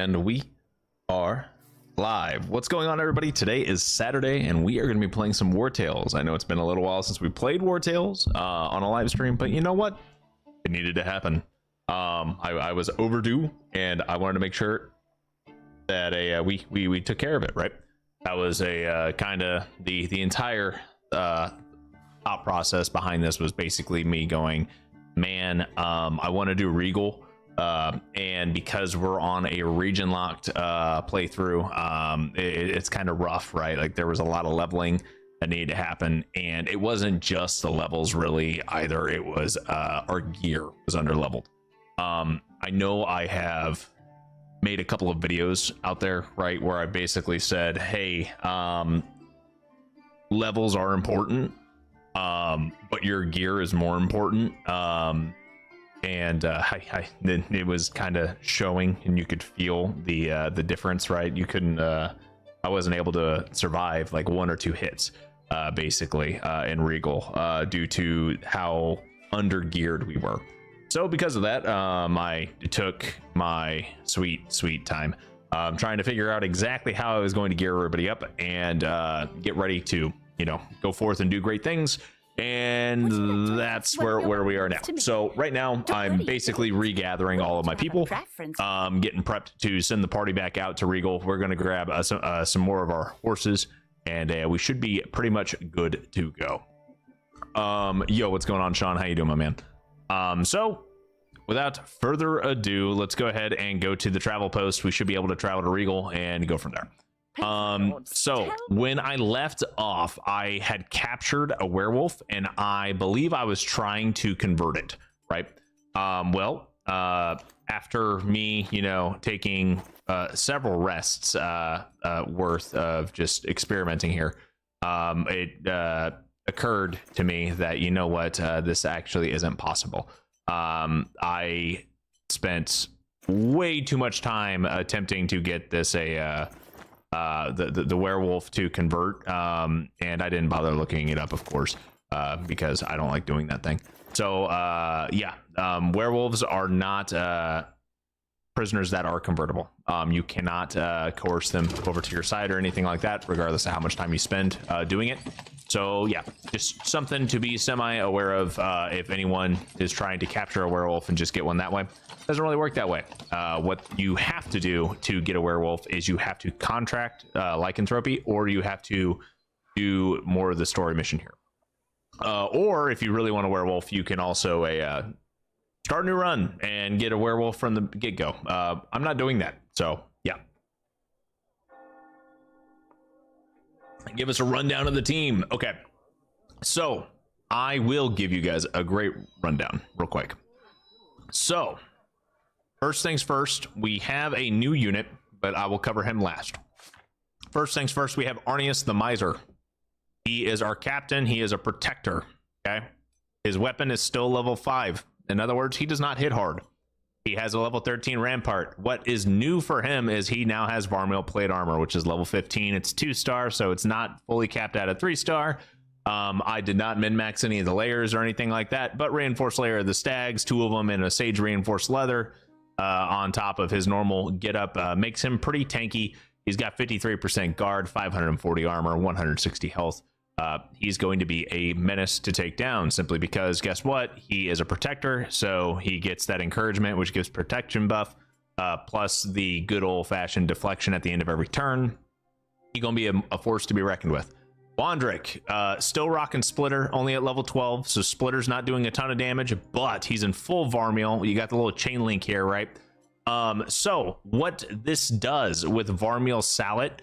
And we are live. What's going on, everybody? Today is Saturday, and we are going to be playing some Wartales. I know it's been a little while since we played Wartales on a live stream, but you know what? It needed to happen. I was overdue, and I wanted to make sure that we took care of it, right? That was a kind of the entire thought process behind this was basically me going, man, I want to do Regal. And because we're on a region locked playthrough, it's kind of rough, right? Like there was a lot of leveling that needed to happen, and it wasn't just the levels really either. It was our gear was under leveled. I know I have made a couple of videos out there, right, where I basically said, hey, levels are important, but your gear is more important. And it was kind of showing, and you could feel the difference, right? You couldn't I wasn't able to survive like one or two hits basically in Regal due to how under geared we were. So because of that, I took my sweet time trying to figure out exactly how I was going to gear everybody up and get ready to, you know, go forth and do great things. And that's where we are now. So right now I'm basically regathering all of my people, getting prepped to send the party back out to Regal. We're going to grab some more of our horses, and we should be pretty much good to go. Yo, what's going on, Sean? How you doing, my man? So without further ado, let's go ahead and go to the travel post. We should be able to travel to Regal and go from there. So when I left off, I had captured a werewolf, and I believe I was trying to convert it, right? After me, you know, taking several rests worth of just experimenting here, it occurred to me that, you know what, this actually isn't possible. I spent way too much time attempting to get this the werewolf to convert, and I didn't bother looking it up, of course, because I don't like doing that thing. So yeah, werewolves are not prisoners that are convertible. You cannot coerce them over to your side or anything like that, regardless of how much time you spend doing it. So yeah, just something to be semi-aware of if anyone is trying to capture a werewolf and just get one that way. Doesn't really work that way. What you have to do to get a werewolf is you have to contract lycanthropy, or you have to do more of the story mission here. Or if you really want a werewolf, you can also start a new run and get a werewolf from the get-go. I'm not doing that, so yeah. Give us a rundown of the team. Okay, so I will give you guys a great rundown real quick. So first things first, we have a new unit, but I will cover him last. First things first, we have Arnius the Miser. He is our captain. He is a protector. Okay, his weapon is still level 5. In other words, he does not hit hard. He has a level 13 rampart. What is new for him is he now has Varmil plate armor, which is level 15. It's 2-star, so it's not fully capped at a 3-star. I did not min-max any of the layers or anything like that, but reinforced layer of the stags, 2 of them in a sage reinforced leather on top of his normal getup makes him pretty tanky. He's got 53% guard, 540 armor, 160 health. He's going to be a menace to take down simply because guess what? He is a protector, so he gets that encouragement, which gives protection buff, plus the good old-fashioned deflection at the end of every turn. He's going to be a force to be reckoned with. Wandrick, still rocking Splitter, only at level 12, so Splitter's not doing a ton of damage, but he's in full Varmil. You got the little chain link here, right? So what this does with Varmil Salet,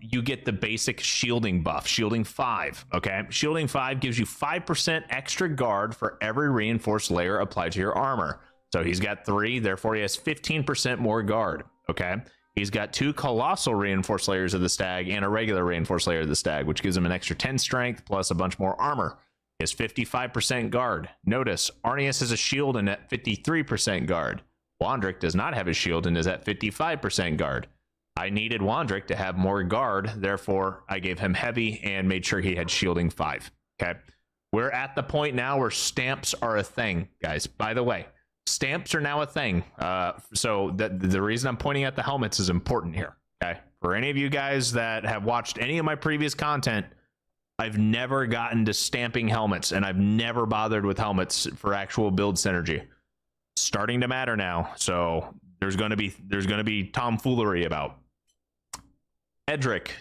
you get the basic shielding buff, shielding 5. Okay, shielding 5 gives you 5% extra guard for every reinforced layer applied to your armor. So he's got 3, therefore he has 15% more guard. Okay, he's got 2 colossal reinforced layers of the stag and a regular reinforced layer of the stag, which gives him an extra 10 strength plus a bunch more armor. He has 55% guard. Notice Arnius has a shield and at 53% guard. Wandrick does not have a shield and is at 55% guard. I needed Wandrick to have more guard, therefore I gave him heavy and made sure he had shielding 5. Okay, we're at the point now where stamps are a thing, guys. By the way, Stamps are now a thing. So the reason I'm pointing at the helmets is important here. Okay, for any of you guys that have watched any of my previous content, I've never gotten to stamping helmets, and I've never bothered with helmets for actual build synergy. Starting to matter now, so there's gonna be tomfoolery about Edric.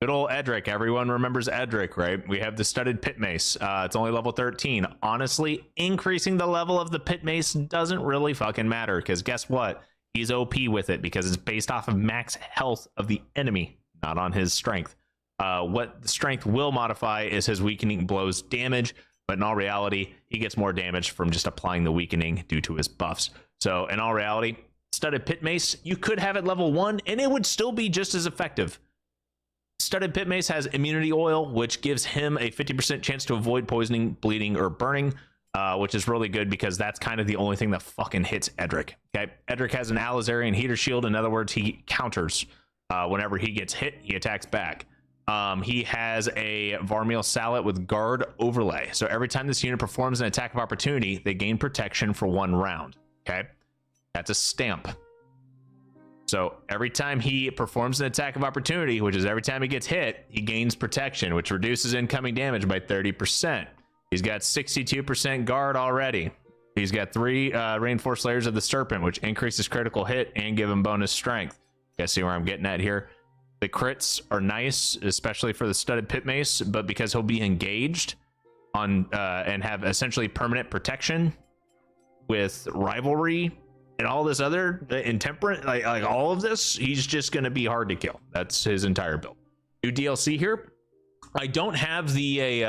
Good old Edric. Everyone remembers Edric, right? We have the studded pit mace. It's only level 13. Honestly, increasing the level of the pit mace doesn't really fucking matter, because guess what? He's OP with it because it's based off of max health of the enemy, not on his strength. What the strength will modify is his weakening blows damage, but in all reality, he gets more damage from just applying the weakening due to his buffs. So in all reality, studded pit mace, you could have it level 1 and it would still be just as effective. Studded pit mace has immunity oil, which gives him a 50% chance to avoid poisoning, bleeding, or burning, which is really good because that's kind of the only thing that fucking hits Edric. Okay, Edric has an Alizarian heater shield. In other words, he counters. Whenever he gets hit, he attacks back. He has a Varmiel Salet with guard overlay. So every time this unit performs an attack of opportunity, they gain protection for 1 round. Okay, that's a stamp. So every time he performs an attack of opportunity, which is every time he gets hit, he gains protection, which reduces incoming damage by 30%. He's got 62% guard already. He's got 3 reinforced layers of the serpent, which increases critical hit and give him bonus strength. You guys see where I'm getting at here? The crits are nice, especially for the studded pit mace, but because he'll be engaged on and have essentially permanent protection with rivalry and all this other intemperate, like all of this, he's just going to be hard to kill. That's his entire build. New DLC here. I don't have the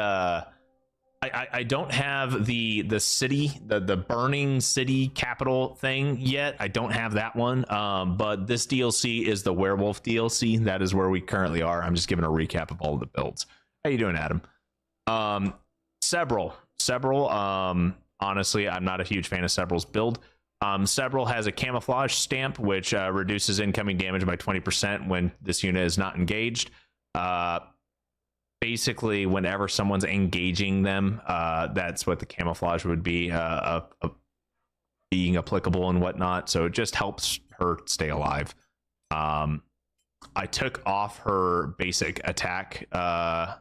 I don't have the city, the burning city capital thing yet. I don't have that one. But this DLC is the Werewolf DLC. That is where we currently are. I'm just giving a recap of all of the builds. How you doing, Adam? Several. Honestly, I'm not a huge fan of Several's build. Several has a camouflage stamp, which reduces incoming damage by 20% when this unit is not engaged. Basically, whenever someone's engaging them, that's what the camouflage would be, being applicable and whatnot. So it just helps her stay alive. I took off her basic attack, the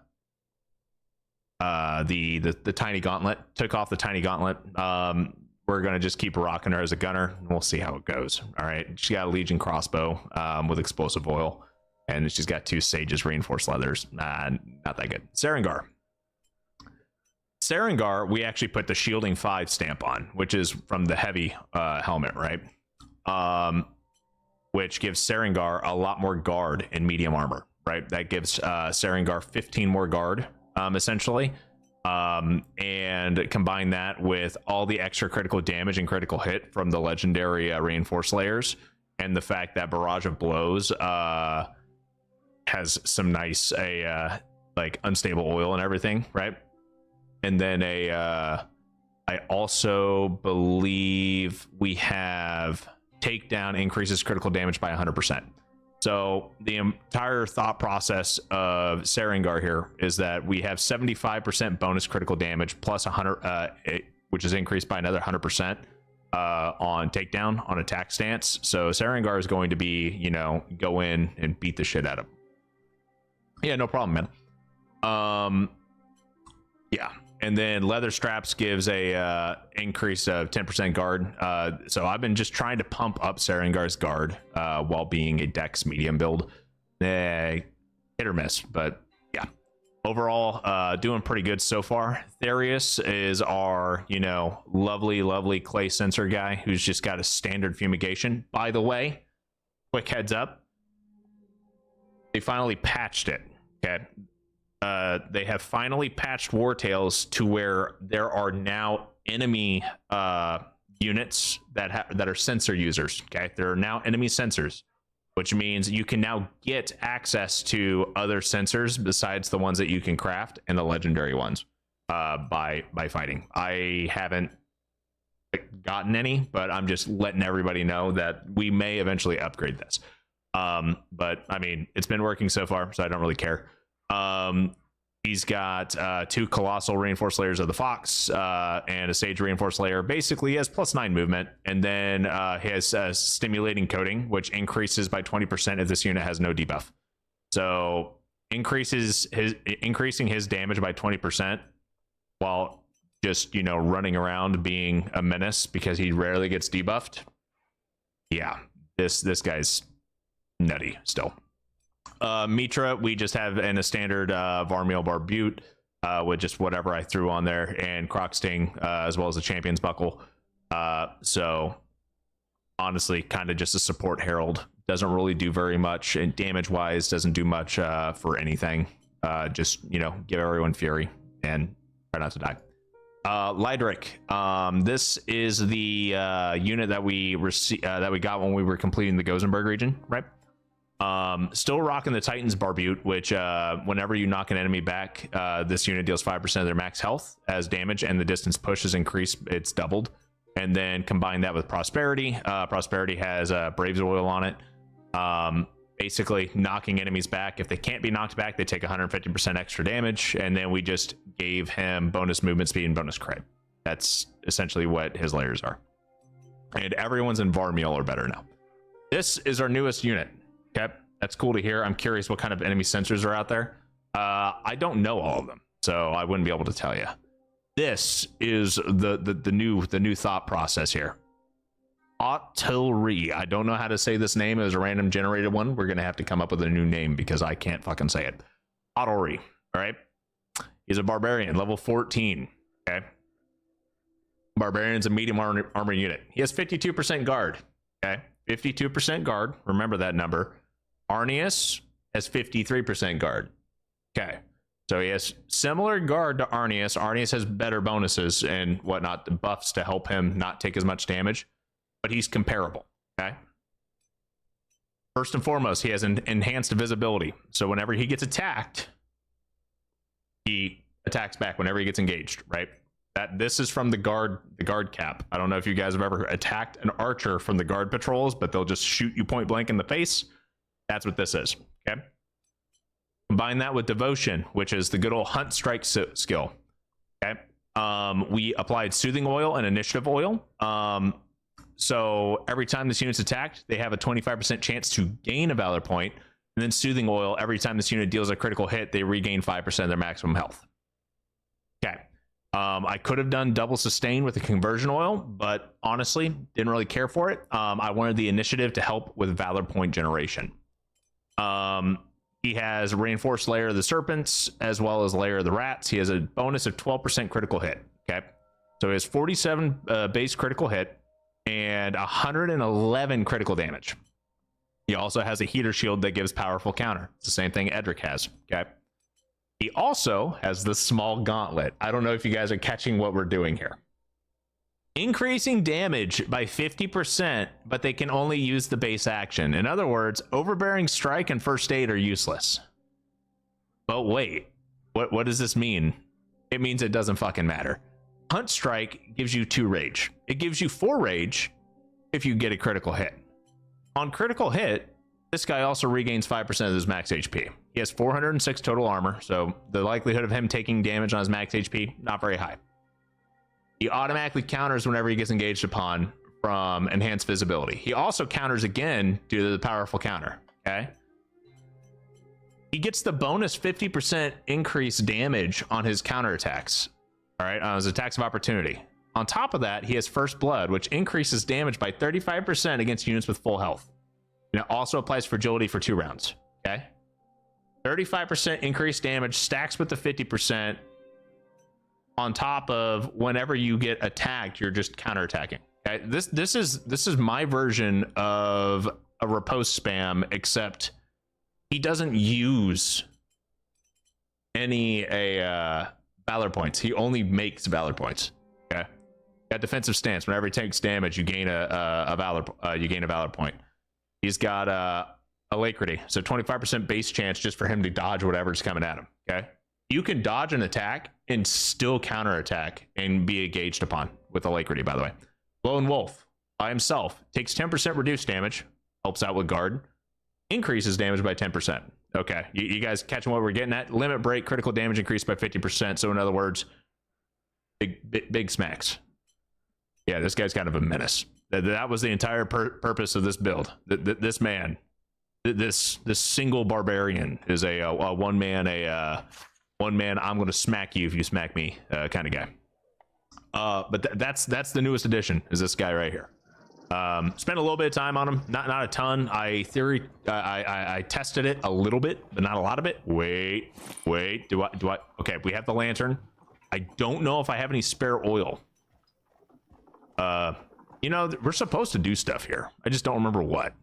tiny gauntlet. Took off the tiny gauntlet. We're going to just keep rocking her as a gunner, and we'll see how it goes. All right. She got a Legion crossbow with explosive oil, and she's got 2 Sage's reinforced leathers. Not that good. Sarengar, we actually put the shielding 5 stamp on, which is from the heavy helmet, right? Which gives Sarengar a lot more guard and medium armor, right? That gives Sarengar 15 more guard, essentially. And combine that with all the extra critical damage and critical hit from the legendary reinforced layers, and the fact that Barrage of Blows has some nice like unstable oil and everything, right? And then I also believe we have takedown increases critical damage by 100%. So the entire thought process of Sarengar here is that we have 75% bonus critical damage plus 100, which is increased by another 100% on takedown on attack stance. So Sarengar is going to be, you know, go in and beat the shit out of him. Yeah, no problem, man. Yeah. And then leather straps gives a increase of 10% guard. So I've been just trying to pump up Sarengar's guard while being a dex medium build. Hit or miss, but yeah. Overall, doing pretty good so far. Therius is our, you know, lovely clay sensor guy who's just got a standard fumigation. By the way, quick heads up, they finally patched it. Okay. They have finally patched Wartales to where there are now enemy units that are sensor users. Okay, there are now enemy sensors, which means you can now get access to other sensors besides the ones that you can craft and the legendary ones by fighting. I haven't gotten any, but I'm just letting everybody know that we may eventually upgrade this. But I mean, it's been working so far, so I don't really care. He's got 2 colossal reinforced layers of the fox and a sage reinforced layer. Basically, he has +9 movement, and then he has stimulating coating, which increases by 20% if this unit has no debuff. So increasing his damage by 20% while just, you know, running around being a menace because he rarely gets debuffed. Yeah, this guy's nutty still. Mitra, we just have in a standard Varmiel Barbute with just whatever I threw on there, and Croc Sting as well as the Champion's Buckle. So honestly, kind of just a support herald. Doesn't really do very much, and damage wise doesn't do much for anything. Just, you know, give everyone fury and try not to die. Lydric, this is the unit that we got when we were completing the Gozenberg region, right? Still rocking the Titan's Barbute, which whenever you knock an enemy back, this unit deals 5% of their max health as damage, and the distance push is increased, it's doubled. And then combine that with Prosperity. Prosperity has Braves Oil on it. Basically knocking enemies back. If they can't be knocked back, they take 150% extra damage, and then we just gave him bonus movement speed and bonus crit. That's essentially what his layers are. And everyone's in Varmiel or better now. This is our newest unit. Okay, that's cool to hear. I'm curious what kind of enemy sensors are out there. I don't know all of them, so I wouldn't be able to tell you. This is the new thought process here. Artillery. I don't know how to say this name. It was a random generated one. We're gonna have to come up with a new name because I can't fucking say it. Artillery. All right. He's a barbarian, level 14. Okay. Barbarian's a medium armor unit. He has 52% guard. Okay. 52% guard. Remember that number. Arnius has 53% guard. Okay. So he has similar guard to Arnius. Arnius has better bonuses and whatnot, the buffs to help him not take as much damage, but he's comparable. Okay. First and foremost, he has an enhanced visibility. So whenever he gets attacked, he attacks back whenever he gets engaged, right? This is from the guard cap. I don't know if you guys have ever attacked an archer from the guard patrols, but they'll just shoot you point blank in the face. That's what this is. Okay. Combine that with devotion, which is the good old hunt strike skill. Okay. We applied soothing oil and initiative oil. So every time this unit's attacked, they have a 25% chance to gain a valor point. And then soothing oil, every time this unit deals a critical hit, they regain 5% of their maximum health. Okay. I could have done double sustain with the conversion oil, but honestly, didn't really care for it. I wanted the initiative to help with valor point generation. He has reinforced layer of the serpents as well as layer of the rats. He has a bonus of 12% critical hit. Okay. So he has 47 base critical hit and 111 critical damage. He also has a heater shield that gives powerful counter. It's the same thing Edric has. Okay. He also has the small gauntlet. I don't know if you guys are catching what we're doing here. Increasing damage by 50%, but they can only use the base action. In other words, overbearing strike and first aid are useless. But wait, what does this mean? It means it doesn't fucking matter. Hunt strike gives you 2 rage. It gives you 4 rage if you get a critical hit. On critical hit, this guy also regains 5% of his max HP. He has 406 total armor, so the likelihood of him taking damage on his max HP, not very high. He automatically counters whenever he gets engaged upon from enhanced visibility. He also counters again due to the powerful counter. Okay. He gets the bonus 50% increased damage on his counterattacks. All right, on his attacks of opportunity. On top of that, he has First Blood, which increases damage by 35% against units with full health. And it also applies fragility for 2 rounds. Okay. 35% increased damage stacks with the 50%. On top of whenever you get attacked, you're just counterattacking. Okay, this is my version of a riposte spam, except he doesn't use any valor points. He only makes valor points. Okay, got defensive stance. Whenever he takes damage, you gain a valor point. He's got alacrity, so 25% base chance just for him to dodge whatever's coming at him. Okay. You can dodge an attack and still counterattack and be engaged upon with alacrity, by the way. Lone Wolf by himself takes 10% reduced damage, helps out with guard, increases damage by 10%. Okay, you guys catching what we're getting at? Limit break, critical damage increased by 50%. So in other words, big smacks. Yeah, this guy's kind of a menace. That was the entire purpose of this build. This man, this single barbarian is a one man. I'm going to smack you if you smack me kind of guy. But that's the newest addition. Is this guy right here? Spent a little bit of time on him, not a ton. I tested it a little bit, but not a lot of it. Wait. Do I? Okay, we have the lantern. I don't know if I have any spare oil. You know, we're supposed to do stuff here. I just don't remember what.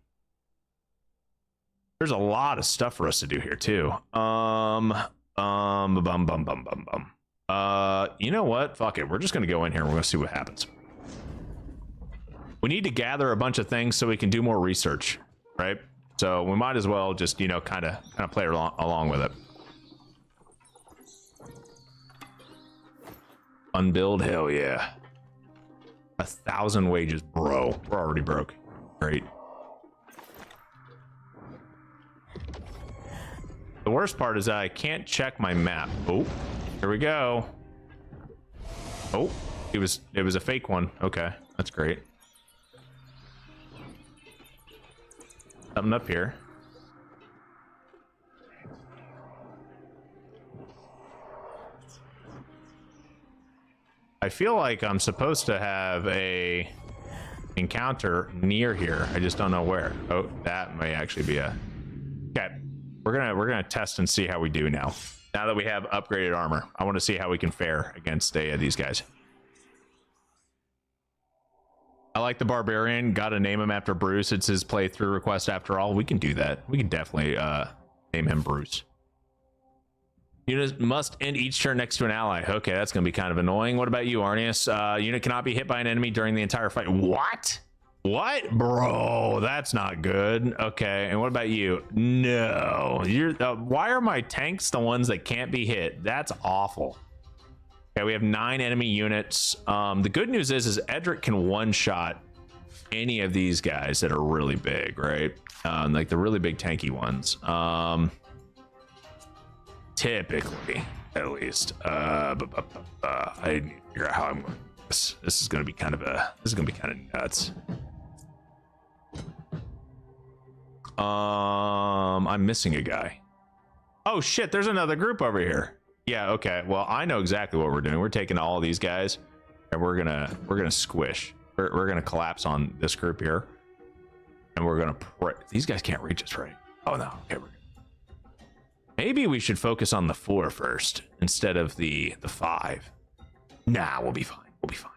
There's a lot of stuff for us to do here too. You know what? Fuck it. We're just gonna go in here and we're gonna see what happens. We need to gather a bunch of things so we can do more research, right? So we might as well just, you know, kind of play along with it. Unbilled, hell yeah. 1,000 wages, bro. We're already broke. Great. The worst part is that I can't check my map. Oh, here we go. Oh, it was a fake one. Okay, that's great. Something up here. I feel like I'm supposed to have a encounter near here. I just don't know where. Oh, that may actually be a... Okay, we're gonna test and see how we do now. Now that we have upgraded armor, I want to see how we can fare against these guys. I like the barbarian. Got to name him after Bruce. It's his playthrough request after all. We can do that. We can definitely name him Bruce. Unit must end each turn next to an ally. Okay, that's going to be kind of annoying. What about you, Arnius? Unit cannot be hit by an enemy during the entire fight. What? What? Bro, that's not good. Okay, and what about you? No. You're. Why are my tanks the ones that can't be hit? That's awful. Okay, we have 9 enemy units. The good news is Edric can one-shot any of these guys that are really big, right? Like the really big tanky ones. Typically, at least. I need to figure out how I'm going. This is going to be kind of nuts. I'm missing a guy. Oh shit! There's another group over here. Yeah. Okay. Well, I know exactly what we're doing. We're taking all these guys, and we're gonna squish. We're gonna collapse on this group here, and we're gonna. These guys can't reach us, right? Oh no. Okay. Maybe we should focus on the 4 first instead of the 5. Nah, we'll be fine. We'll be fine.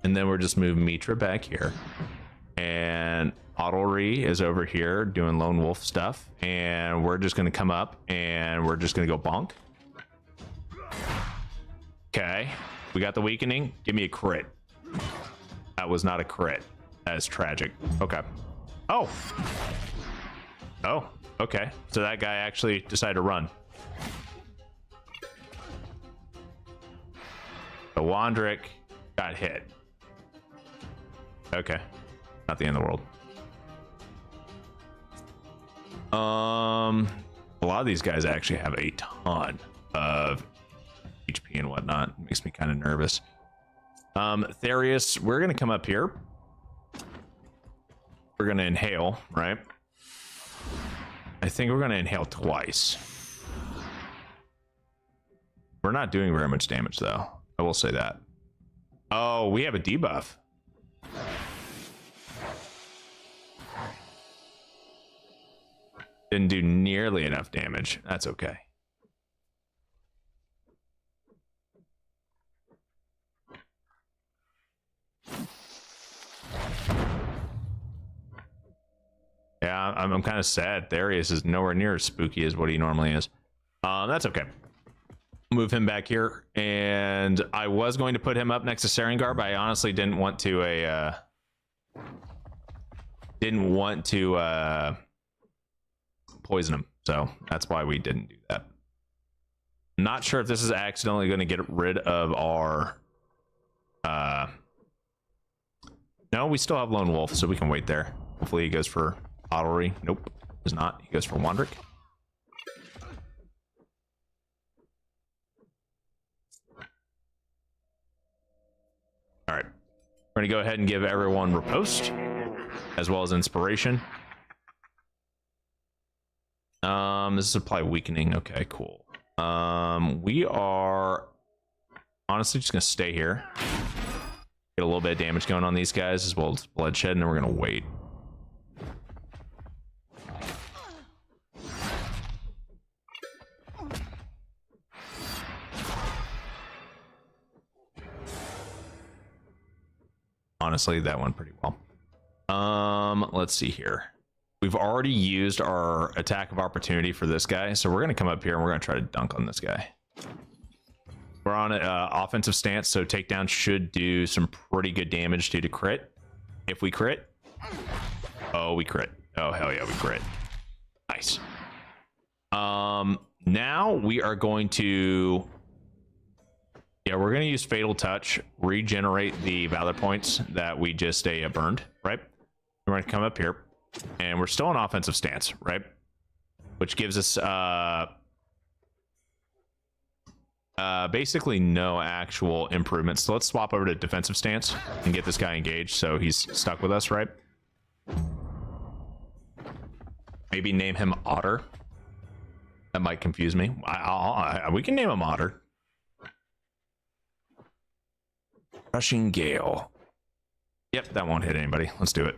And then we're just moving Mitra back here, and Audelry is over here doing lone wolf stuff, and we're just gonna come up and we're just gonna go bonk. Okay, we got the weakening. Give me a crit. That was not a crit. That is tragic. Okay. Oh. Okay, so that guy actually decided to run. The Wandrick got hit. Okay, not the end of the world. A lot of these guys actually have a ton of HP and whatnot. It makes me kind of nervous. Therius, we're gonna come up here. We're gonna inhale, right? I think we're gonna inhale twice. We're not doing very much damage though. I will say that. Oh, we have a debuff. Didn't do nearly enough damage. That's okay. Yeah, I'm kind of sad. Therius is nowhere near as spooky as what he normally is. That's okay. Move him back here, and I was going to put him up next to Serengar, but I honestly didn't want to poison him, so that's why we didn't do that. Not sure if this is accidentally going to get rid of our no, we still have Lone Wolf, so we can wait there. Hopefully he goes for Audelry. Nope. Does not. He goes for Wandrick. All right. We're going to go ahead and give everyone riposte as well as inspiration. This is apply weakening. Okay, cool. We are honestly just going to stay here. Get a little bit of damage going on these guys as well as bloodshed, and then we're going to wait. Honestly, that went pretty well. Let's see here. We've already used our attack of opportunity for this guy, so we're going to come up here and we're going to try to dunk on this guy. We're on an offensive stance, so takedown should do some pretty good damage due to crit. If we crit. Oh, we crit. Oh, hell yeah, we crit. Nice. Now we are going to... Yeah, we're going to use Fatal Touch, regenerate the Valor points that we just burned, right? We're going to come up here, and we're still in offensive stance, right? Which gives us basically no actual improvements. So let's swap over to defensive stance and get this guy engaged so he's stuck with us, right? Maybe name him Otter. That might confuse me. We can name him Otter. Rushing Gale. Yep, that won't hit anybody. Let's do it.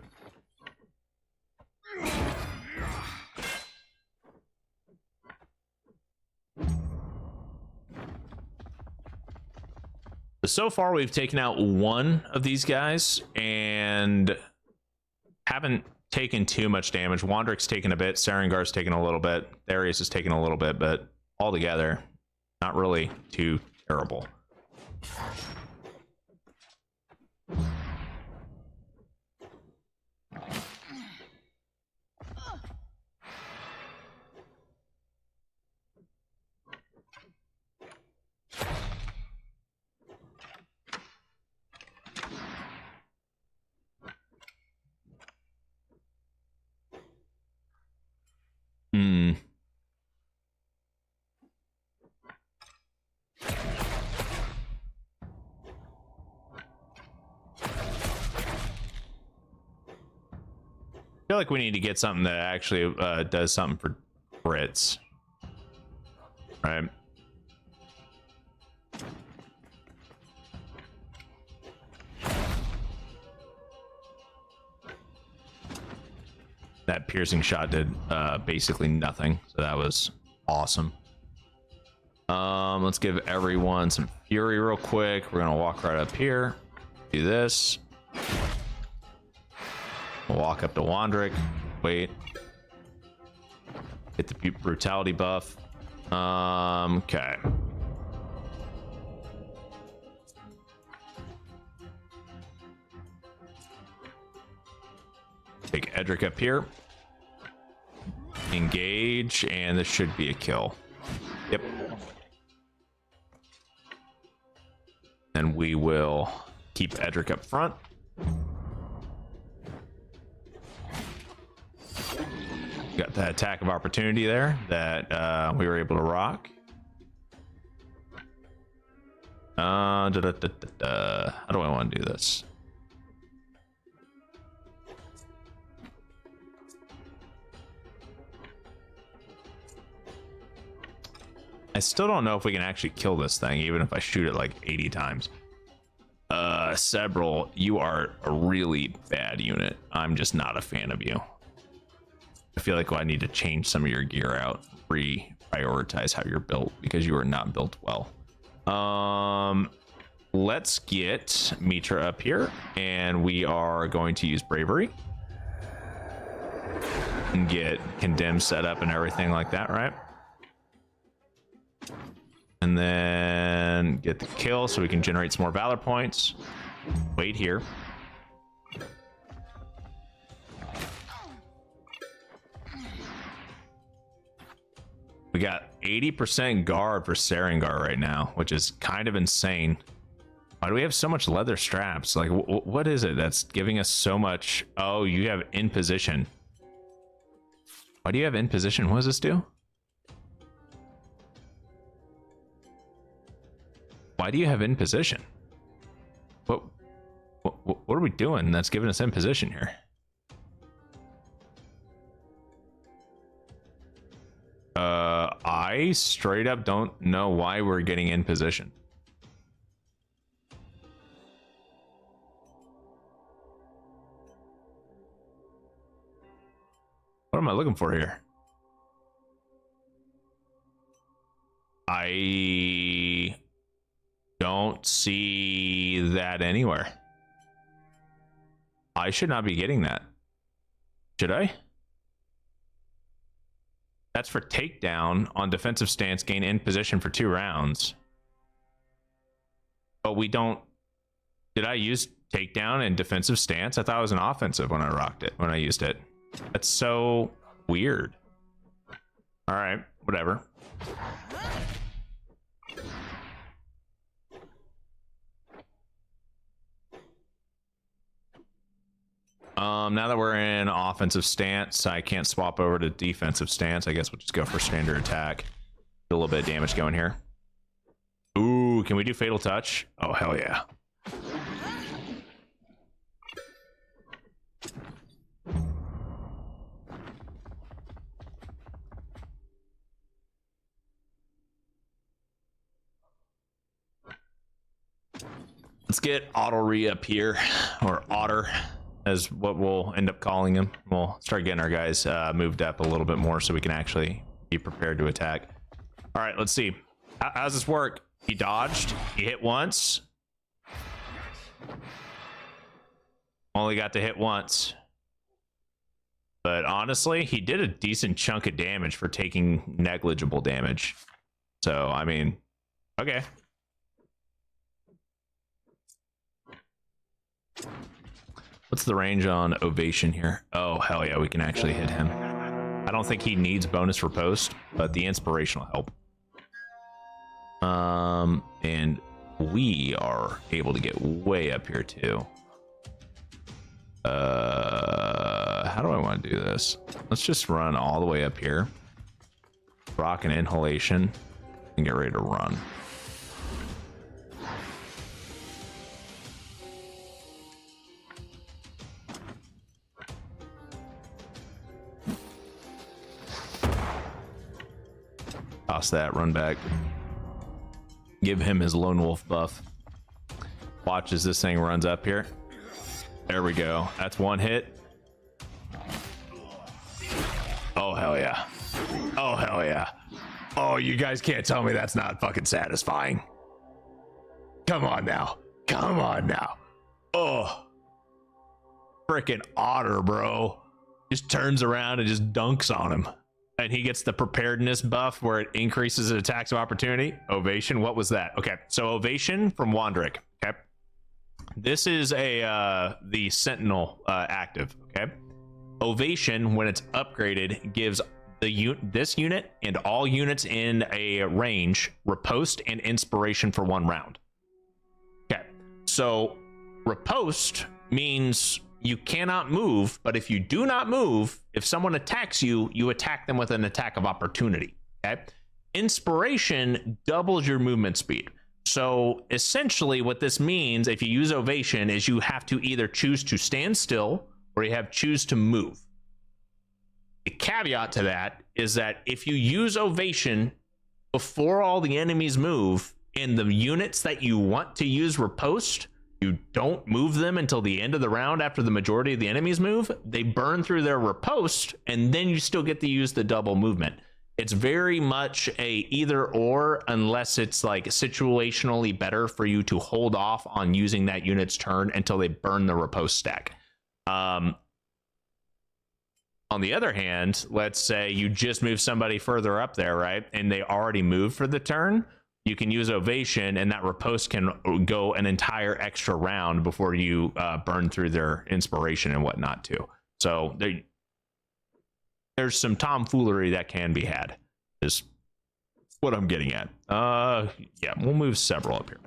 So far, we've taken out one of these guys and haven't taken too much damage. Wandrick's taken a bit. Sarengar's taken a little bit. Darius has taken a little bit, but altogether, not really too terrible. I feel like we need to get something that actually does something for Brits. Right. That piercing shot did basically nothing, so that was awesome. Let's give everyone some fury real quick. We're gonna walk right up here, do this. Walk up to Wandrick, wait, hit the brutality buff. Okay. Take Edric up here, engage, and this should be a kill. Yep. And we will keep Edric up front. Got that attack of opportunity there that we were able to rock. How do I want to do this? I still don't know if we can actually kill this thing, even if I shoot it like 80 times. Several, you are a really bad unit. I'm just not a fan of you. I feel like I need to change some of your gear out, prioritize how you're built, because you are not built well. Let's get Mitra up here, and we are going to use bravery and get condemned set up and everything like that, right? And then get the kill so we can generate some more valor points. Wait here. We got 80% guard for Sarengar right now, which is kind of insane. Why do we have so much leather straps? Like, what is it that's giving us so much? Oh, you have in position. Why do you have in position? What does this do? Why do you have in position? What are we doing that's giving us in position here? I straight up don't know why we're getting in position. What am I looking for here? I don't see that anywhere. I should not be getting that. Should I? That's for takedown on defensive stance, gain in position for 2 rounds. But we don't... Did I use takedown and defensive stance? I thought it was an offensive when I rocked it, when I used it. That's so weird. All right, whatever. Now that we're in offensive stance, I can't swap over to defensive stance. I guess we'll just go for standard attack. Do a little bit of damage going here. Ooh, can we do fatal touch? Oh, hell yeah. Let's get Ottery up here, or Otter, as what we'll end up calling him. We'll start getting our guys moved up a little bit more so we can actually be prepared to attack. All right, let's see. How's this work? He dodged. He hit once. Only got to hit once. But honestly, he did a decent chunk of damage for taking negligible damage. So, I mean, okay. What's the range on Ovation here? Oh, hell yeah, we can actually hit him. I don't think he needs bonus for post, but the inspiration will help. And we are able to get way up here too. How do I want to do this? Let's just run all the way up here. Rock an inhalation and get ready to run. Toss that, run back. Give him his lone wolf buff. Watch as this thing runs up here. There we go. That's one hit. Oh, hell yeah. Oh, hell yeah. Oh, you guys can't tell me that's not fucking satisfying. Come on now. Come on now. Oh. Freaking Otter, bro. Just turns around and just dunks on him. And he gets the preparedness buff where it increases the attacks of opportunity. Ovation, what was that? Okay, so Ovation from Wandrick. Okay, this is the Sentinel active. Okay, Ovation, when it's upgraded, gives this unit and all units in a range riposte and inspiration for 1 round. Okay, so riposte means you cannot move, but if you do not move, if someone attacks you, you attack them with an attack of opportunity. Okay. Inspiration doubles your movement speed. So essentially what this means, if you use Ovation, is you have to either choose to stand still or you have choose to move. The caveat to that is that if you use Ovation before all the enemies move, in the units that you want to use riposte, you don't move them until the end of the round after the majority of the enemies move. They burn through their riposte, and then you still get to use the double movement. It's very much a either or, unless it's like situationally better for you to hold off on using that unit's turn until they burn the riposte stack. On the other hand, let's say you just move somebody further up there, right? And they already moved for the turn. You can use Ovation, and that riposte can go an entire extra round before you burn through their inspiration and whatnot too. So there's some tomfoolery that can be had, is what I'm getting at. Yeah, we'll move several up here.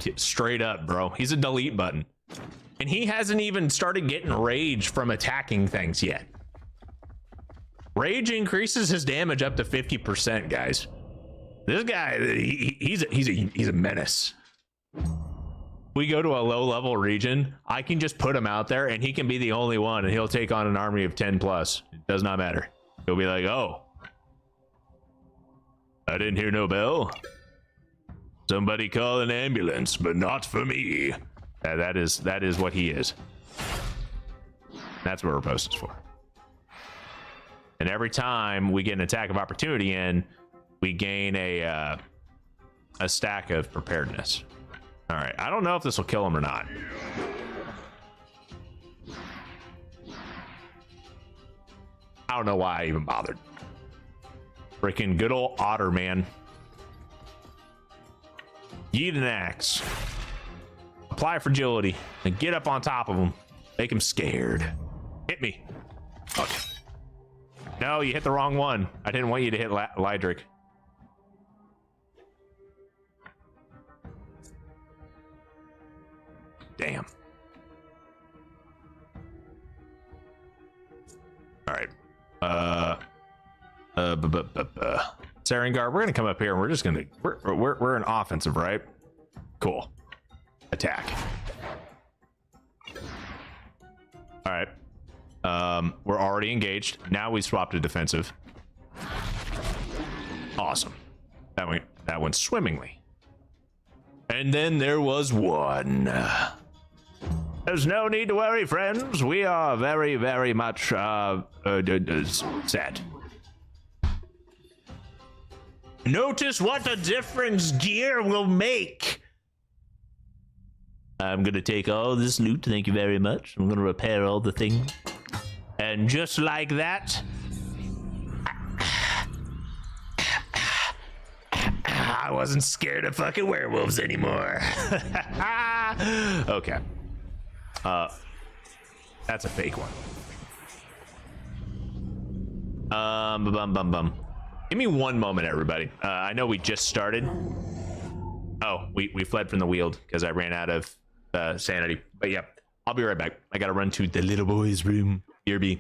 Yeah, straight up, bro. He's a delete button. And he hasn't even started getting rage from attacking things yet. Rage increases his damage up to 50%, guys. This guy, he's a menace. We go to a low level region, I can just put him out there and he can be the only one and he'll take on an army of 10 plus. It does not matter. He'll be like, oh, I didn't hear no bell. Somebody call an ambulance, but not for me. That is what he is. That's what Riposte is for. And every time we get an attack of opportunity in, we gain a stack of preparedness. All right, I don't know if this will kill him or not. I don't know why I even bothered. Freaking good old Otter, man. Yeet an axe. Apply fragility and get up on top of him. Make him scared. Hit me. Okay. No, you hit the wrong one. I didn't want you to hit Lydric. Damn. All right. Sarengar, we're gonna come up here and we're just gonna we're an offensive, right? Cool. Attack. All right. We're already engaged. Now we swap to defensive. Awesome. That went swimmingly. And then there was one. There's no need to worry, friends. We are very, very much set. Notice what a difference gear will make. I'm gonna take all this loot, thank you very much. I'm gonna repair all the things. And just like that, I wasn't scared of fucking werewolves anymore. Okay. That's a fake one. Give me one moment, everybody. I know we just started. Oh, we fled from the Weald because I ran out of sanity. But yeah, I'll be right back. I gotta run to the little boy's room. BRB.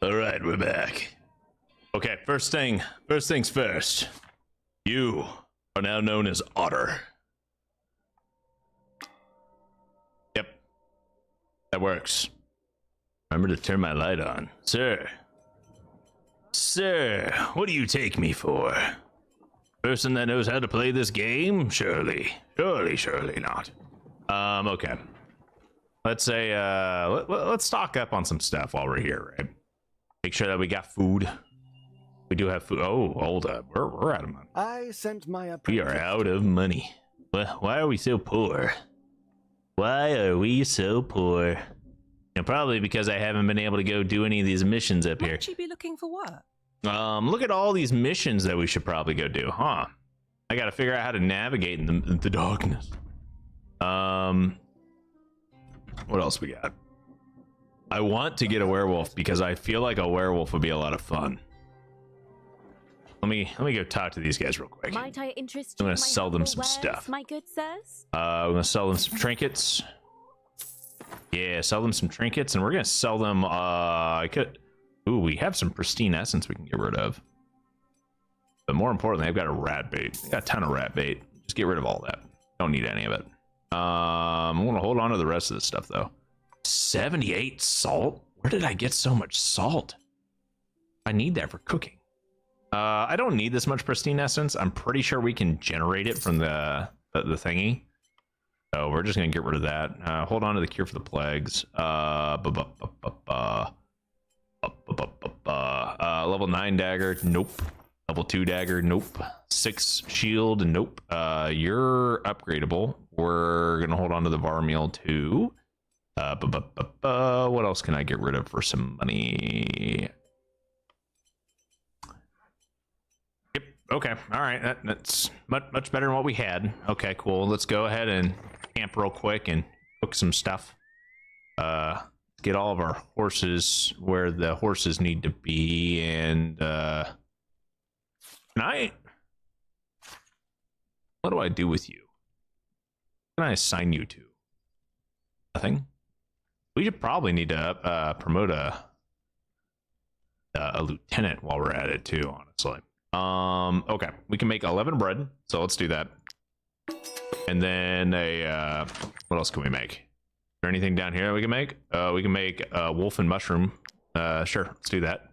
All right, we're back. Okay, first things first. You are now known as Otter. Yep, that works. Remember to turn my light on, sir. Sir, what do you take me for? Person that knows how to play this game? Surely not. Okay. Let's say, let's stock up on some stuff while we're here, right? Make sure that we got food. We do have food. Oh, hold up. We're out of money. I sent my We are out of money. Why are we so poor? Why are we so poor? And probably because I haven't been able to go do any of these missions up here. Might you be looking for work? Look at all these missions that we should probably go do, huh? I gotta figure out how to navigate in the darkness. What else we got? I want to get a werewolf because I feel like a werewolf would be a lot of fun. Let me go talk to these guys real quick. Might I interest I'm you gonna in my sell them some wares, stuff. my good sirs? I'm gonna sell them some trinkets. Yeah, sell them some trinkets, and we're gonna sell them. Ooh, we have some pristine essence we can get rid of. But more importantly, I've got a rat bait. I got a ton of rat bait. Just get rid of all that. Don't need any of it. I'm gonna hold on to the rest of this stuff though. 78 salt? Where did I get so much salt? I need that for cooking. I don't need this much pristine essence. I'm pretty sure we can generate it from the thingy. So we're just gonna get rid of that. Hold on to the cure for the plagues. Level 9 dagger, nope. Level 2 dagger, nope. 6 shield, nope. You're upgradable. We're gonna hold on to the Varmeal too. What else can I get rid of for some money? Yep. Okay. All right. That's much better than what we had. Okay. Cool. Let's go ahead and camp real quick and cook some stuff. Get all of our horses where the horses need to be, and tonight. What do I do with you? What can I assign you to? Nothing. We should probably need to promote a lieutenant while we're at it too, honestly. Okay, we can make 11 bread, so let's do that. And then what else can we make? Is there anything down here that we can make? We can make wolf and mushroom. Sure, let's do that.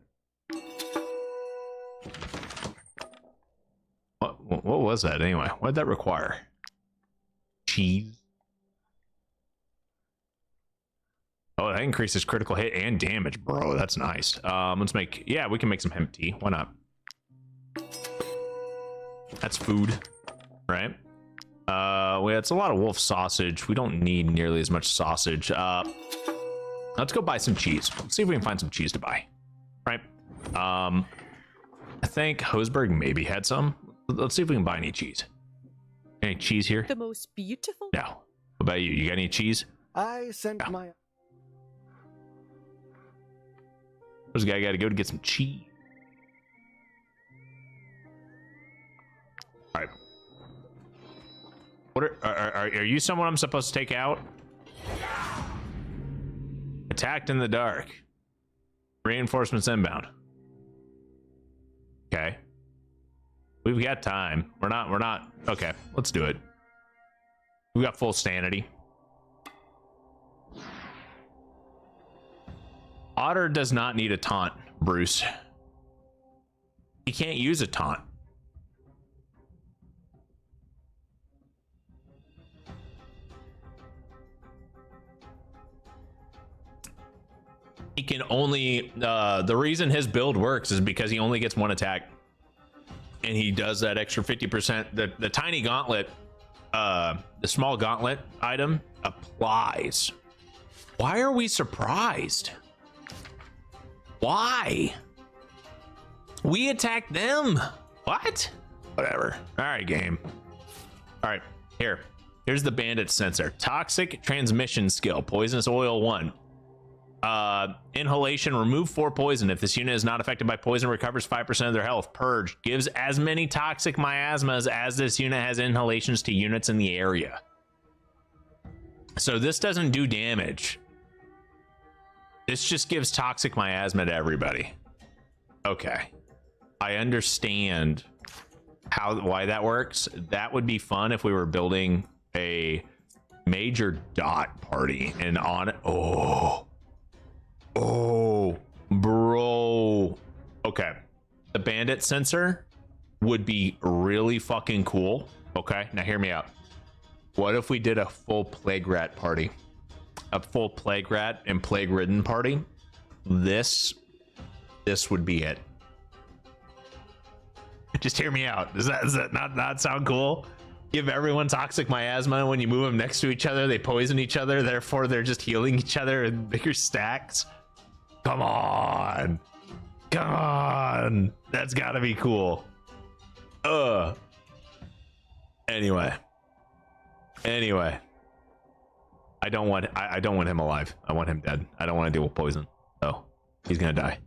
What was that anyway? What did that require? Cheese. Oh, that increases critical hit and damage, bro. That's nice. Let's make, yeah, we can make some hemp tea. Why not? That's food, right? It's a lot of wolf sausage. We don't need nearly as much sausage. Let's go buy some cheese. Let's see if we can find some cheese to buy. Right? I think Hoseberg maybe had some. Let's see if we can buy any cheese. Any cheese here? The most beautiful? No. What about you? You got any cheese? I sent No. my... Where's the guy got to go to get some cheese? All right. What are you someone I'm supposed to take out? Attacked in the dark. Reinforcements inbound. Okay. We've got time. We're not. Okay, let's do it. We got full sanity. Otter does not need a taunt, Bruce. He can't use a taunt. He can only, the reason his build works is because he only gets one attack. And he does that extra 50%. The tiny gauntlet, the small gauntlet item applies. Why are we surprised? Why? We attacked them. What? Whatever. All right, game. All right, here's the bandit sensor. Toxic transmission skill. Poisonous oil 1. Inhalation. Remove 4 poison. If this unit is not affected by poison, recovers 5% of their health. Purge. Gives as many toxic miasmas as this unit has inhalations to units in the area. So this doesn't do damage. This just gives toxic miasma to everybody. Okay. I understand why that works. That would be fun if we were building a major dot party and on it. Oh, bro. Okay. bandit sensor would be really fucking cool. Okay, now hear me out. What if we did a full plague rat party? A full plague rat and plague ridden party? This would be it. Just hear me out. Does that not sound cool? Give everyone toxic miasma. When you move them next to each other, they poison each other. Therefore, they're just healing each other in bigger stacks. Come on. Come on. That's gotta be cool. Anyway. I don't want him alive. I want him dead. I don't want to deal with poison. So he's gonna die.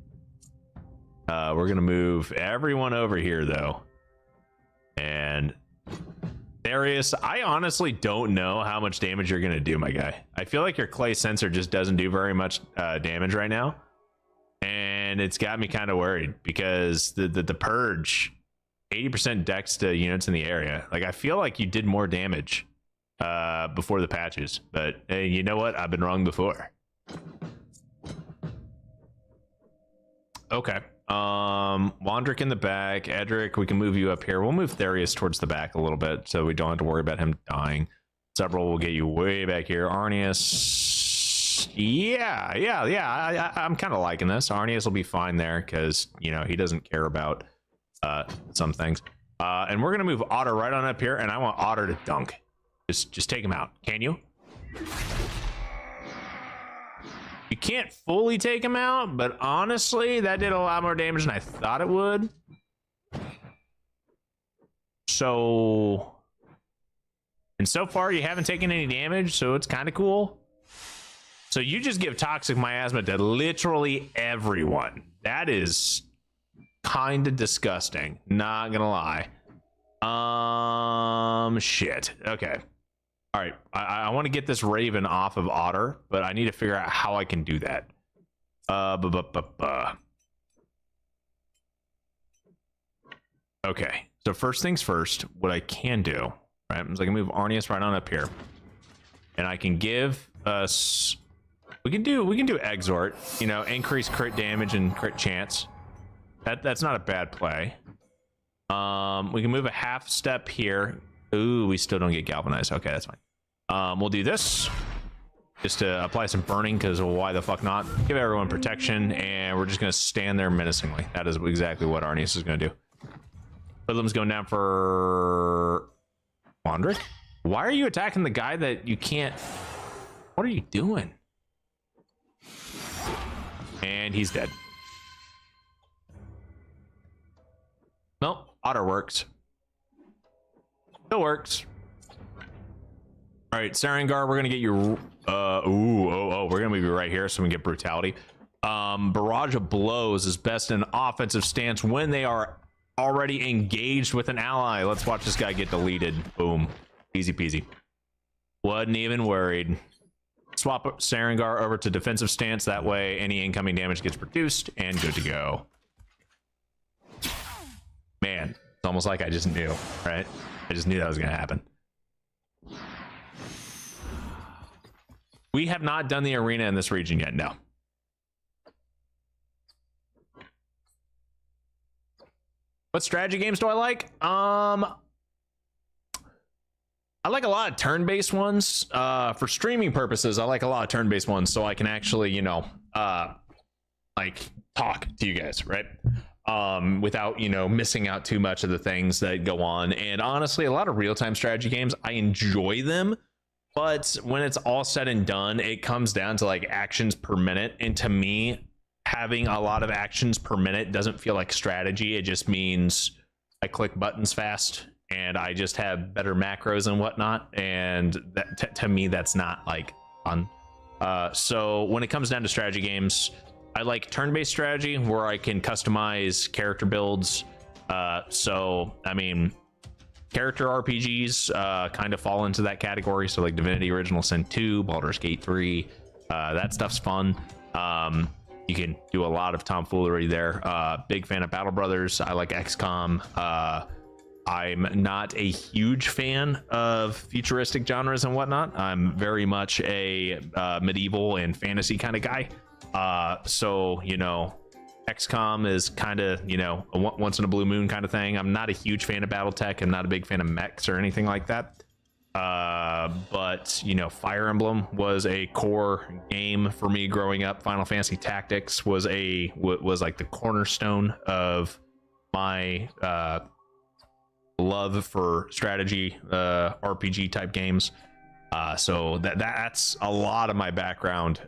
We're gonna move everyone over here though. And Darius, I honestly don't know how much damage you're gonna do, my guy. I feel like your clay sensor just doesn't do very much damage right now. And it's got me kind of worried because the purge, 80% dex to units in the area. Like I feel like you did more damage before the patches, but hey, you know what? I've been wrong before. Okay. Wandrick in the back. Edric, we can move you up here. We'll move Therius towards the back a little bit so we don't have to worry about him dying. Several will get you way back here. Arnius. Yeah. I'm kind of liking this. Arnius will be fine there because, you know, he doesn't care about some things. And we're going to move Otter right on up here, and I want Otter to dunk. Just take him out. Can you? You can't fully take him out, but honestly, that did a lot more damage than I thought it would. So, and so far you haven't taken any damage, so it's kind of cool. So you just give toxic miasma to literally everyone. That is kind of disgusting. Not gonna lie. Shit. Okay. All right, I want to get this Raven off of Otter, but I need to figure out how I can do that. Okay, so first things first, what I can do, right, is I can move Arnius right on up here, and I can give us, we can do Exhort, you know, increase crit damage and crit chance. That's not a bad play. We can move a half step here. Ooh, we still don't get galvanized. Okay, that's fine. We'll do this just to apply some burning, because why the fuck not? Give everyone protection, and we're just gonna stand there menacingly. That is exactly what Arnius is gonna do. Hoodlum's going down for Wandrick. Why are you attacking the guy that you can't? What are you doing? And he's dead. Nope, Otter works. Still works. All right, Sarengar, we're gonna get you. We're gonna move you right here so we can get brutality. Barrage of blows is best in offensive stance when they are already engaged with an ally. Let's watch this guy get deleted. Boom, easy peasy. Wasn't even worried. Swap Sarengar over to defensive stance. That way, any incoming damage gets reduced and good to go. Man, it's almost like I just knew, right? I just knew that was gonna happen. We have not done the arena in this region yet, no. What strategy games do I like? I like a lot of turn-based ones. For streaming purposes, I like a lot of turn-based ones so I can actually, you know, like talk to you guys, right? Without, you know, missing out too much of the things that go on. And honestly, a lot of real-time strategy games, I enjoy them. But when it's all said and done, it comes down to like actions per minute. And to me, having a lot of actions per minute doesn't feel like strategy. It just means I click buttons fast and I just have better macros and whatnot. And that, to me, that's not like fun. So when it comes down to strategy games, I like turn-based strategy where I can customize character builds. So, I mean, character RPGs kind of fall into that category. So like Divinity Original Sin 2, Baldur's Gate 3, that stuff's fun. You can do a lot of tomfoolery there. Big fan of Battle Brothers. I like XCOM. I'm not a huge fan of futuristic genres and whatnot. I'm very much a medieval and fantasy kind of guy. So, you know, XCOM is kind of, you know, a once in a blue moon kind of thing. I'm not a huge fan of BattleTech. I'm not a big fan of mechs or anything like that. But you know, Fire Emblem was a core game for me growing up. Final Fantasy Tactics was like the cornerstone of my love for strategy RPG type games. So that's a lot of my background,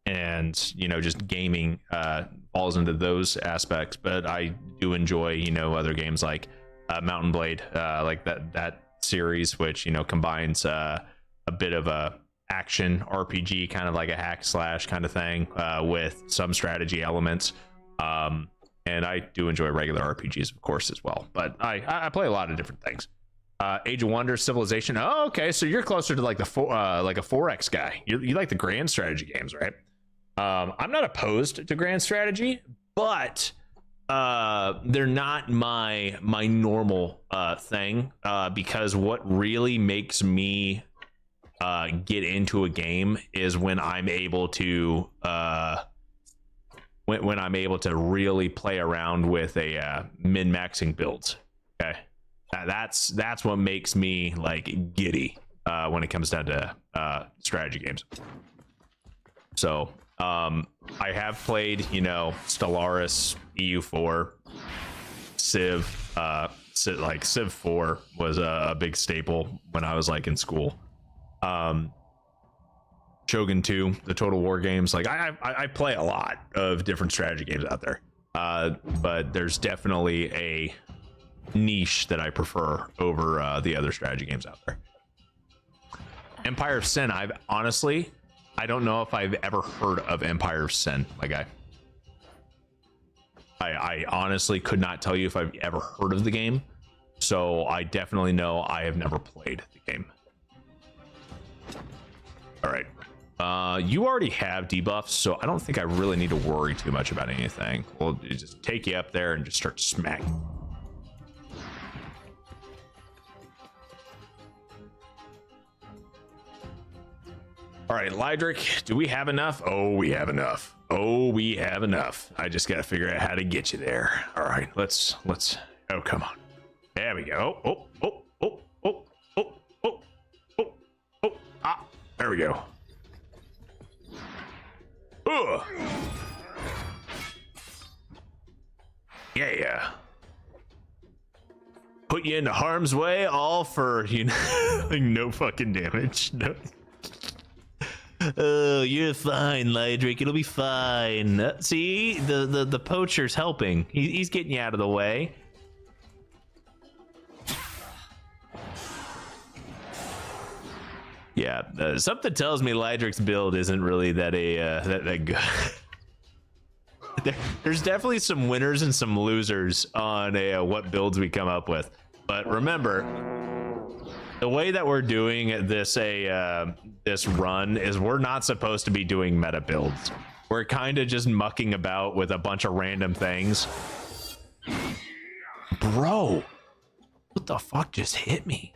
and you know, just gaming falls into those aspects. But I do enjoy, you know, other games like Mountain Blade, like that series, which, you know, combines a bit of a action RPG, kind of like a hack slash kind of thing, with some strategy elements. And I do enjoy regular RPGs, of course, as well. But I play a lot of different things. Age of Wonders, Civilization. Oh, okay, so you're closer to like the like a 4X guy. You like the grand strategy games, right? I'm not opposed to grand strategy, but they're not my normal thing, because what really makes me get into a game is when I'm able to when I'm able to really play around with a min-maxing builds. Okay, that's what makes me like giddy when it comes down to strategy games. So I have played, you know, Stellaris, EU4, Civ, like Civ 4 was a big staple when I was like in school. Shogun 2, the Total War games. Like I play a lot of different strategy games out there, but there's definitely a niche that I prefer over the other strategy games out there. Empire of Sin, I don't know if I've ever heard of Empire of Sin. Like I honestly could not tell you if I've ever heard of the game, so I definitely know I have never played the game. All right, you already have debuffs, so I don't think I really need to worry too much about anything. We'll just take you up there and just start smacking. All right, Lydric, do we have enough? Oh, we have enough. Oh, we have enough. I just gotta figure out how to get you there. All right, let's. Oh, come on. There we go. Oh. Ah, there we go. Ugh. Yeah. Put you into harm's way, all for, you know, like no fucking damage. No. Oh, you're fine, Lydric. It'll be fine. See, the poacher's helping. He's getting you out of the way. Yeah, something tells me Lydric's build isn't really that good. There's definitely some winners and some losers on what builds we come up with. But remember, the way that we're doing this this run is we're not supposed to be doing meta builds. We're kind of just mucking about with a bunch of random things. Bro, what the fuck just hit me?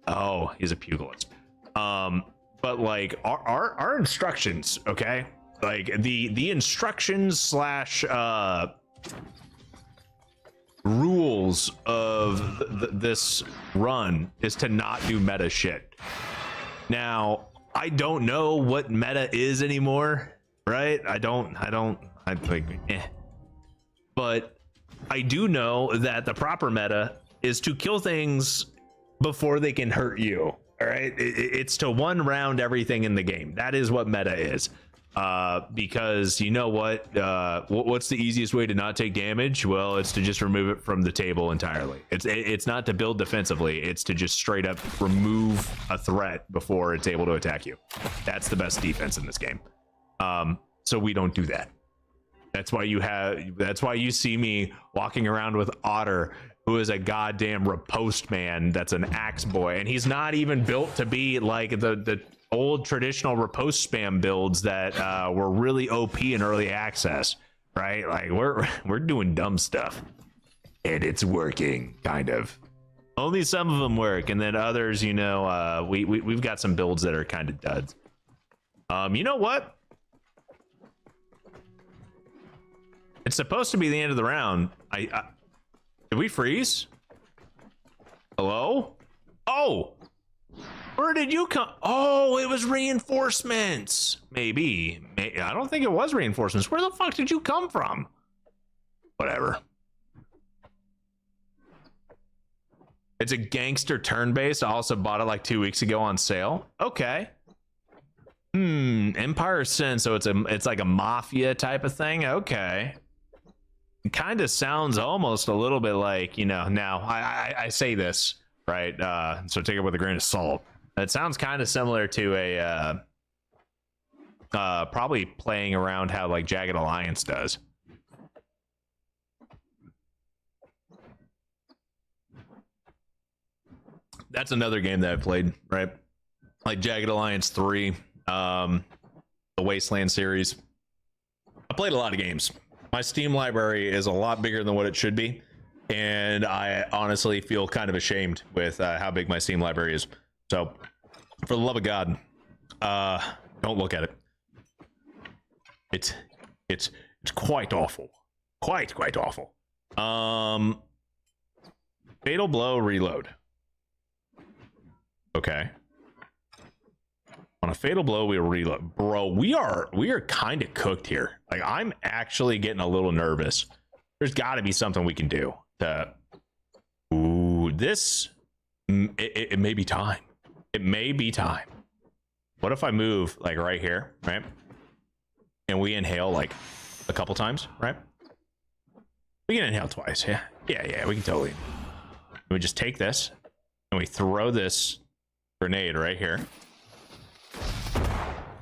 Oh, he's a pugilist. But like our instructions, okay? Like the instructions slash rules of this run is to not do meta shit. Now, I don't know what meta is anymore, right? I think, but I do know that the proper meta is to kill things before they can hurt you. All right, it's to one round everything in the game. That is what meta is. Because you know what's the easiest way to not take damage? Well, it's to just remove it from the table entirely. It's not to build defensively. It's to just straight up remove a threat before it's able to attack you. That's the best defense in this game. So we don't do that. That's why you see me walking around with Otter, who is a goddamn riposte man. That's an axe boy, and he's not even built to be like the old traditional riposte spam builds that were really OP in early access, right? Like we're doing dumb stuff, and it's working, kind of. Only some of them work, and then others, you know, we've got some builds that are kind of duds. You know what? It's supposed to be the end of the round. Did we freeze? Hello? Oh! Where did you come? Oh, it was reinforcements. Maybe. I don't think it was reinforcements. Where the fuck did you come from? Whatever. It's a gangster turn-based. I also bought it like 2 weeks ago on sale. Okay. Empire Sin, so it's like a mafia type of thing. Okay. It kind of sounds almost a little bit like, you know, now I say this, right? So take it with a grain of salt. It sounds kind of similar to a probably playing around how like Jagged Alliance does. That's another game that I played, right? Like Jagged Alliance 3, the Wasteland series. I played a lot of games. My Steam library is a lot bigger than what it should be, and I honestly feel kind of ashamed with how big my Steam library is. So, for the love of God, don't look at it. It's quite awful. Quite awful. Fatal Blow Reload. Okay. On a Fatal Blow, we reload. Bro, we are kind of cooked here. Like, I'm actually getting a little nervous. There's got to be something we can do to... Ooh, this... It may be time. It may be time. What if I move, like, right here, right? And we inhale, like, a couple times, right? We can inhale twice, yeah. Yeah, we can totally... We just take this, and we throw this grenade right here.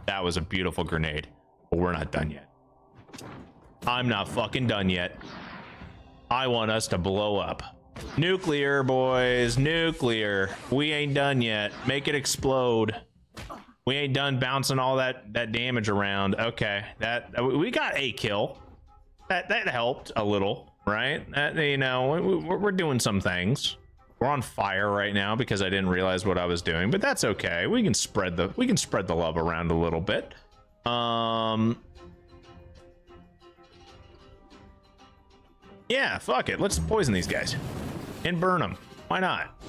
That was a beautiful grenade, but we're not done yet. I'm not fucking done yet. I want us to blow up. Nuclear, boys, nuclear. We ain't done yet. Make it explode. We ain't done bouncing all that damage around. Okay, we got a kill. That helped a little, right? You know, we're doing some things. We're on fire right now because I didn't realize what I was doing, but that's okay. We can spread the love around a little bit. Yeah, fuck it. Let's poison these guys and burn them. Why not?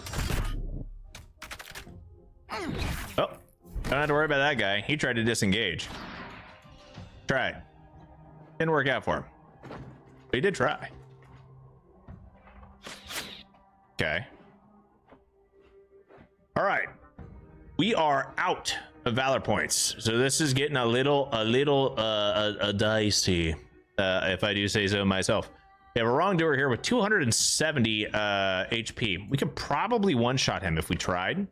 Oh, don't have to worry about that guy. He tried to disengage. Tried. Didn't work out for him. But he did try. Okay. All right, we are out of valor points, so this is getting a little dicey, if I do say so myself. We have a wrongdoer here with 270 HP. We could probably one-shot him if we tried,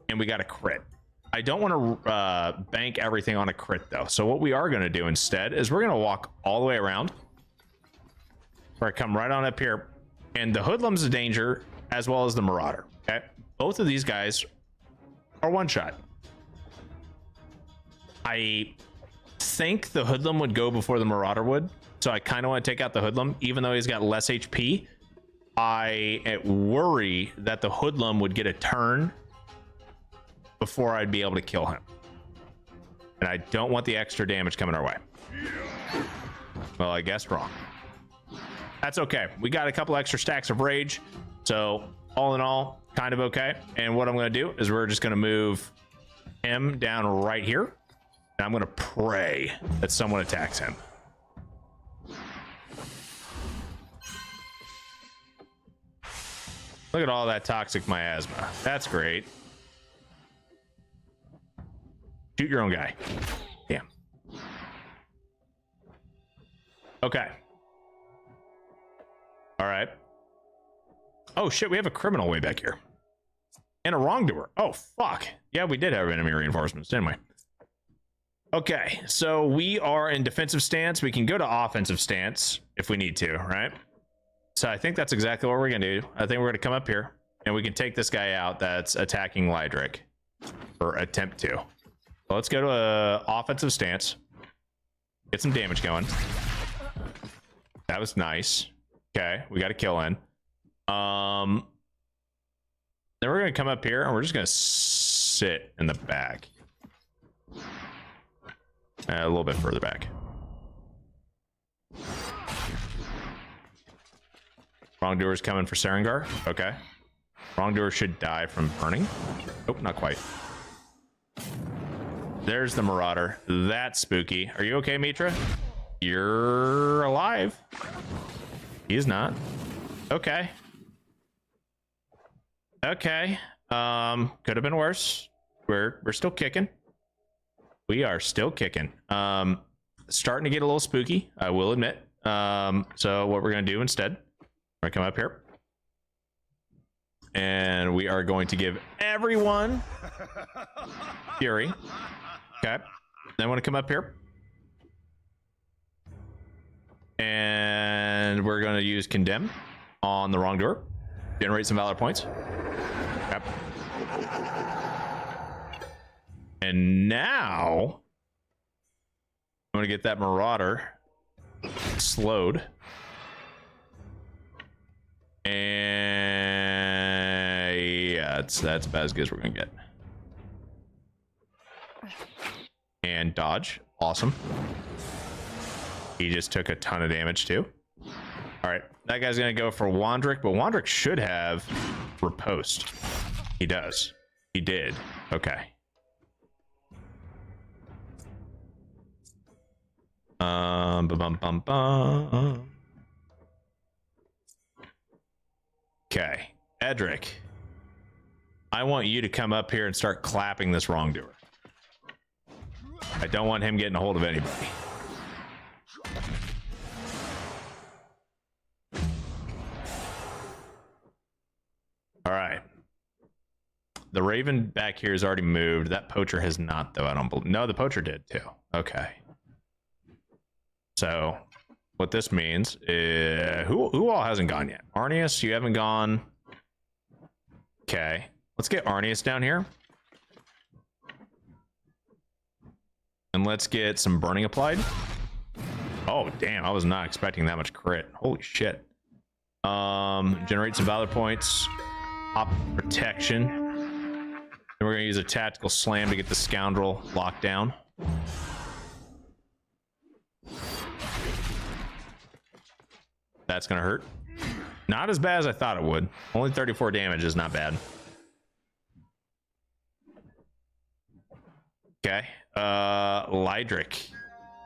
and we got a crit. I don't want to bank everything on a crit though, so what we are going to do instead is we're going to walk all the way around. We're going to come right on up here, and the hoodlum's a danger as well as the marauder. Okay. Both of these guys are one shot. I think the hoodlum would go before the marauder would, so I kind of want to take out the hoodlum, even though he's got less HP. I worry that the hoodlum would get a turn before I'd be able to kill him, and I don't want the extra damage coming our way. Well, I guess wrong. That's okay. We got a couple extra stacks of rage, so all in all, kind of okay. And what I'm going to do is we're just going to move him down right here, and I'm going to pray that someone attacks him. Look at all that toxic miasma. That's great. Shoot your own guy. Damn. Okay. All right. Oh shit, we have a criminal way back here. And a wrongdoer. Oh fuck. Yeah, we did have enemy reinforcements, didn't we? Okay, so we are in defensive stance. We can go to offensive stance if we need to, right? So I think that's exactly what we're gonna do. I think we're gonna come up here and we can take this guy out that's attacking Lydric, or attempt to. So let's go to a offensive stance. Get some damage going. That was nice. Okay, we got a kill in. Then we're gonna come up here and we're just gonna sit in the back. A little bit further back. Wrongdoer's coming for Sarengar. Okay. Wrongdoer should die from burning. Nope, not quite. There's the Marauder. That's spooky. Are you okay, Mitra? You're alive. He's not. Okay. Okay. Could have been worse. We're still kicking. We are still kicking. Starting to get a little spooky, I will admit. So what we're gonna do instead, we're gonna come up here. And we are going to give everyone Fury. Okay. Then I want to come up here. And we're going to use Condemn on the Wrongdoer. Generate some Valor points. Okay. And now I'm going to get that Marauder slowed. And yeah, that's about as good as we're gonna get. And dodge, awesome. He just took a ton of damage too. All right, that guy's gonna go for Wandrick, but Wandrick should have riposte. He does. He did. Okay. Bum bum bum bum. Okay, Edric, I want you to come up here and start clapping this Wrongdoer. I don't want him getting a hold of anybody. All right. The Raven back here has already moved. That Poacher has not, though. I don't believe. No, the Poacher did too. Okay. So what this means is who all hasn't gone yet? Arnius, you haven't gone. Okay, let's get Arnius down here. And let's get some burning applied. Oh, damn, I was not expecting that much crit. Holy shit. Generate some Valor points. Pop protection. And we're gonna use a tactical slam to get the Scoundrel locked down. That's gonna hurt. Not as bad as I thought it would. Only 34 damage is not bad. Okay. Lydric.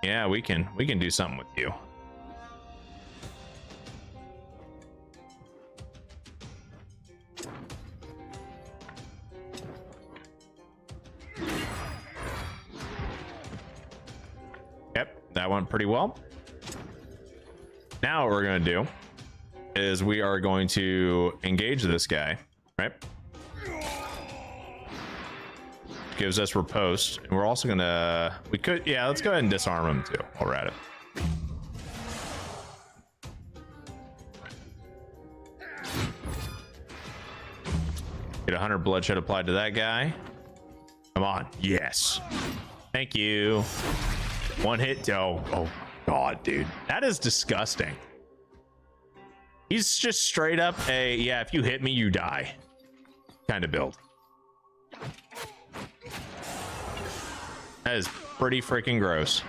Yeah, we can do something with you. Yep, that went pretty well. Now what we're going to do is we are going to engage this guy, right? Gives us riposte, and we're also going to, let's go ahead and disarm him too while we're at it. Get 100 bloodshed applied to that guy. Come on. Yes. Thank you. One hit. Oh God, dude. That is disgusting. He's just straight up a, yeah, if you hit me, you die kind of build. That is pretty freaking gross.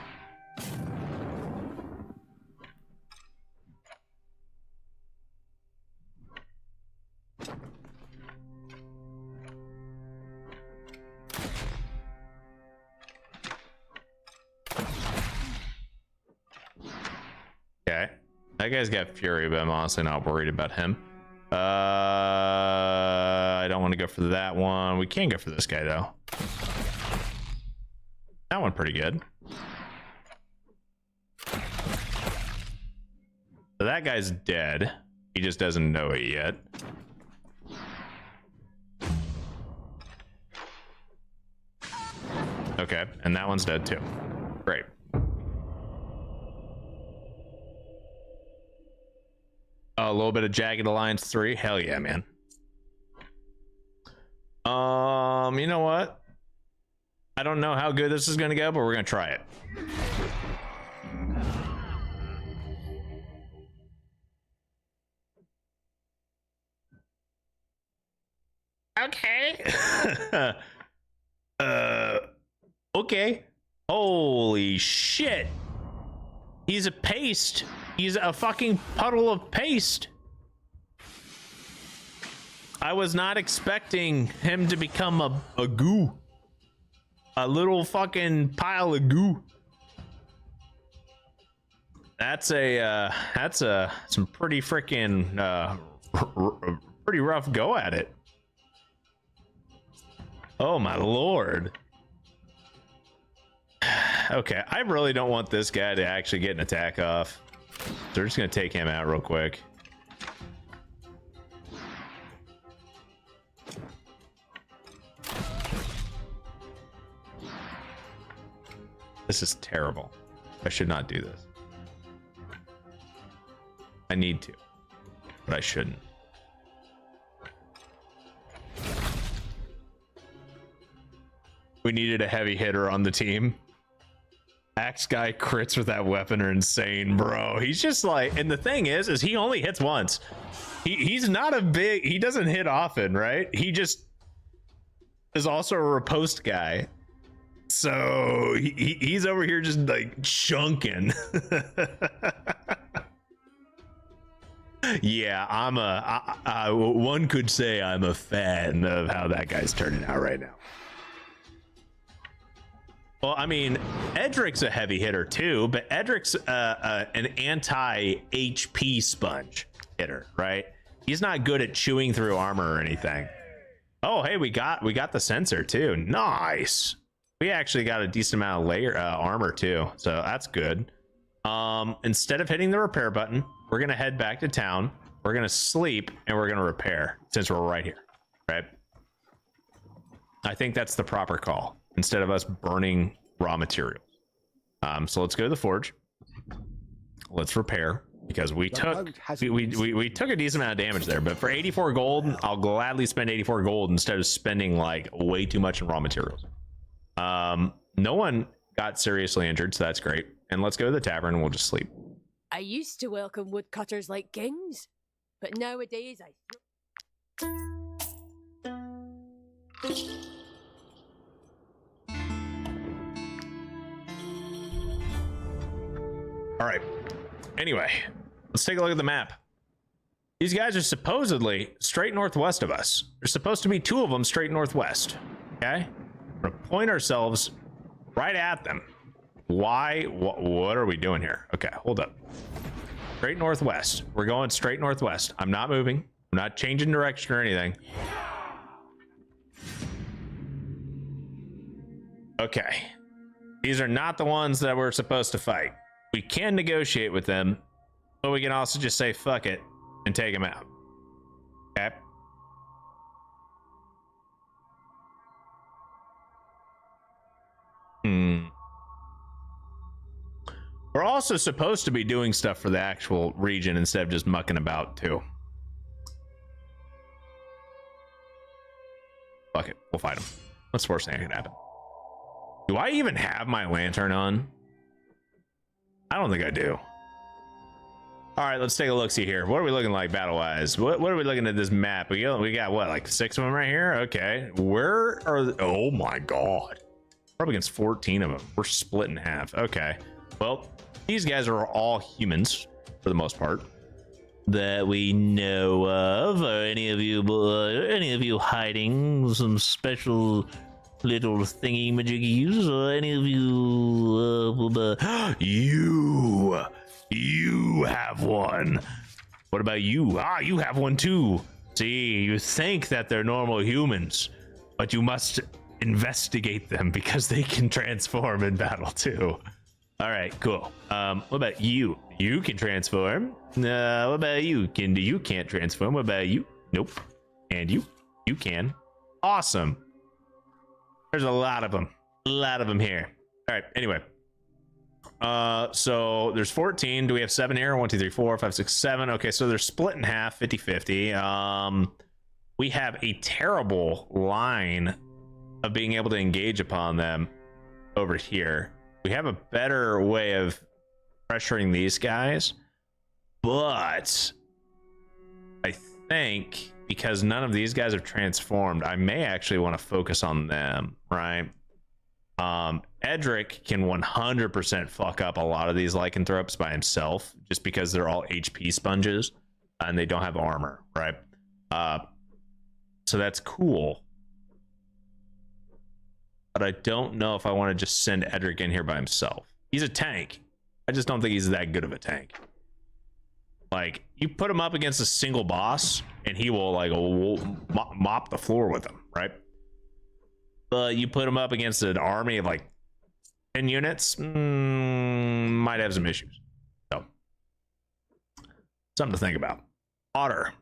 Okay, that guy's got fury, but I'm honestly not worried about him. I don't want to go for that one. We can go for this guy though. That one pretty good. So that guy's dead. He just doesn't know it yet. Okay, and that one's dead too. Great. A little bit of Jagged Alliance 3. Hell yeah, man. You know what? I don't know how good this is gonna go, but we're gonna try it. Okay. Okay. Holy shit. He's a paste. He's a fucking puddle of paste. I was not expecting him to become a goo. A little fucking pile of goo. That's some pretty freaking pretty rough go at it. Oh my lord. Okay, I really don't want this guy to actually get an attack off. So we're just gonna take him out real quick. This is terrible. I should not do this. I need to, but I shouldn't. We needed a heavy hitter on the team. Axe guy crits with that weapon are insane, bro. He's just like, and the thing is he only hits once. He's not a big, he doesn't hit often, right? He just is also a riposte guy. So he's over here just like chunking. Yeah, one could say I'm a fan of how that guy's turning out right now. Well, I mean, Edric's a heavy hitter too, but Edric's an anti-HP sponge hitter, right? He's not good at chewing through armor or anything. Oh, hey, we got the sensor too. Nice. We actually got a decent amount of layer armor too, so that's good. Instead of hitting the repair button, we're gonna head back to town. We're gonna sleep and we're gonna repair since we're right here, right? I think that's the proper call instead of us burning raw materials. So let's go to the forge. Let's repair because we took a decent amount of damage there. But for 84 gold, I'll gladly spend 84 gold instead of spending like way too much in raw materials. No one got seriously injured, so that's great. And let's go to the tavern and we'll just sleep. I used to welcome woodcutters like kings, but nowadays All right. Anyway, let's take a look at the map. These guys are supposedly straight northwest of us. There's supposed to be two of them straight northwest. Okay? We're gonna point ourselves right at them. Why? What are we doing here? Okay, hold up. Straight northwest. We're going straight northwest. I'm not moving. I'm not changing direction or anything. Okay. These are not the ones that we're supposed to fight. We can negotiate with them, but we can also just say fuck it and take them out. Okay. We're also supposed to be doing stuff for the actual region instead of just mucking about too. Fuck it, we'll fight them. What's the worst thing that can happen? Do I even have my lantern on? I don't think I do. All right, let's take a look. See here. What are we looking like battle wise? What are we looking at this map? We got what, like 6 of them right here? Okay. Where are oh my god. We're up against 14 of them. We're split in half. Okay. Well, these guys are all humans for the most part that we know of. Are any of you hiding some special little thingy majiggies, or any of you you have one. What about you? You have one too. See, you think that they're normal humans, but you must investigate them because they can transform in battle too. All right, cool. What about you? You can transform. What about you? You can't transform. What about you? Nope. And you can. Awesome. There's a lot of them. A lot of them here. All right, anyway. So there's 14. Do we have 7 here? 1, 2, 3, 4, 5, 6, 7. Okay, so they're split in half, 50-50. We have a terrible line of being able to engage upon them over here. We have a better way of pressuring these guys, but I think because none of these guys have transformed, I may actually want to focus on them, right? Edric can 100% fuck up a lot of these lycanthropes by himself just because they're all HP sponges and they don't have armor, right? So that's cool. But I don't know if I want to just send Edric in here by himself. He's a tank. I just don't think he's that good of a tank. Like, you put him up against a single boss, and he will, like, mop the floor with him, right? But you put him up against an army of, like, 10 units, might have some issues. So, something to think about. Otter.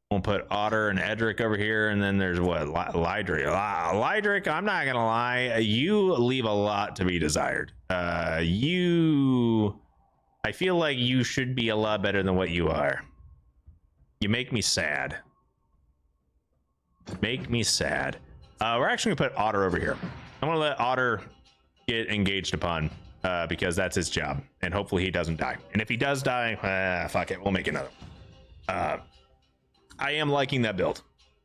We'll put Otter and Edric over here, and then there's what? Lydric. Lydric, I'm not gonna lie, you leave a lot to be desired. I feel like you should be a lot better than what you are. You make me sad. Make me sad. We're actually gonna put Otter over here. I'm gonna let Otter get engaged upon because that's his job, and hopefully he doesn't die. And if he does die, fuck it, we'll make another. I am liking that build.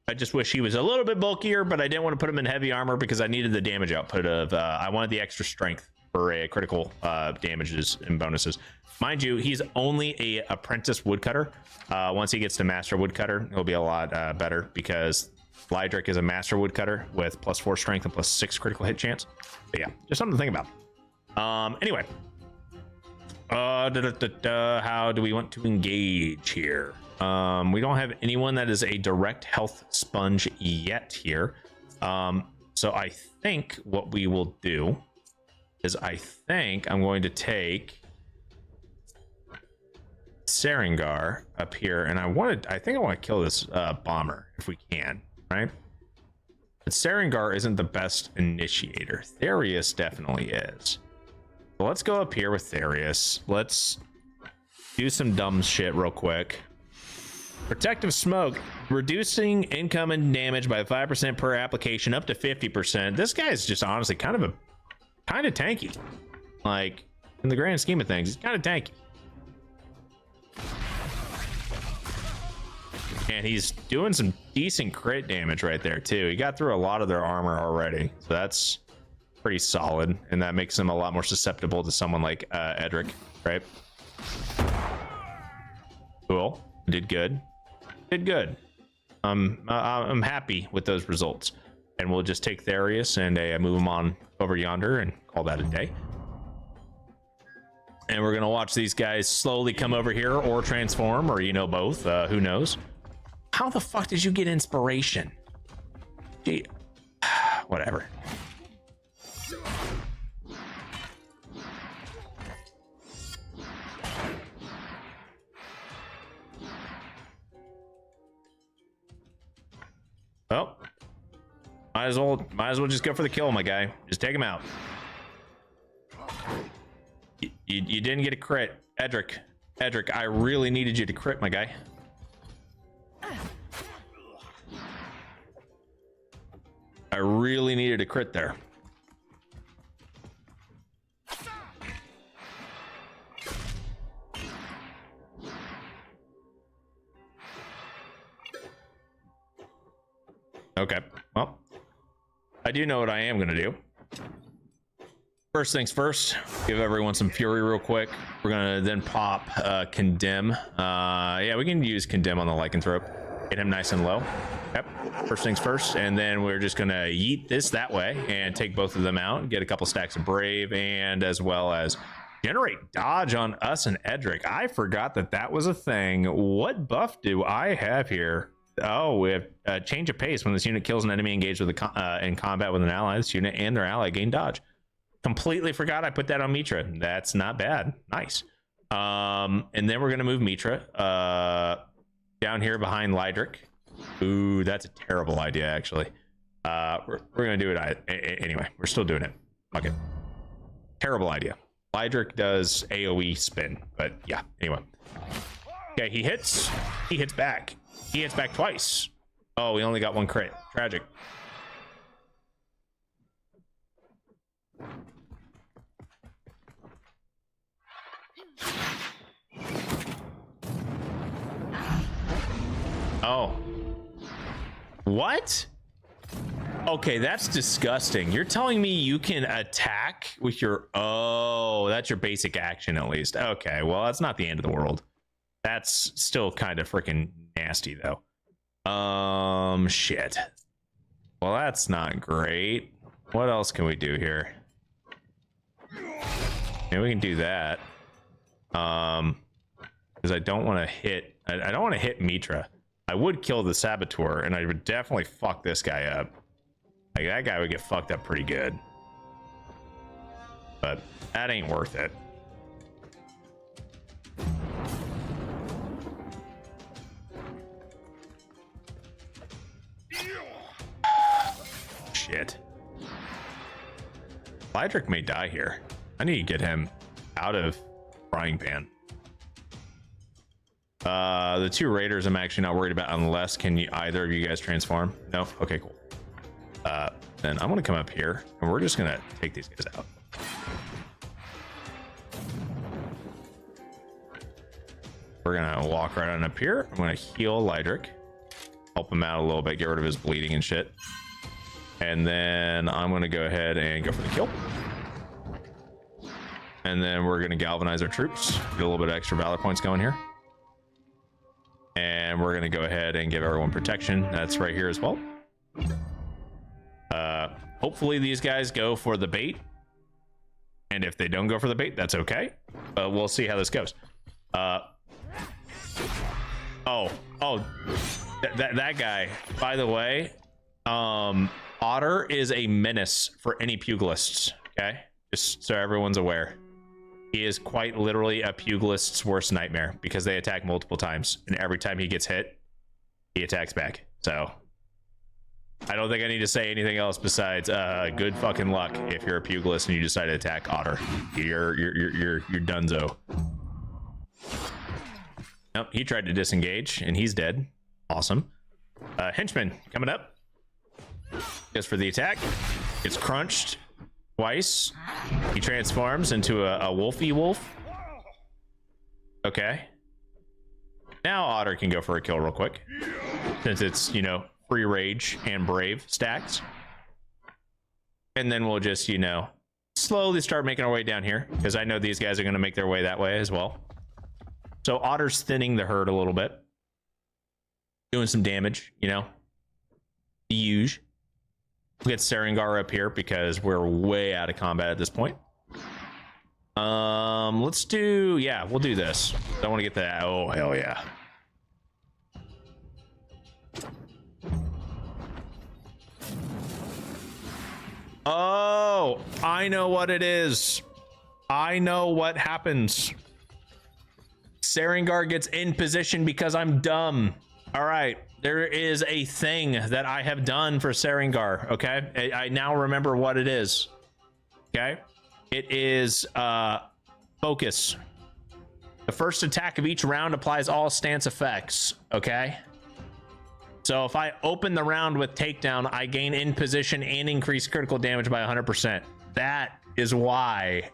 I just wish he was a little bit bulkier, but I didn't want to put him in heavy armor because I needed the damage output of, I wanted the extra strength for a critical damages and bonuses. Mind you, he's only a apprentice woodcutter. Once he gets to master woodcutter, he'll be a lot better because Lydric is a master woodcutter with +4 strength and +6 critical hit chance. But yeah, just something to think about. Anyway, how do we want to engage here? We don't have anyone that is a direct health sponge yet here. So I think what we will do is I think I'm going to take Sarengar up here, and I think I want to kill this bomber if we can, right? But Sarengar isn't the best initiator. Therius definitely is. So let's go up here with Therius. Let's do some dumb shit real quick. Protective smoke, reducing incoming damage by 5% per application up to 50%. This guy is just honestly kind of tanky. Like, in the grand scheme of things, he's kind of tanky. And he's doing some decent crit damage right there too. He got through a lot of their armor already, so that's pretty solid, and that makes him a lot more susceptible to someone like Edric, right? Cool. Did good. I'm happy with those results, and we'll just take Therius and move him on over yonder and call that a day. And we're gonna watch these guys slowly come over here or transform, or both. Who knows? How the fuck did you get inspiration? Gee, whatever. Well, might as well just go for the kill, my guy. Just take him out. You didn't get a crit, Edric. I really needed you to crit, my guy. I really needed a crit there. Okay, well, I do know what I am gonna do. First things first, give everyone some fury real quick. We're gonna then pop condemn. Yeah, we can use condemn on the lycanthrope. Get him nice and low. Yep, first things first, and then we're just gonna yeet this that way and take both of them out, get a couple stacks of brave, and as well as generate dodge on us and Edric. I forgot that was a thing. What buff do I have here? Oh, we have change of pace. When this unit kills an enemy engaged with in combat with an ally, this unit and their ally gain dodge. Completely forgot I put that on Mitra. That's not bad. Nice. And then we're gonna move Mitra down here behind Lydric. Ooh, that's a terrible idea, actually. We're gonna do it anyway. We're still doing it. Fuck it. Terrible idea. Lydric does AoE spin, but yeah. Anyway. Okay, he hits back. He hits back twice. Oh, we only got one crit. Tragic. Oh. What? Okay, that's disgusting. You're telling me you can attack with your... Oh, that's your basic action at least. Okay, well, that's not the end of the world. That's still kind of freaking nasty though. Shit. Well, that's not great. What else can we do here? Yeah, we can do that. Because I don't want to hit. I don't want to hit Mitra. I would kill the saboteur, and I would definitely fuck this guy up. Like, that guy would get fucked up pretty good. But that ain't worth it. Shit. Lydric may die here. I need to get him out of frying pan. The two raiders I'm actually not worried about unless can you either of you guys transform? No? Okay, cool. Then I'm gonna come up here and we're just gonna take these guys out. We're gonna walk right on up here. I'm gonna heal Lydric, help him out a little bit, get rid of his bleeding and shit. And then I'm gonna go ahead and go for the kill. And then we're gonna galvanize our troops, get a little bit of extra valor points going here. And we're gonna go ahead and give everyone protection. That's right here as well. Hopefully these guys go for the bait. And if they don't go for the bait, that's okay. We'll see how this goes. That guy, by the way, Otter is a menace for any pugilists, okay? Just so everyone's aware. He is quite literally a pugilist's worst nightmare because they attack multiple times, and every time he gets hit, he attacks back. So I don't think I need to say anything else besides good fucking luck if you're a pugilist and you decide to attack Otter. You're donezo. Nope, he tried to disengage and he's dead. Awesome. Henchman coming up. Goes for the attack. Gets crunched twice. He transforms into a wolfy wolf. Okay. Now Otter can go for a kill real quick. Since it's, you know, free rage and brave stacks. And then we'll just, you know, slowly start making our way down here. Because I know these guys are going to make their way that way as well. So Otter's thinning the herd a little bit. Doing some damage, you know. The usual. We'll get Sarengar up here because we're way out of combat at this point. Let's do, yeah, we'll do this. I want to get that. Oh, hell yeah. Oh, I know what it is. I know what happens. Sarengar gets in position because I'm dumb. All right. There is a thing that I have done for Sarengar, okay? I now remember what it is, okay? It is focus. The first attack of each round applies all stance effects, okay? So if I open the round with takedown, I gain in position and increase critical damage by 100%. That is why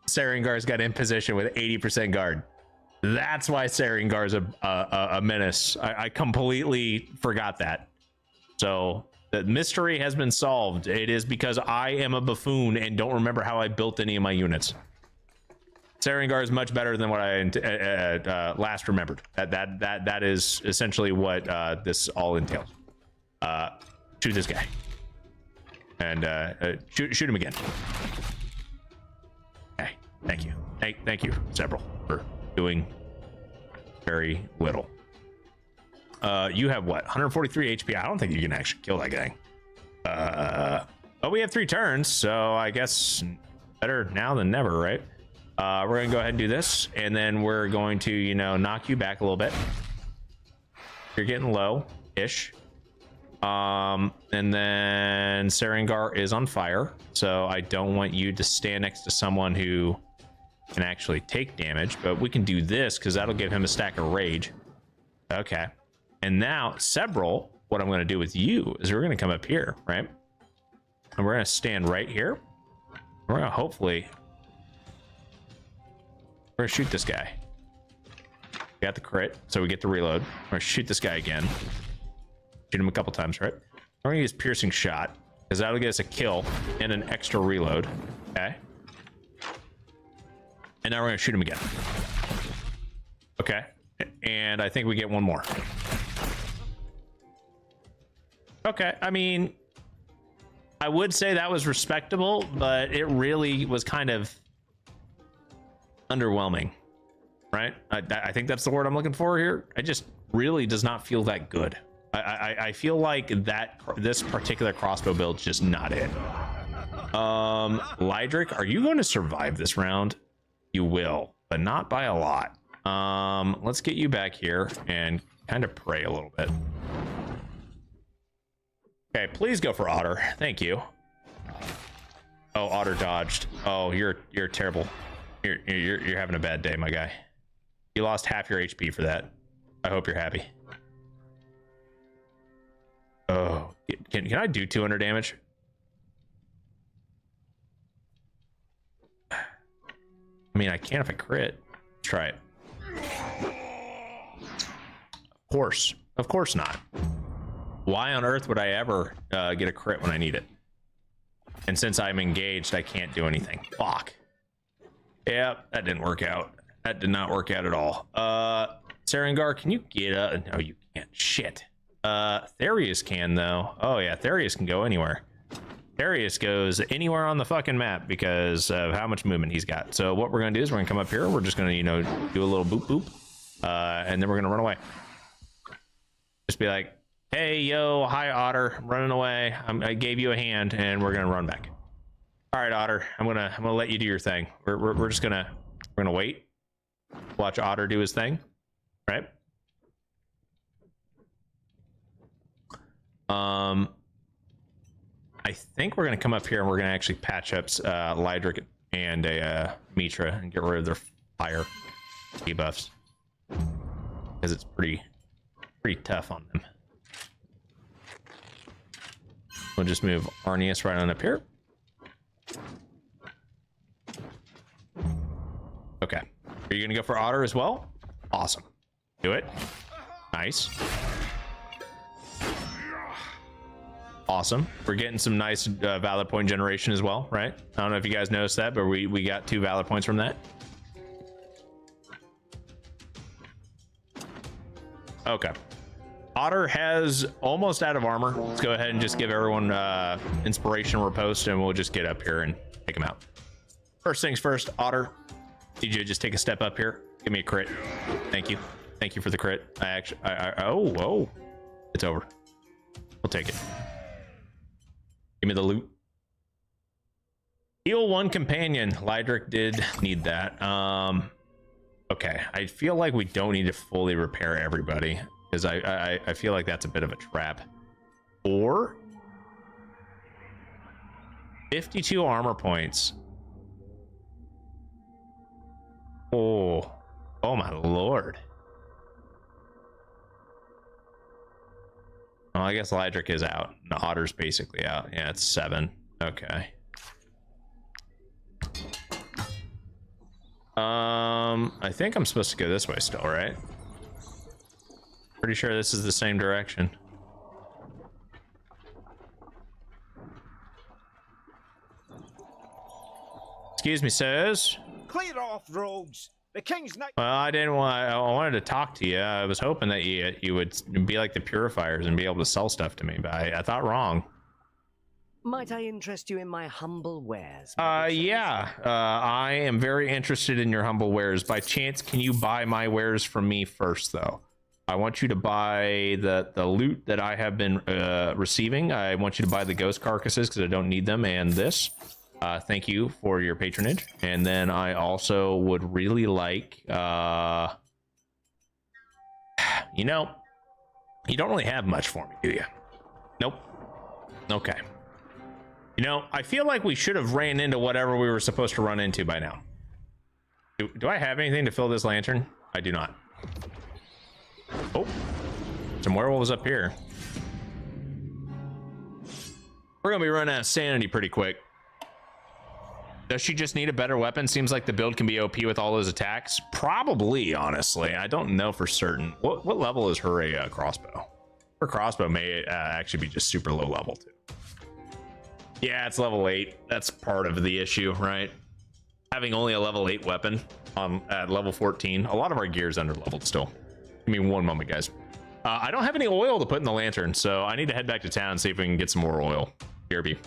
Sarengar's got in position with 80% guard. That's why Sarengar's a menace. I completely forgot that. So the mystery has been solved. It is because I am a buffoon and don't remember how I built any of my units. Sarengar is much better than what I last remembered. That is essentially what this all entails. Shoot this guy and shoot him again. Okay, thank you, thank you, several for doing very little. You have what, 143 HP? I don't think you can actually kill that guy. But we have 3 turns, so I guess better now than never, right? We're gonna go ahead and do this, and then we're going to, you know, knock you back a little bit. You're getting low-ish. And then Sarengar is on fire, so I don't want you to stand next to someone who can actually take damage, but we can do this because that'll give him a stack of rage. Okay. And now, Sebral, what I'm going to do with you is we're going to come up here, right? And we're going to stand right here. We're going to hopefully... We're going to shoot this guy. Got the crit, so we get the reload. We're going to shoot this guy again. Shoot him a couple times, right? We're going to use piercing shot because that'll get us a kill and an extra reload. Okay. And now we're going to shoot him again. Okay. And I think we get one more. Okay, I mean, I would say that was respectable, but it really was kind of underwhelming, right? I think that's the word I'm looking for here. It just really does not feel that good. I feel like this particular crossbow build's just not it. Lydric, are you going to survive this round? You will, but not by a lot. Let's get you back here and kind of pray a little bit. Okay, please go for Otter. Thank you. Oh, Otter dodged. Oh, you're terrible. You're having a bad day, my guy. You lost half your HP for that. I hope you're happy. Oh, can I do 200 damage? I mean, I can if I crit. Let's try it. Of course not. Why on earth would I ever get a crit when I need it? And since I'm engaged, I can't do anything. Fuck. Yep, that didn't work out. That did not work out at all. Sarengar, can you get no, you can't. Shit. Therius can, though. Oh, yeah, Therius can go anywhere. Therius goes anywhere on the fucking map because of how much movement he's got. So what we're going to do is we're going to come up here. We're just going to, you know, do a little boop boop. And then we're going to run away. Just be like, hey, yo, hi, Otter. I'm running away. I gave you a hand, and we're going to run back. All right, Otter. I'm gonna let you do your thing. We're just gonna wait. Watch Otter do his thing. Right? I think we're gonna come up here and we're gonna actually patch up Lydric and a Mitra and get rid of their fire debuffs because it's pretty tough on them. We'll just move Arnius right on up here. Okay. Are you gonna go for Otter as well? Awesome. Do it. Nice. Awesome. We're getting some nice valor point generation as well, right? I don't know if you guys noticed that, but we got 2 valor points from that. Okay. Otter has almost out of armor. Let's go ahead and just give everyone inspiration riposte, and we'll just get up here and take him out. First things first, Otter, need you to just take a step up here. Give me a crit. Thank you. Thank you for the crit. Oh, it's over. We'll take it. Give me the loot. Heal 1 companion. Lydric did need that. Okay, I feel like we don't need to fully repair everybody because I feel like that's a bit of a trap. Or 52 armor points. Oh my lord. Well, I guess Lydric is out. The Otter's basically out. Yeah, it's 7. Okay. I think I'm supposed to go this way still, right? Pretty sure this is the same direction. Excuse me, sirs. Clear off, rogues. The king's not. Well, I didn't want. I wanted to talk to you. I was hoping that you would be like the purifiers and be able to sell stuff to me, but I thought wrong. Might I interest you in my humble wares? Yeah. I am very interested in your humble wares. By chance, can you buy my wares from me first, though? I want you to buy the loot that I have been receiving. I want you to buy the ghost carcasses because I don't need them, and this. Thank you for your patronage. And then I also would really like, you know, you don't really have much for me, do you? Nope. Okay. You know, I feel like we should have ran into whatever we were supposed to run into by now. Do I have anything to fill this lantern? I do not. Oh, some werewolves up here. We're gonna be running out of sanity pretty quick. Does she just need a better weapon? Seems like the build can be OP with all those attacks. Probably, honestly. I don't know for certain. What level is her crossbow? Her crossbow may actually be just super low level too. Yeah, it's level 8. That's part of the issue, right? Having only a level 8 weapon at level 14. A lot of our gear is under leveled still. Give me one moment, guys. I don't have any oil to put in the lantern, so I need to head back to town and see if we can get some more oil. BRB.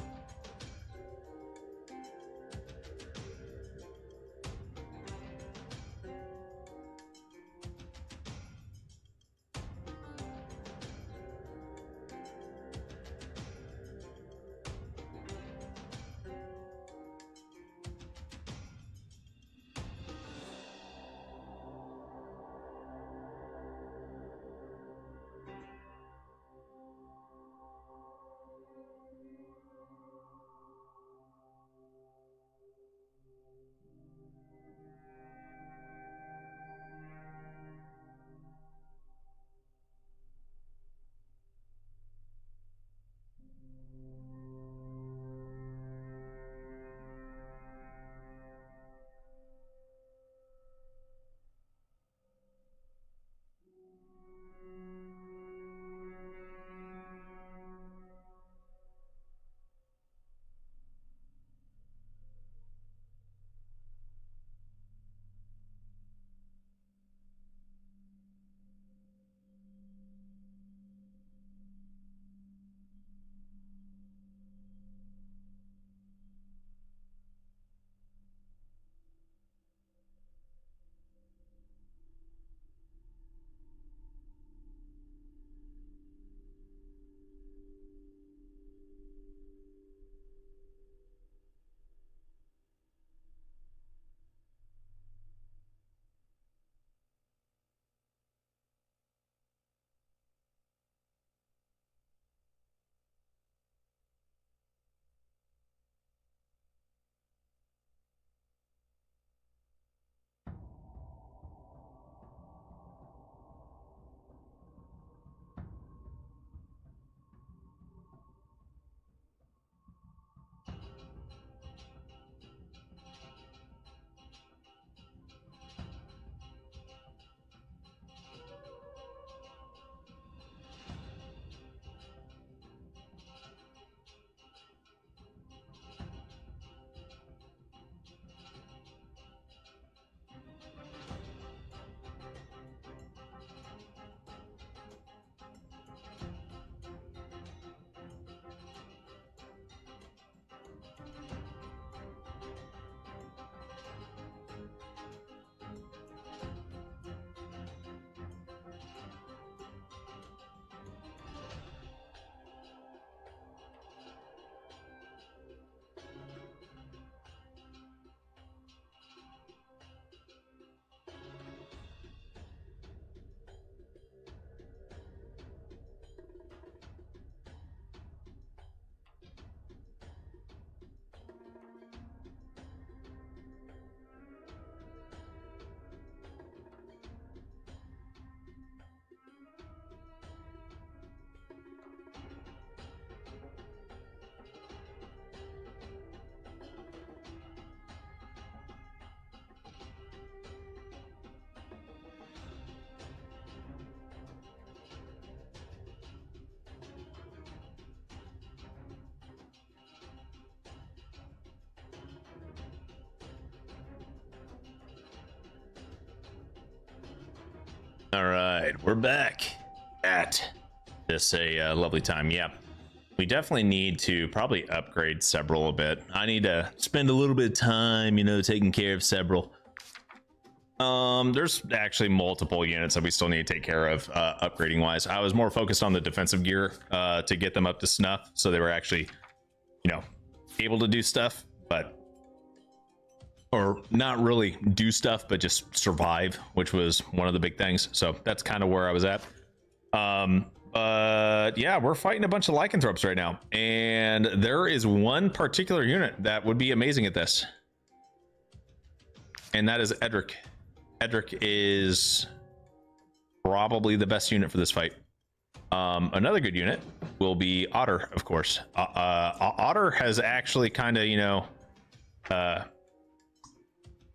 All right, we're back at this lovely time. Yeah, we definitely need to probably upgrade several a bit. I need to spend a little bit of time, you know, taking care of several. There's actually multiple units that we still need to take care of upgrading wise. I was more focused on the defensive gear to get them up to snuff, so they were actually, you know, able to do stuff, but or not really do stuff, but just survive, which was one of the big things. So that's kind of where I was at. But yeah, we're fighting a bunch of lycanthropes right now, and there is one particular unit that would be amazing at this, and that is Edric. Edric is probably the best unit for this fight. Another good unit will be Otter, of course. Otter has actually kind of, you know,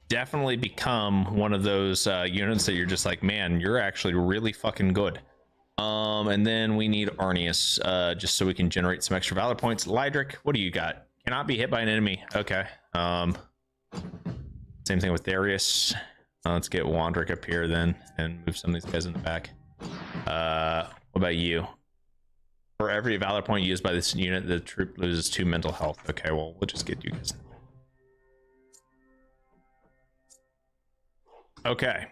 definitely become one of those units that you're just like, man, you're actually really fucking good. And then we need Arnius, just so we can generate some extra valor points. Lydric, what do you got? Cannot be hit by an enemy. Okay. Same thing with Darius. Let's get Wandrick up here then and move some of these guys in the back. What about you? For every valor point used by this unit, the troop loses 2 mental health. Okay, well, we'll just get you guys. Okay.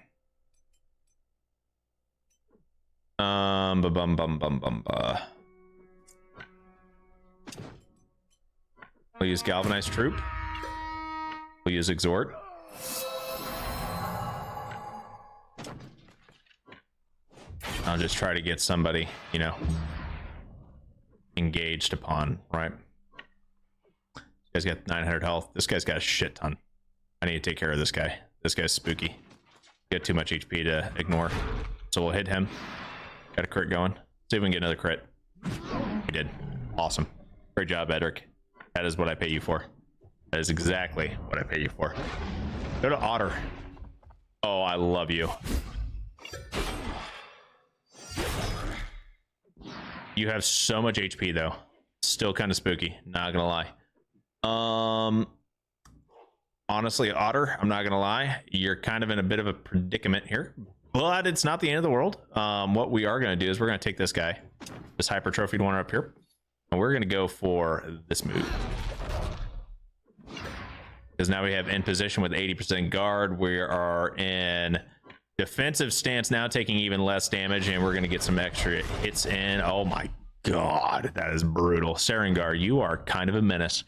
We'll use galvanized troop. We'll use exhort. I'll just try to get somebody, you know, engaged upon, right? This guy's got 900 health. This guy's got a shit ton. I need to take care of this guy. This guy's spooky. Got too much HP to ignore. So we'll hit him. Got a crit going. See if we can get another crit. We did. Awesome. Great job, Edric. That is what I pay you for. That is exactly what I pay you for. Go to Otter. Oh, I love you. You have so much HP though. Still kind of spooky, not gonna lie. Honestly, Otter, I'm not gonna lie, you're kind of in a bit of a predicament here, but it's not the end of the world. What we are gonna do is we're gonna take this guy, this hypertrophied one up here, and we're gonna go for this move. Because now we have in position with 80% guard. We are in defensive stance now, taking even less damage, and we're gonna get some extra hits in. Oh my god, that is brutal. Sarengar, you are kind of a menace.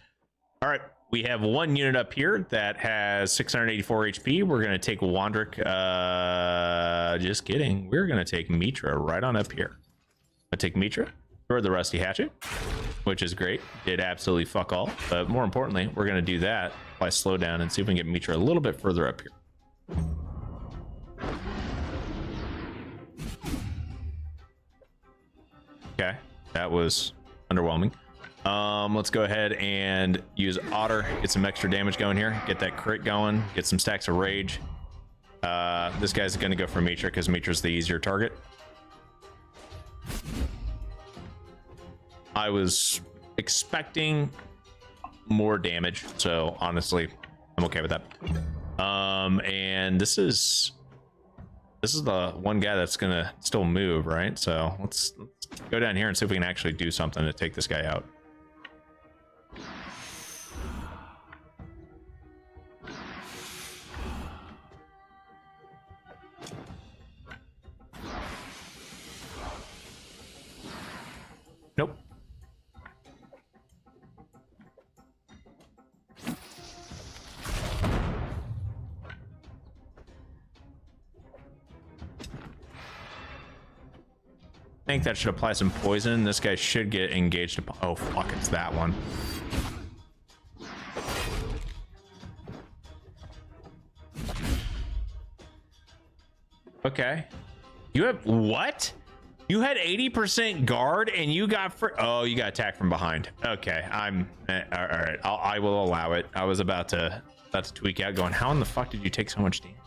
All right, we have one unit up here that has 684 HP. We're gonna take Wandrick. Just kidding. We're gonna take Mitra right on up here. I take Mitra for the Rusty Hatchet, which is great. Did absolutely fuck all, but more importantly, we're gonna do that by slow down and see if we can get Mitra a little bit further up here. Okay, that was underwhelming. Let's go ahead and use Otter, get some extra damage going here, get that crit going, get some stacks of rage. This guy's gonna go for Mitra because Mitra's the easier target. I was expecting more damage, so honestly, I'm okay with that. And this is the one guy that's gonna still move, right? So let's go down here and see if we can actually do something to take this guy out. Nope. I think that should apply some poison. This guy should get engaged upon. Oh fuck, it's that one. Okay. You have what? You had 80% guard and you got oh, you got attacked from behind. Okay, I'm all right. I will allow it. I was about to tweak out, going, how in the fuck did you take so much damage?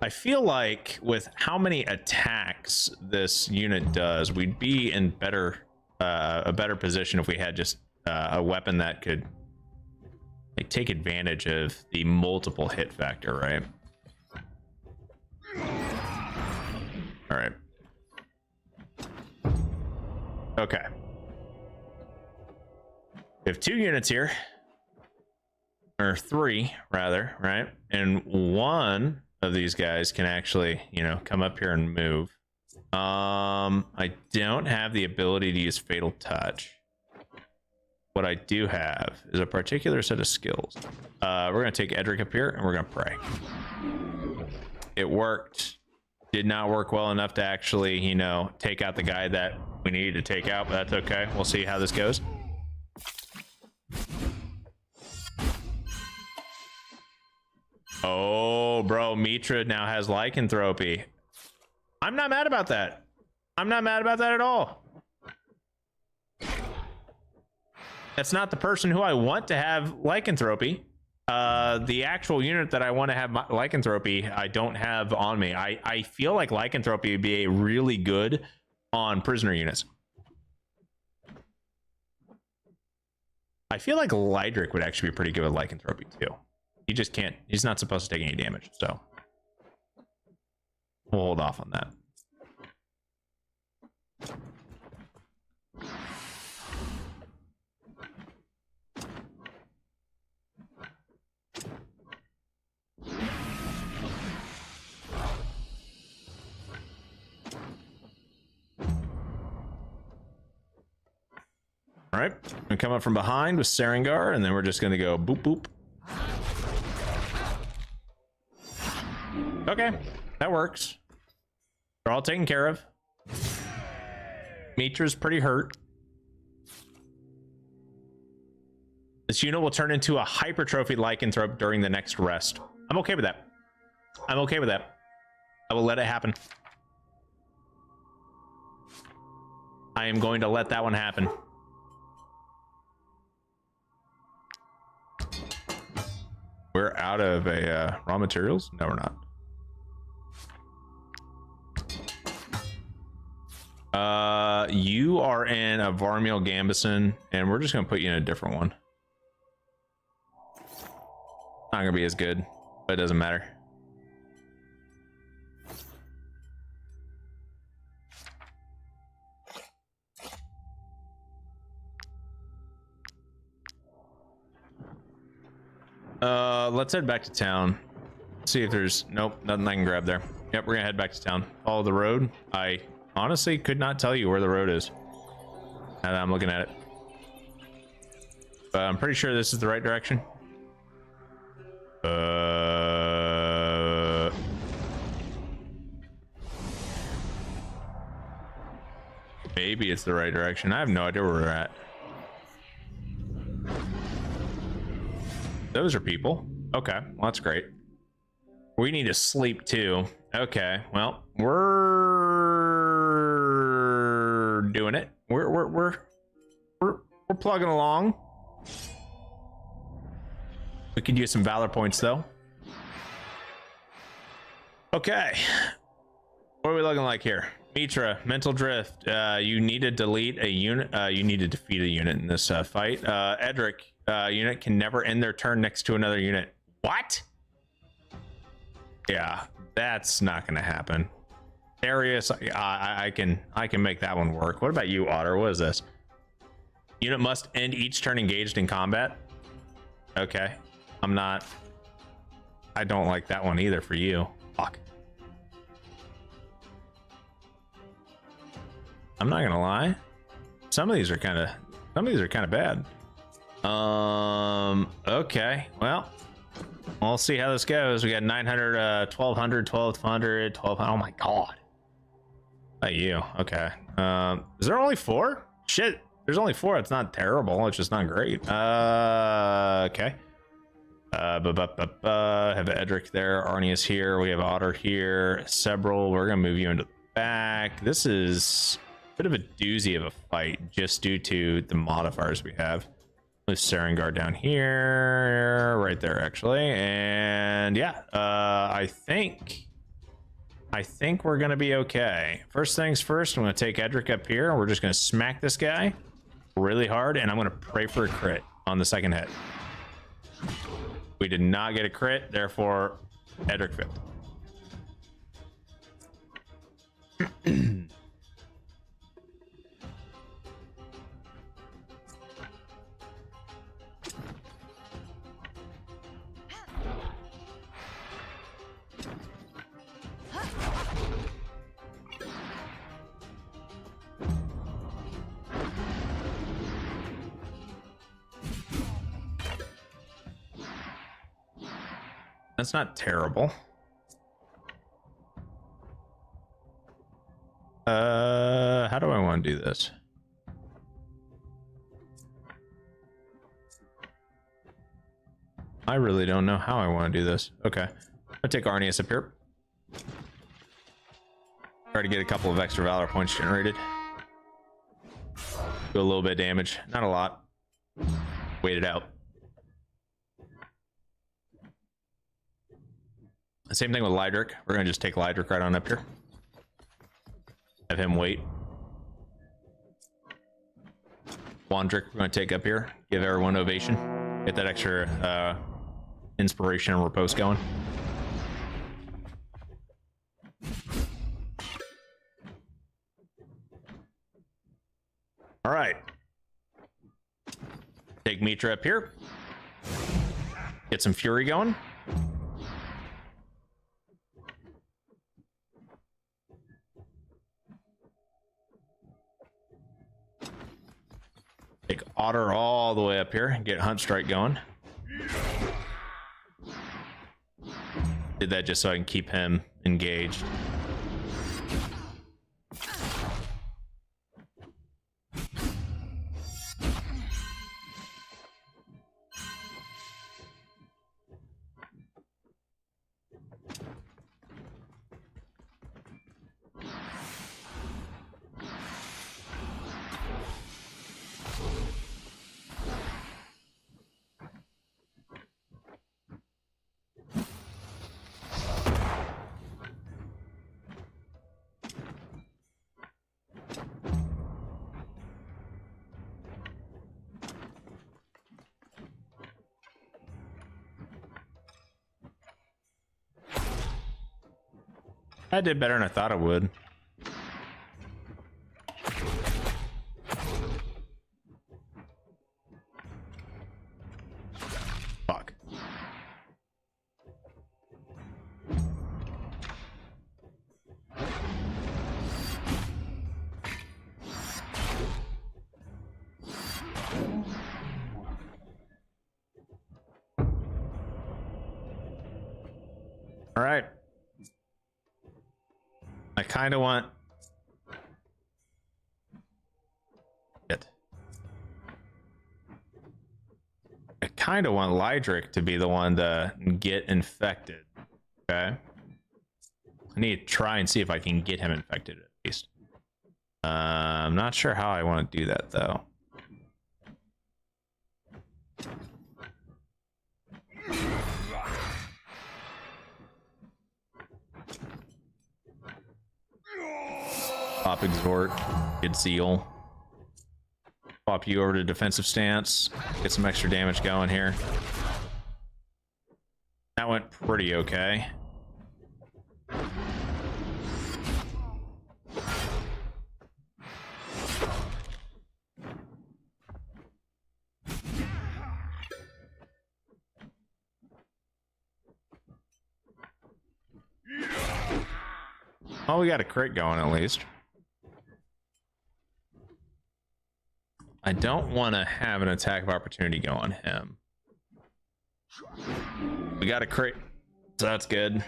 I feel like with how many attacks this unit does, we'd be in a better position if we had just a weapon that could like take advantage of the multiple hit factor, right? All right. Okay. We have 2 units here, or 3 rather, right? And one of these guys can actually, you know, come up here and move. I don't have the ability to use Fatal Touch. What I do have is a particular set of skills. We're gonna take Edric up here and we're gonna pray. It worked. Did not work well enough to actually, you know, take out the guy that we needed to take out, but that's okay. We'll see how this goes. Oh, bro, Mitra now has lycanthropy. I'm not mad about that. I'm not mad about that at all. That's not the person who I want to have lycanthropy. The actual unit that I want to have lycanthropy, I don't have on me. I feel like lycanthropy would be a really good on prisoner units. I feel like Lydric would actually be pretty good with lycanthropy too. He just can't. He's not supposed to take any damage, so we'll hold off on that. All right, we come up from behind with Sarengar, and then we're just gonna go boop boop. Okay, that works. They're all taken care of. Mitra's pretty hurt. This unit will turn into a hypertrophy lycanthrope during the next rest. I'm okay with that. I'm okay with that. I will let it happen. I am going to let that one happen. We're out of a raw materials? No, we're not. You are in a Varmiel Gambison, and we're just gonna put you in a different one. Not gonna be as good, but it doesn't matter. Let's head back to town. See if there's nope, nothing I can grab there. Yep, we're gonna head back to town. Follow the road. I honestly could not tell you where the road is now that I'm looking at it. But I'm pretty sure this is the right direction. Maybe it's the right direction. I have no idea where we're at. Those are people. Okay, well, that's great. We need to sleep too. Okay, well, we're doing it. We're plugging along. We could use some valor points though. Okay, what are we looking like here? Mitra, mental drift. You need to delete a unit. You need to defeat a unit in this fight. Edric, unit can never end their turn next to another unit. What? Yeah, that's not gonna happen. Darius, I can make that one work. What about you, Otter? What is this? Unit must end each turn engaged in combat. Okay, I don't like that one either for you. Fuck. I'm not gonna lie. Some of these are kind of bad. Okay, well, we'll see how this goes. We got 900, 1200, 1200, 1200. Oh my god. Not you. Okay. Is there only 4? Shit. There's only 4. It's not terrible. It's just not great. Okay. Have Edric there. Arnius here. We have Otter here. Sebral. We're gonna move you into the back. This is a bit of a doozy of a fight just due to the modifiers we have. Move Sarengar down here, right there actually, and yeah, I think we're gonna be okay. First things first, I'm gonna take Edric up here. We're just gonna smack this guy really hard, and I'm gonna pray for a crit on the second hit. We did not get a crit, therefore Edric failed. That's not terrible. How do I want to do this? I really don't know how I want to do this. Okay, I'll take Arnius up here. Try to get a couple of extra valor points generated. Do a little bit of damage, not a lot. Wait it out. Same thing with Lydric. We're gonna just take Lydric right on up here. Have him wait. Wandrick we're going to take up here. Give everyone ovation. Get that extra inspiration and riposte going. All right. Take Mitra up here. Get some fury going. Take Otter all the way up here and get Hunt Strike going. Did that just so I can keep him engaged. I did better than I thought I would. Fuck. All right. I kind of want it. I kind of want Lydric to be the one to get infected. Okay. I need to try and see if I can get him infected at least. I'm not sure how I want to do that though. Pop Exhort, get Zeal. Pop you over to defensive stance. Get some extra damage going here. That went pretty okay. Oh, we got a crit going at least. I don't want to have an attack of opportunity go on him. We got a crit, so that's good.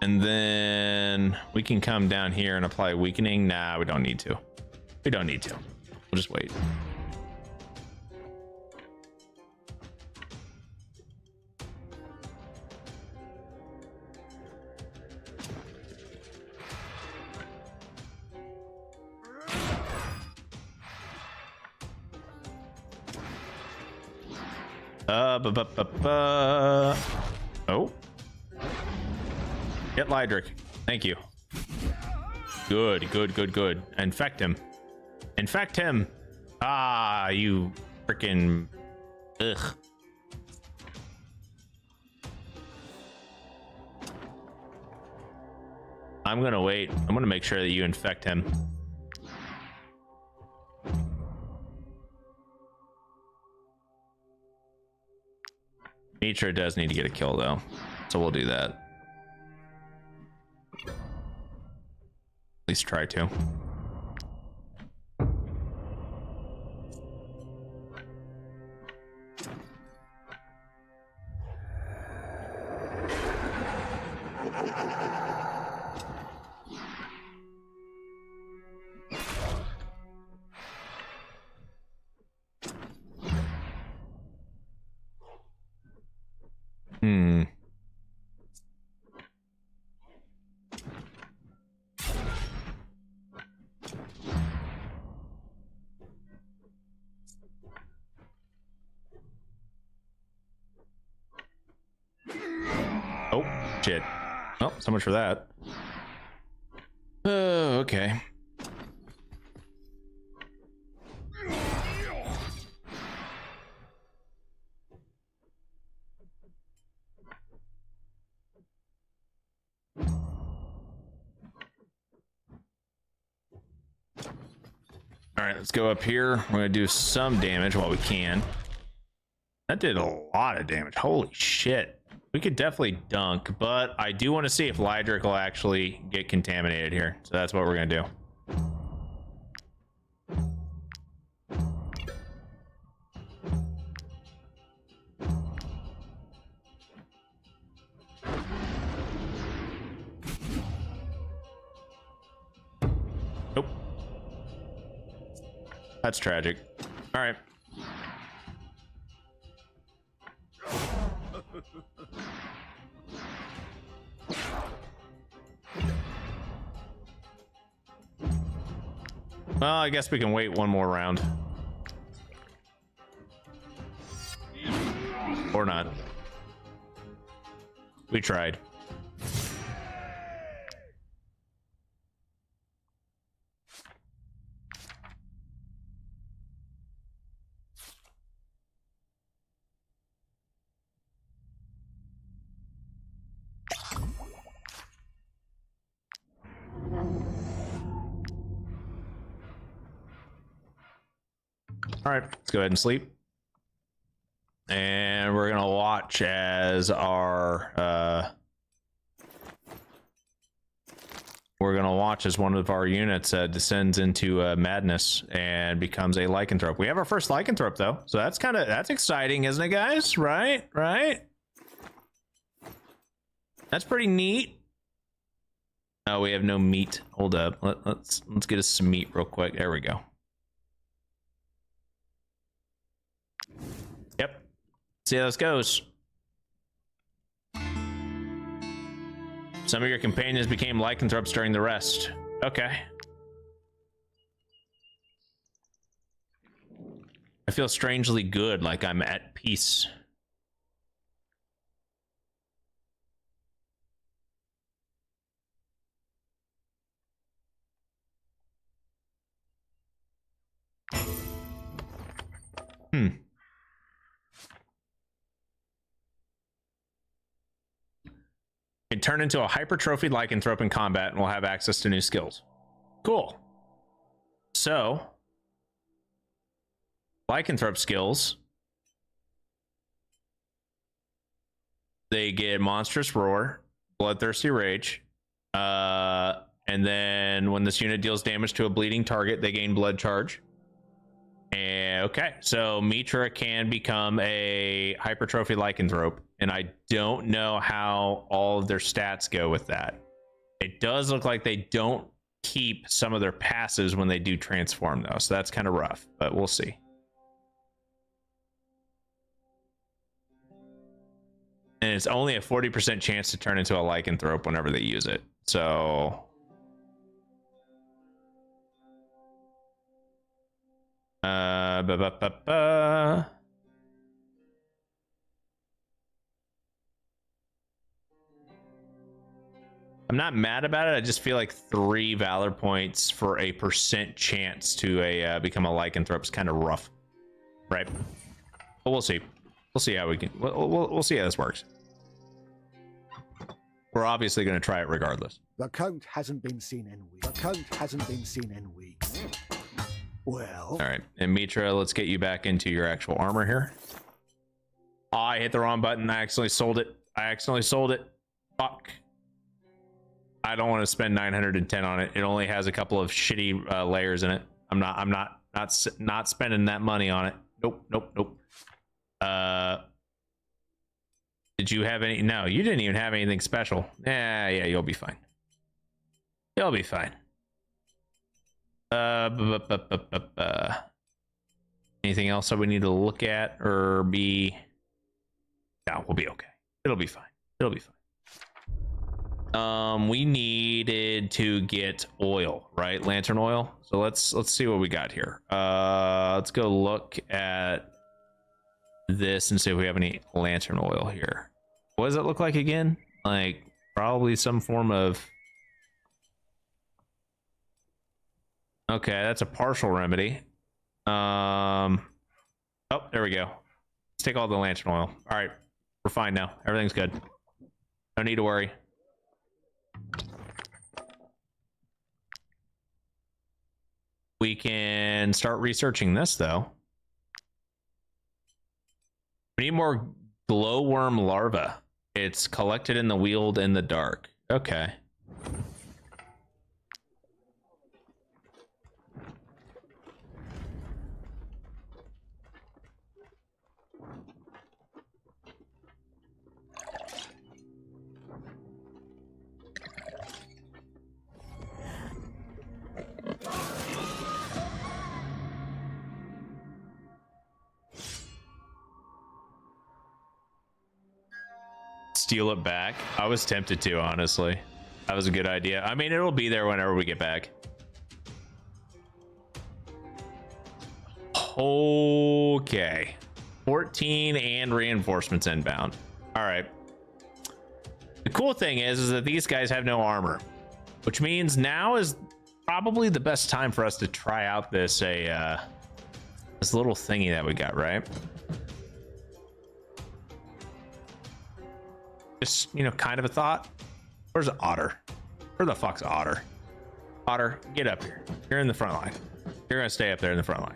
And then we can come down here and apply weakening. Nah, we don't need to. We don't need to. We'll just wait. Oh. Get Lydric. Thank you. Good, good, good, good. Infect him. Infect him. Ah, you freaking. Ugh. I'm gonna wait. I'm gonna make sure that you infect him. Mitra does need to get a kill though, so we'll do that. At least try to. Oh, shit. Oh, so much for that. Oh, okay. All right, let's go up here. We're gonna do some damage while we can. That did a lot of damage. Holy shit. We could definitely dunk, but I do want to see if Lydric will actually get contaminated here. So that's what we're gonna do. Nope. That's tragic. All right. Well, I guess we can wait one more round. Or not. We tried. All right, let's go ahead and sleep. And we're gonna watch as our one of our units descends into madness and becomes a lycanthrope. We have our first lycanthrope though, so that's exciting, isn't it, guys? Right? That's pretty neat. Oh, we have no meat. Hold up. Let's get us some meat real quick. There we go. Yep. See how this goes. Some of your companions became lycanthropes during the rest. Okay. I feel strangely good, like I'm at peace. Can turn into a hypertrophied lycanthrope in combat and will have access to new skills. Cool. So, lycanthrope skills. They get monstrous roar, bloodthirsty rage, and then when this unit deals damage to a bleeding target, they gain blood charge. And okay, so Mitra can become a hypertrophy lycanthrope, and I don't know how all of their stats go with that. It does look like they don't keep some of their passes when they do transform though, so that's kind of rough, but we'll see. And it's only a 40% chance to turn into a lycanthrope whenever they use it, so I'm not mad about it. I just feel like 3 valor points for a % chance to become a lycanthrope is kind of rough, right? But we'll see. We'll see how we can. We'll see how this works. We're obviously going to try it regardless. The Count hasn't been seen in weeks. The Count hasn't been seen in weeks. Well. All right, and Mitra, let's get you back into your actual armor here. Oh, I hit the wrong button. I accidentally sold it. Fuck. I don't want to spend 910 on it. It only has a couple of shitty layers in it. I'm not spending that money on it. Nope. Did you have any? No, you didn't even have anything special. Yeah, you'll be fine. You'll be fine. Anything else that we need to look at or be? No, we'll be okay. It'll be fine. We needed to get oil, right? Lantern oil. So let's see what we got here. Let's go look at this and see if we have any lantern oil here. What does it look like again? Like probably some form of. Okay, that's a partial remedy. Oh, there we go. Let's take all the lantern oil. All right, we're fine now. Everything's good. No need to worry. We can start researching this, though. We need more glowworm larva. It's collected in the weald in the dark. Okay. Steal it back. I was tempted to, honestly. That was a good idea. I mean, it'll be there whenever we get back. Okay. 14 and reinforcements inbound. All right. The cool thing is that these guys have no armor, which means now is probably the best time for us to try out this this little thingy that we got, right? Just, you know, kind of a thought. Where's Otter? Where the fuck's Otter? Otter, get up here. You're in the front line. You're gonna stay up there in the front line.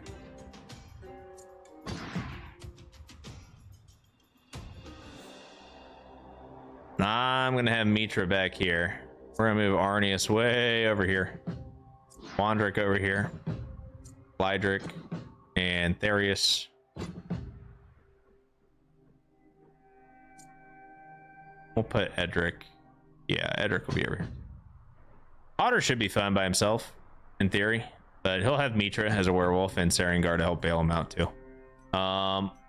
I'm gonna have Mitra back here. We're gonna move Arnius way over here. Wandrick over here. Lydric and Therius. We'll put Edric. Yeah, Edric will be over here. Otter should be fine by himself, in theory, but he'll have Mitra as a werewolf and Sarengar to help bail him out too.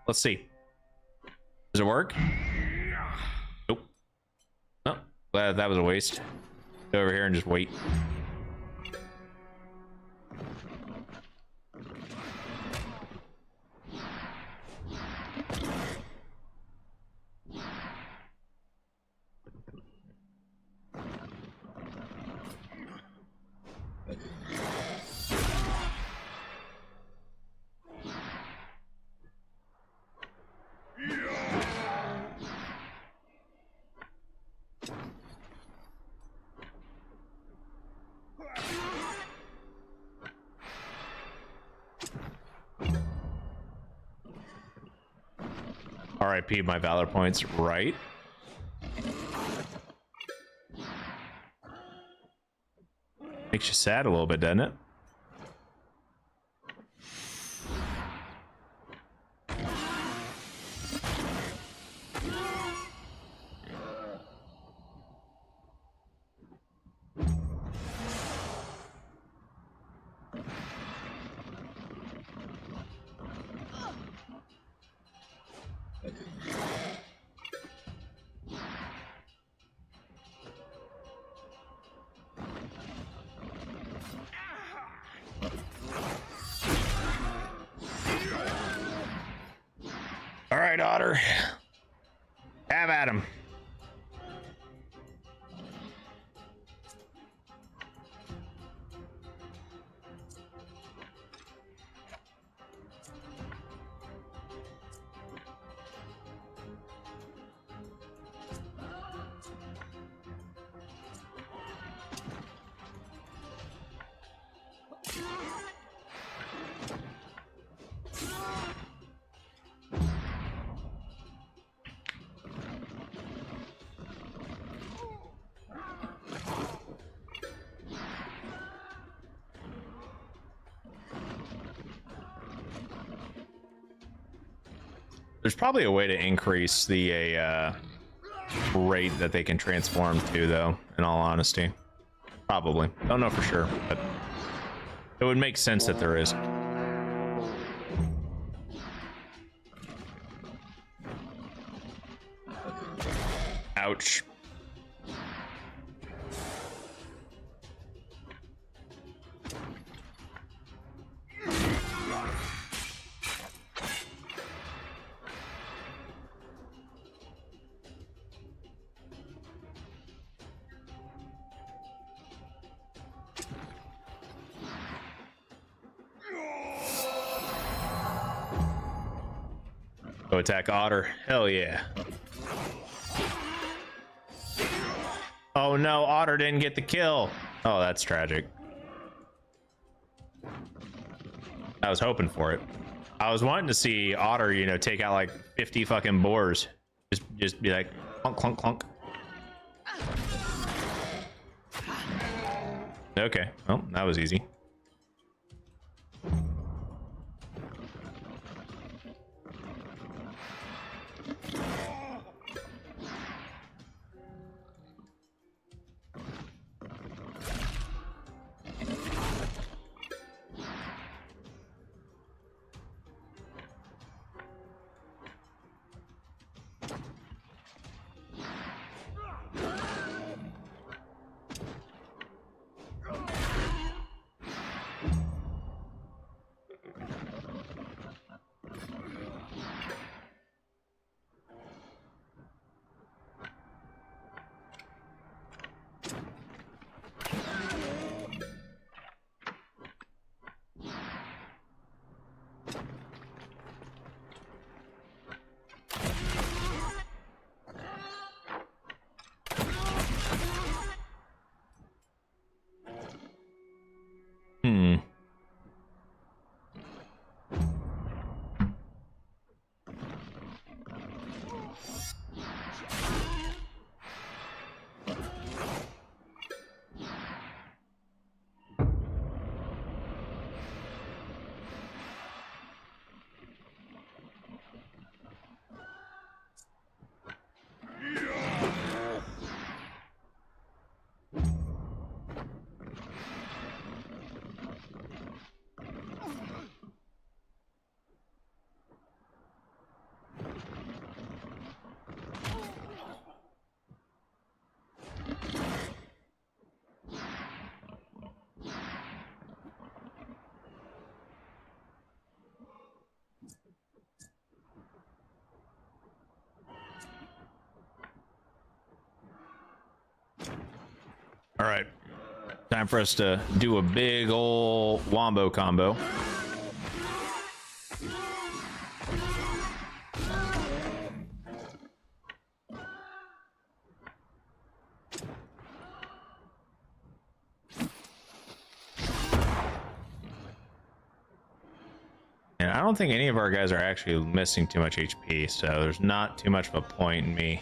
Let's see. Does it work? Nope. Oh, glad that was a waste. Go over here and just wait. RIP my valor points, right? Makes you sad a little bit, doesn't it? All right, Otter. Have at him. There's probably a way to increase the rate that they can transform to, though, in all honesty. Probably. Don't know for sure, but it would make sense that there is. Ouch. Go attack Otter. Hell yeah. Oh no, Otter didn't get the kill. Oh, that's tragic. I was hoping for it. I was wanting to see Otter, you know, take out like 50 fucking boars. Just be like clunk, clunk, clunk. Okay, well, that was easy. All right, time for us to do a big ol' wombo combo. And I don't think any of our guys are actually missing too much HP, so there's not too much of a point in me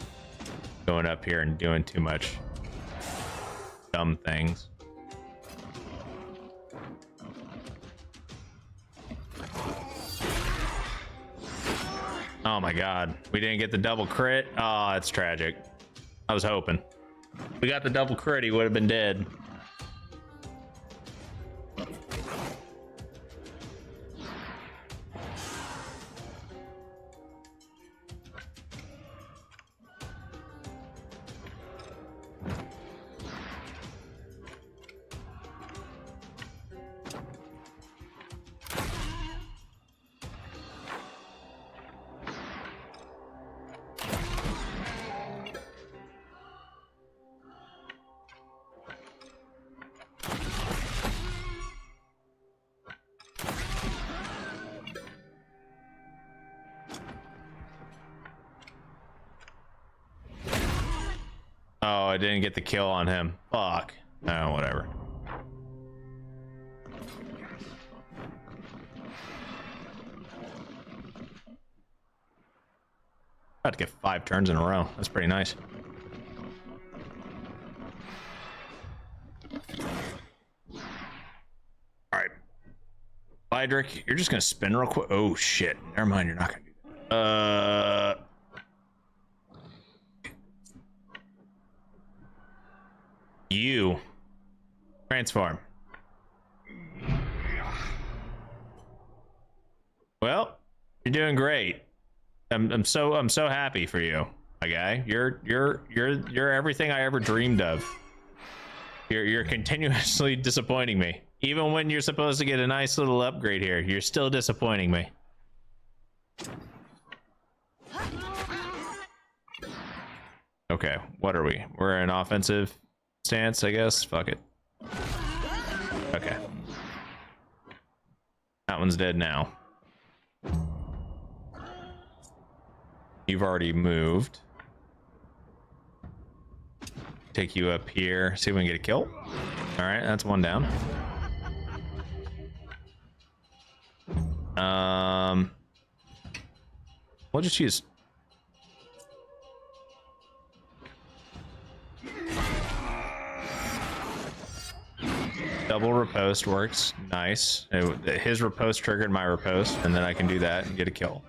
going up here and doing too much dumb things. Oh my god, we didn't get the double crit. Oh, that's tragic. I was hoping. If we got the double crit, he would have been dead. Oh, I didn't get the kill on him. Fuck. Oh, whatever. About to get 5 turns in a row. That's pretty nice. All right. Lydric, you're just gonna spin real quick. Oh shit. Never mind, you're not gonna do that. You transform. Well, you're doing great. I'm so happy for you, my guy. You're everything I ever dreamed of. You're continuously disappointing me. Even when you're supposed to get a nice little upgrade here, you're still disappointing me. Okay, what are we? We're in offensive stance, I guess. Fuck it. Okay. That one's dead now. You've already moved. Take you up here. See if we can get a kill. All right, that's one down. We'll just use. Double riposte works. Nice. His riposte triggered my riposte, and then I can do that and get a kill.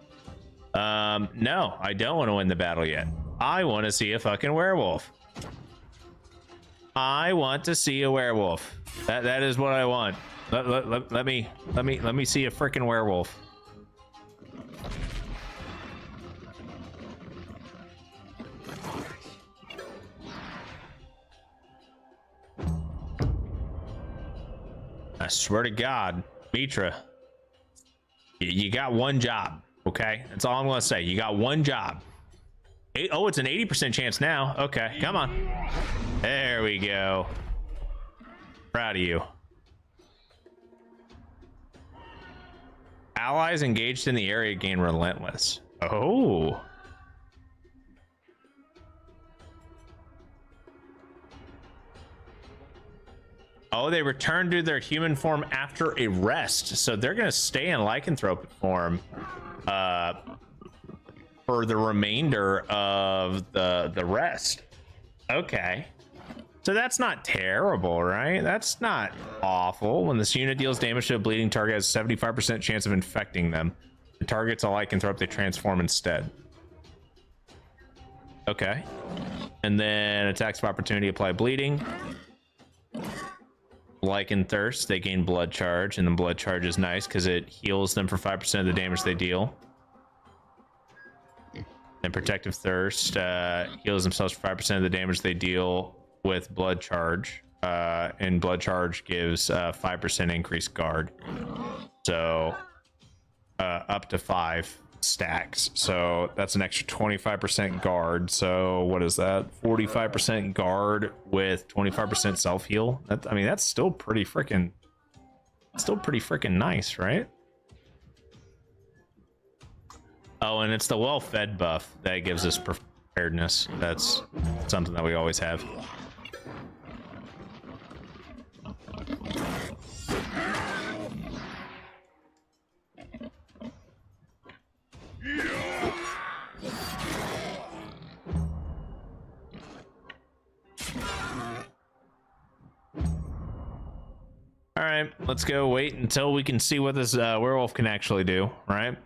No, I don't want to win the battle yet. I want to see a fucking werewolf. I want to see a werewolf. That is what I want. Let me see a freaking werewolf. I swear to God, Mitra, you got one job, okay? That's all I'm gonna say. You got one job. Oh, it's an 80% chance now. Okay, come on. There we go. Proud of you. Allies engaged in the area gain relentless. Oh. Oh, they return to their human form after a rest. So they're going to stay in lycanthropic form for the remainder of the rest. Okay. So that's not terrible, right? That's not awful. When this unit deals damage to a bleeding target, has a 75% chance of infecting them. The target's a lycanthrope, they transform instead. Okay. And then attacks of opportunity apply bleeding. Lycan Thirst, they gain blood charge, and the blood charge is nice because it heals them for 5% of the damage they deal. And Protective Thirst heals themselves for 5% of the damage they deal with blood charge. And blood charge gives 5% increased guard. So up to 5 stacks. So that's an extra 25% guard. So what is that? 45% guard with 25% self heal. I mean, that's still pretty freaking nice, right? Oh, and it's the well-fed buff that gives us preparedness. That's something that we always have. All right, let's go wait until we can see what this werewolf can actually do, right?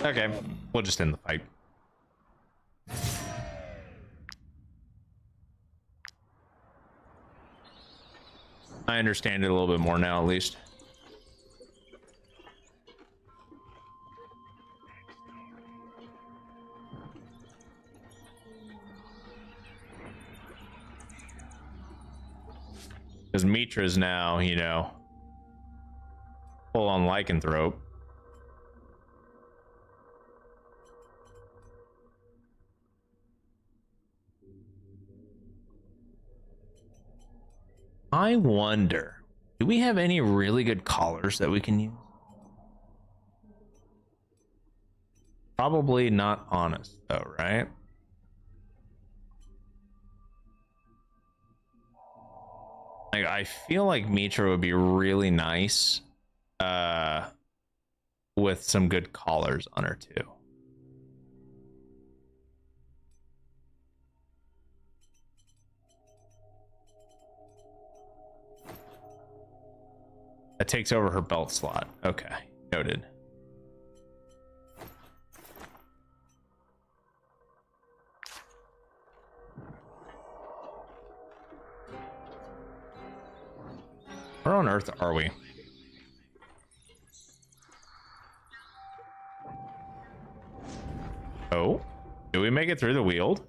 Okay, we'll just end the fight. I understand it a little bit more now, at least. Because Mitra's now, you know, full on lycanthrope. I wonder, do we have any really good collars that we can use? Probably not honest, though, right? Like, I feel like Mitra would be really nice with some good collars on her, too. That takes over her belt slot. Okay, noted. Where on earth are we? Oh, did we make it through the Weald?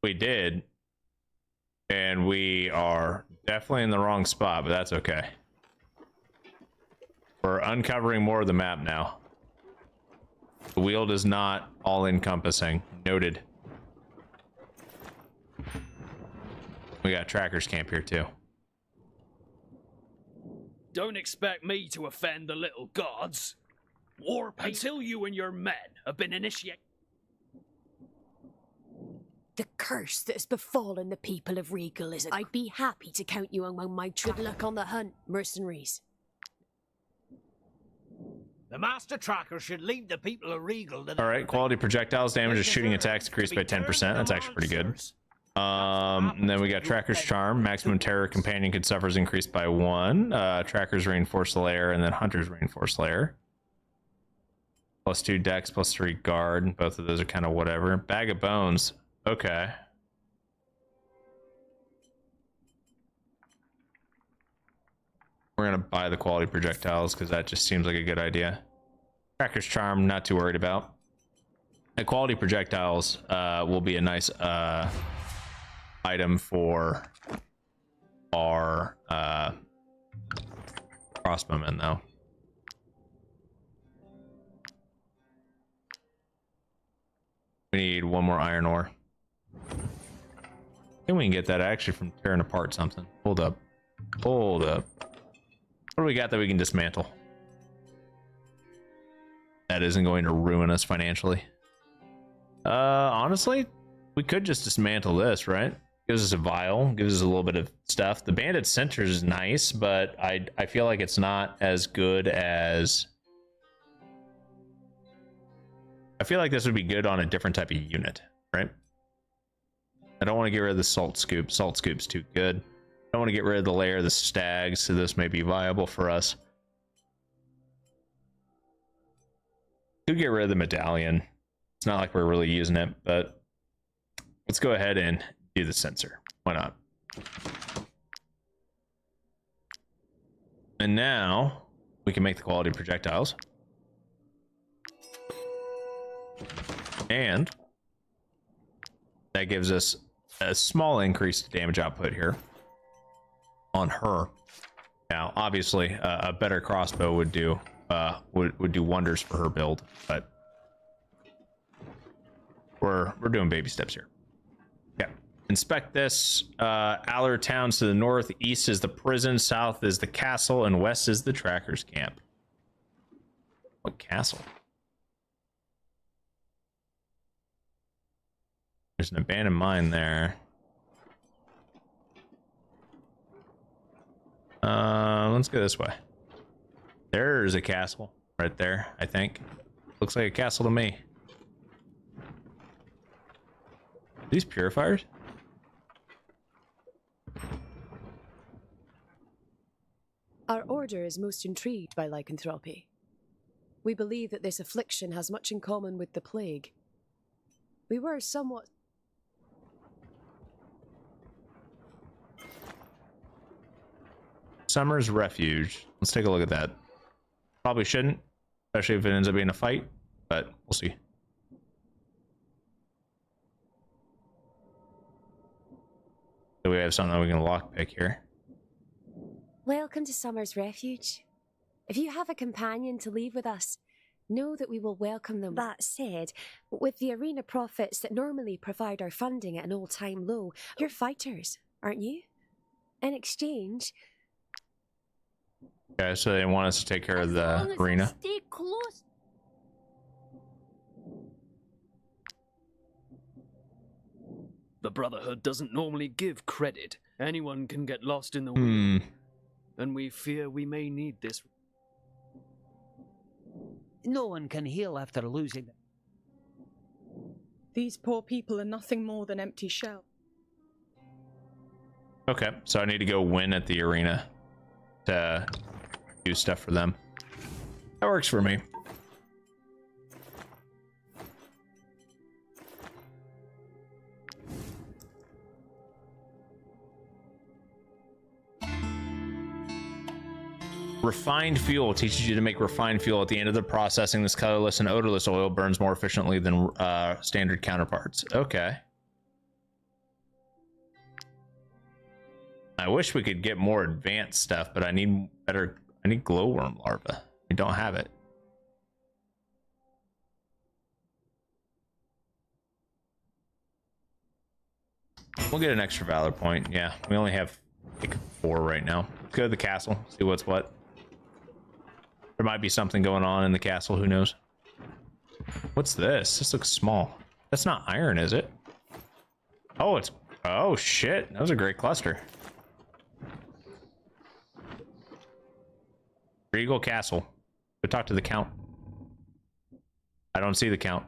We did. And we are definitely in the wrong spot, but that's okay. We're uncovering more of the map now. The Weald is not all encompassing. Noted. We got trackers camp here too. Don't expect me to offend the little gods. Until you and your men have been initiated. The curse that has befallen the people of Regal is I'd be happy to count you among my good luck on the hunt, mercenaries. The master tracker should lead the people of Regal to the... All right, quality projectiles, damage to shooting attacks increased by 10%. That's actually pretty good. And then we got Tracker's Charm. Maximum terror companion could suffer is increased by 1. Tracker's Reinforced Lair, and then Hunter's Reinforced Lair. +2 dex, +3 guard. Both of those are kind of whatever. Bag of Bones. Okay. We're going to buy the quality projectiles because that just seems like a good idea. Tracker's Charm, not too worried about. The quality projectiles will be a nice item for our crossbowmen, though. We need 1 more iron ore. I think we can get that actually from tearing apart something. Hold up. Hold up. What do we got that we can dismantle? That isn't going to ruin us financially. Honestly, we could just dismantle this, right? Gives us a vial, gives us a little bit of stuff. The banded center is nice, but I feel like it's not as good as... I feel like this would be good on a different type of unit, right? I don't want to get rid of the salt scoop. Salt scoop's too good. I don't want to get rid of the layer of the stags, so this may be viable for us. Could get rid of the medallion. It's not like we're really using it, but let's go ahead and do the sensor. Why not? And now we can make the quality projectiles. And that gives us a small increase to damage output here on her. Now, obviously, a better crossbow would do wonders for her build, but we're doing baby steps here. Okay, inspect this. Aller Town's to the north. East is the prison. South is the castle, and west is the trackers camp. What castle? There's an abandoned mine there. Let's go this way. There's a castle right there, I think. Looks like a castle to me. These purifiers? Our order is most intrigued by lycanthropy. We believe that this affliction has much in common with the plague. We were somewhat... Summer's Refuge. Let's take a look at that. Probably shouldn't, especially if it ends up being a fight, but we'll see. So we have something that we can lockpick here. Welcome to Summer's Refuge. If you have a companion to leave with us, know that we will welcome them. That said, with the arena profits that normally provide our funding at an all-time low, you're fighters, aren't you? In exchange... Okay, so they want us to take care of the arena. Stay close. The Brotherhood doesn't normally give credit. Anyone can get lost in the wind. And we fear we may need this. No one can heal after losing them. These poor people are nothing more than empty shell. Okay, so I need to go win at the arena to do stuff for them. That works for me. Refined fuel teaches you to make refined fuel. At the end of the processing, this colorless and odorless oil burns more efficiently than standard counterparts. Okay. I wish we could get more advanced stuff, but I need glowworm larva. We don't have it. We'll get an extra valor point. Yeah, we only have like 4 right now. Let's go to the castle, see what's what. There might be something going on in the castle, who knows? What's this? This looks small. That's not iron, is it? Oh, it's... Oh, shit. That was a great cluster. Regal Castle. Go talk to the Count. I don't see the Count.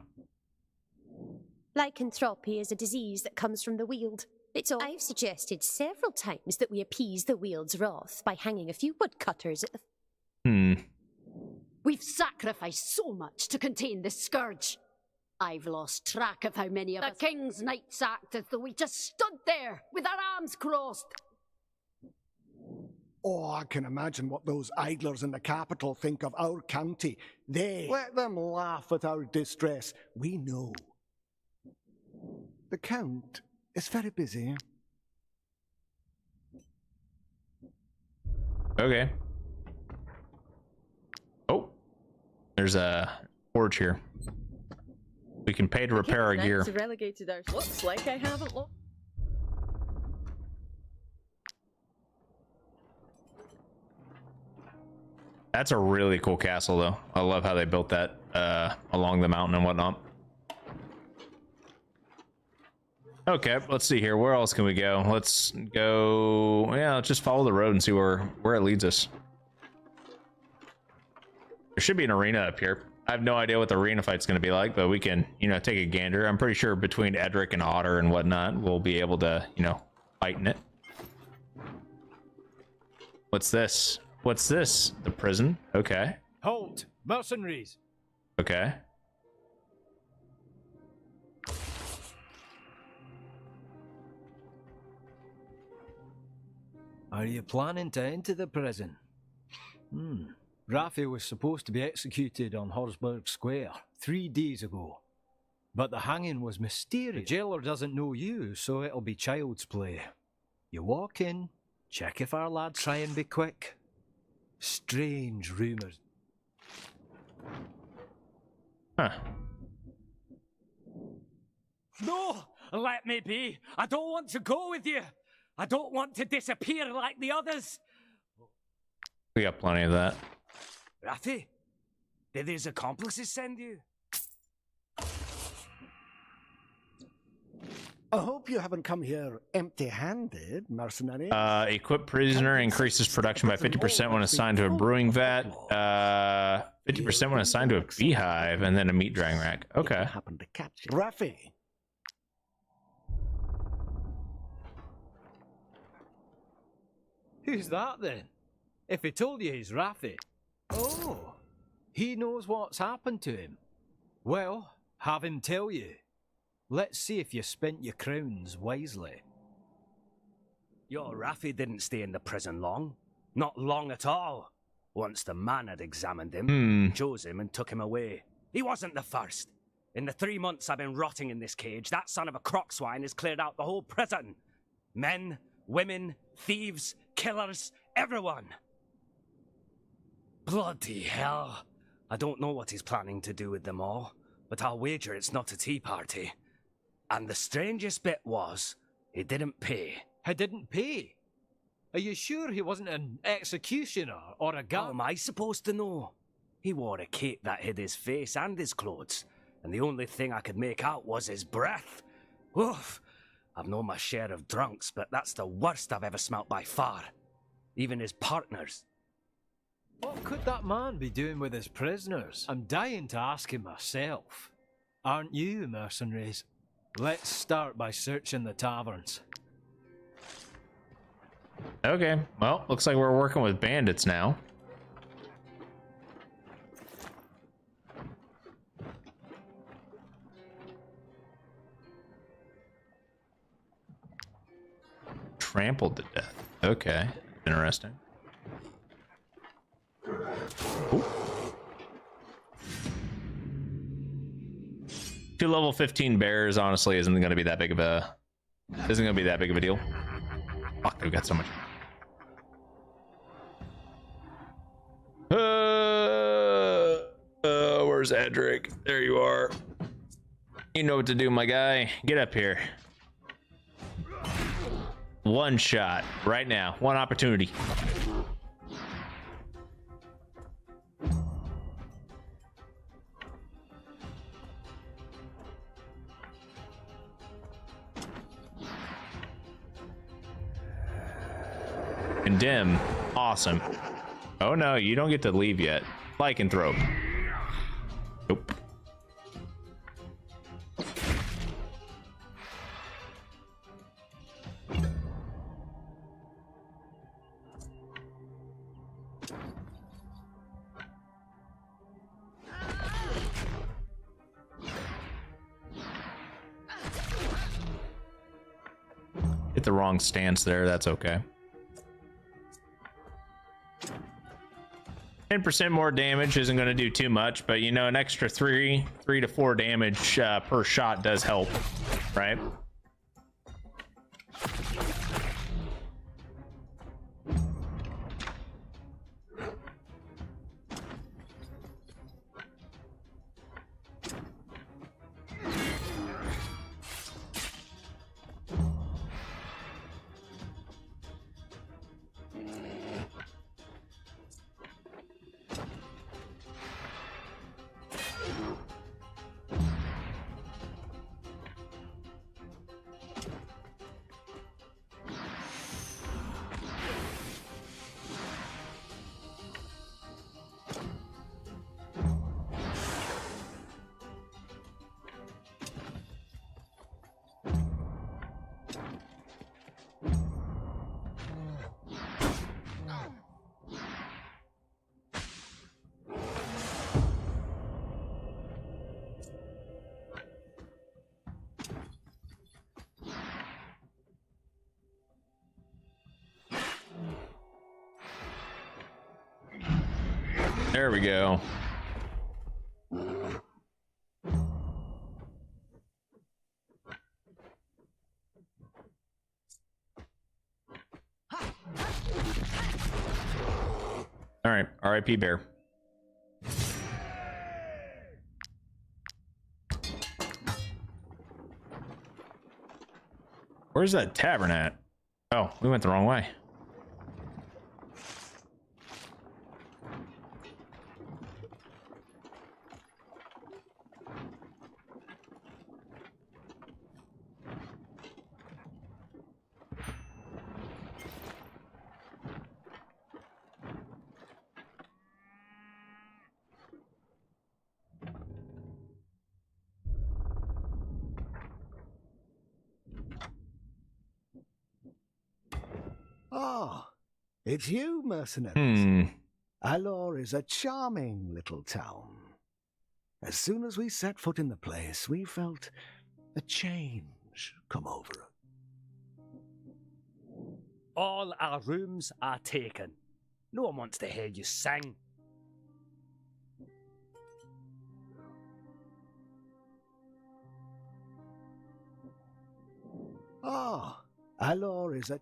Lycanthropy is a disease that comes from the Weald. I've suggested several times that we appease the Weald's wrath by hanging a few woodcutters at the... We've sacrificed so much to contain this scourge. I've lost track of how many of us... The King's Knights act as though we just stood there with our arms crossed. Oh, I can imagine what those idlers in the capital think of our county. Let them laugh at our distress. We know. The Count is very busy. Okay. Oh, there's a forge here. We can pay to repair our gear. Relegated our... Looks like I haven't looked. That's a really cool castle, though. I love how they built that along the mountain and whatnot. Okay, let's see here. Where else can we go? Let's go... Yeah, let's just follow the road and see where it leads us. There should be an arena up here. I have no idea what the arena fight's going to be like, but we can, you know, take a gander. I'm pretty sure between Edric and Otter and whatnot, we'll be able to, you know, fight in it. What's this? What's this? The prison? Okay. Halt! Mercenaries! Okay. Are you planning to enter the prison? Raffi was supposed to be executed on Horsburgh Square 3 days ago. But the hanging was mysterious. The jailer doesn't know you, so it'll be child's play. You walk in, check if our lads try and be quick. Strange rumours. Huh. No! Let me be! I don't want to go with you! I don't want to disappear like the others! We got plenty of that. Raffi, did his accomplices send you? I hope you haven't come here empty-handed, mercenary. Equip prisoner increases production by 50% when assigned to a brewing vat. 50% when assigned to a beehive, and then a meat drying rack. Okay. Happened to catch you. Raffi. Who's that then? If he told you he's Raffi. Oh, he knows what's happened to him. Well, have him tell you. Let's see if you spent your crowns wisely. Your Raffi didn't stay in the prison long. Not long at all. Once the man had examined him, chose him and took him away. He wasn't the first. In the 3 months I've been rotting in this cage, that son of a crockswine has cleared out the whole prison. Men, women, thieves, killers, everyone. Bloody hell. I don't know what he's planning to do with them all, but I'll wager it's not a tea party. And the strangest bit was, he didn't pay. He didn't pay? Are you sure he wasn't an executioner or a guard? How am I supposed to know? He wore a cape that hid his face and his clothes, and the only thing I could make out was his breath. Oof! I've known my share of drunks, but that's the worst I've ever smelt by far. Even his partners. What could that man be doing with his prisoners? I'm dying to ask him myself. Aren't you, mercenaries? Let's start by searching the taverns. Okay, well, looks like we're working with bandits now. Trampled to death. Okay, interesting. 2 level 15 bears honestly isn't going to be that big of a deal. Fuck, they've got so much. Where's Edric? There you are. You know what to do, my guy. Get up here. One shot right now. One opportunity. Condemn. Awesome. Oh no, you don't get to leave yet. Lycanthrope. Nope. Hit the wrong stance there, that's okay. 10% more damage isn't going to do too much, but you know, an extra 3 to 4 damage per shot does help, right? There we go. All right, RIP bear. Where's that tavern at? Oh, we went the wrong way. Ah, it's you, mercenaries. Alor is a charming little town. As soon as we set foot in the place, we felt a change come over us. All our rooms are taken. No one wants to hear you sing. Ah, Alor is a...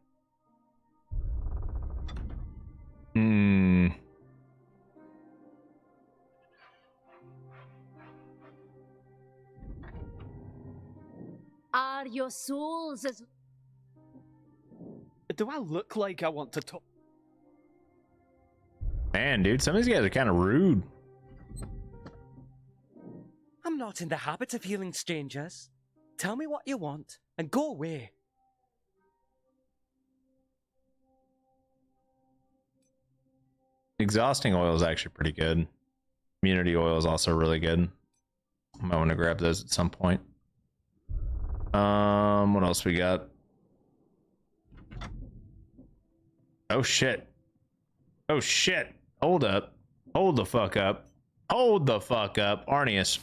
Are your souls as... Do I look like I want to talk? Man, dude, some of these guys are kind of rude. I'm not in the habit of healing strangers. Tell me what you want and go away. Exhausting oil is actually pretty good. Immunity oil is also really good. I might want to grab those at some point. What else we got? Oh shit. Oh shit. Hold up. Hold the fuck up. Hold the fuck up. Arnius.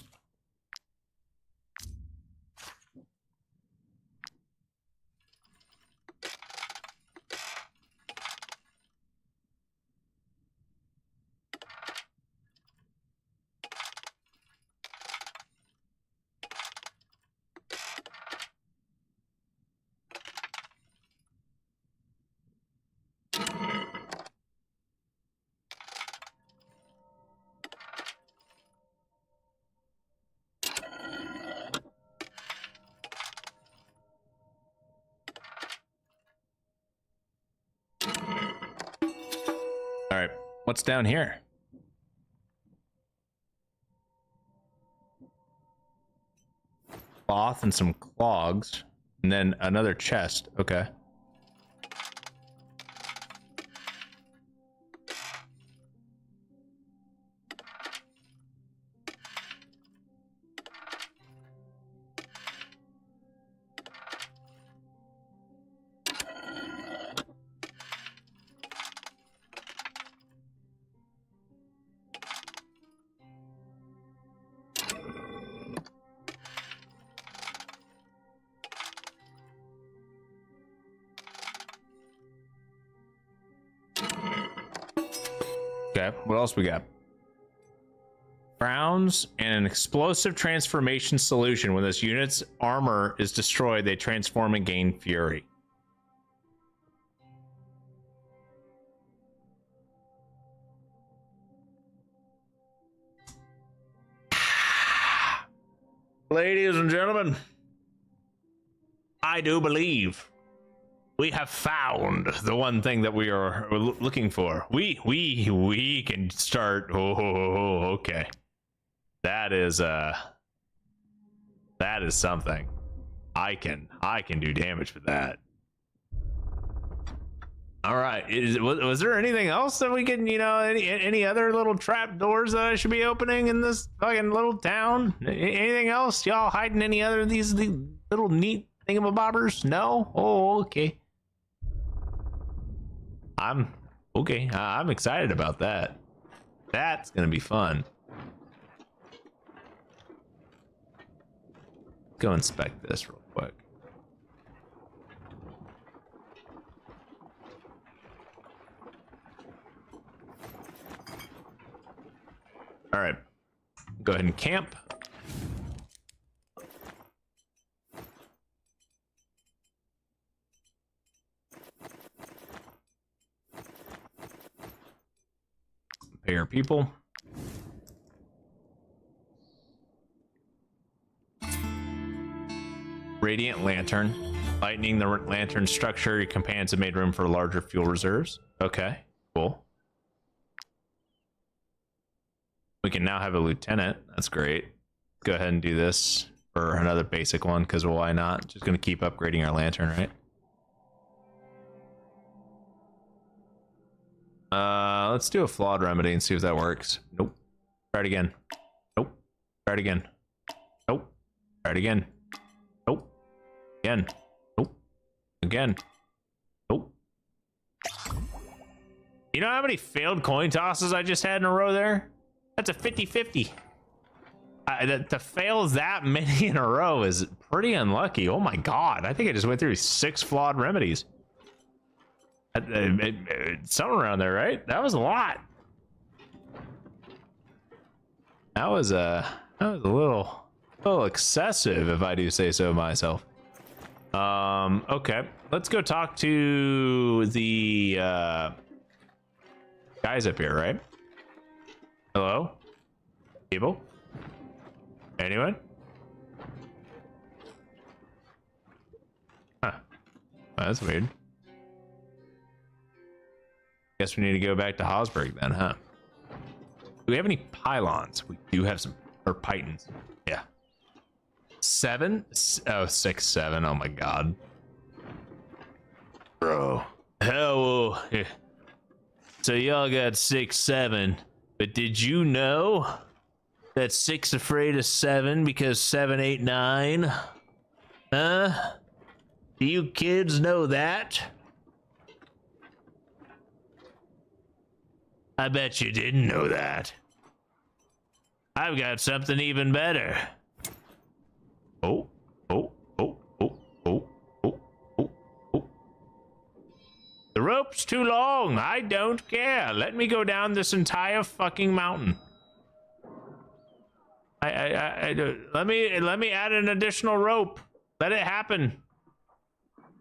What's down here? Cloth and some clogs, and then another chest. Okay. Okay, what else we got? Crowns and an explosive transformation solution. When this unit's armor is destroyed, they transform and gain fury. Ladies and gentlemen, I do believe we have found the one thing that we are looking for. We can start. Oh, okay. That is something. I can do damage with that. All right. Was there anything else that we can, any other little trap doors that I should be opening in this fucking little town? Anything else? Y'all hiding any other of these little neat thingamabobbers? No? Oh, okay. I'm excited about that. That's gonna be fun. Go inspect this real quick. All right, go ahead and camp. Pay our people. Radiant lantern. Lightening the lantern structure, your companions have made room for larger fuel reserves. Okay, cool. We can now have a lieutenant. That's great. Go ahead and do this for another basic one, because why not? Just going to keep upgrading our lantern, right? Let's do a flawed remedy and see if that works. Nope. Try it again. Nope. Try it again. Nope. Try it again. Nope. Again. Nope. Again. Nope. You know how many failed coin tosses I just had in a row there? That's a 50-50. To fail that many in a row is pretty unlucky. Oh my god. I think I just went through 6 flawed remedies. Somewhere around there, right? That was a lot. That was a little excessive, if I do say so myself. Okay, let's go talk to the guys up here, right? Hello? People? Anyone? Huh. Oh, that's weird. Guess we need to go back to Hosberg then, huh? Do we have any pylons? We do have some, or pythons. Yeah. 7? Oh, 6, 7. Oh my god. Bro. Hell, so y'all got 6, 7. But did you know that 6 afraid of 7 because 7, 8, 9? Huh? Do you kids know that? I bet you didn't know that. I've got something even better. Oh. The rope's too long. I don't care. Let me go down this entire fucking mountain. Let me add an additional rope. Let it happen.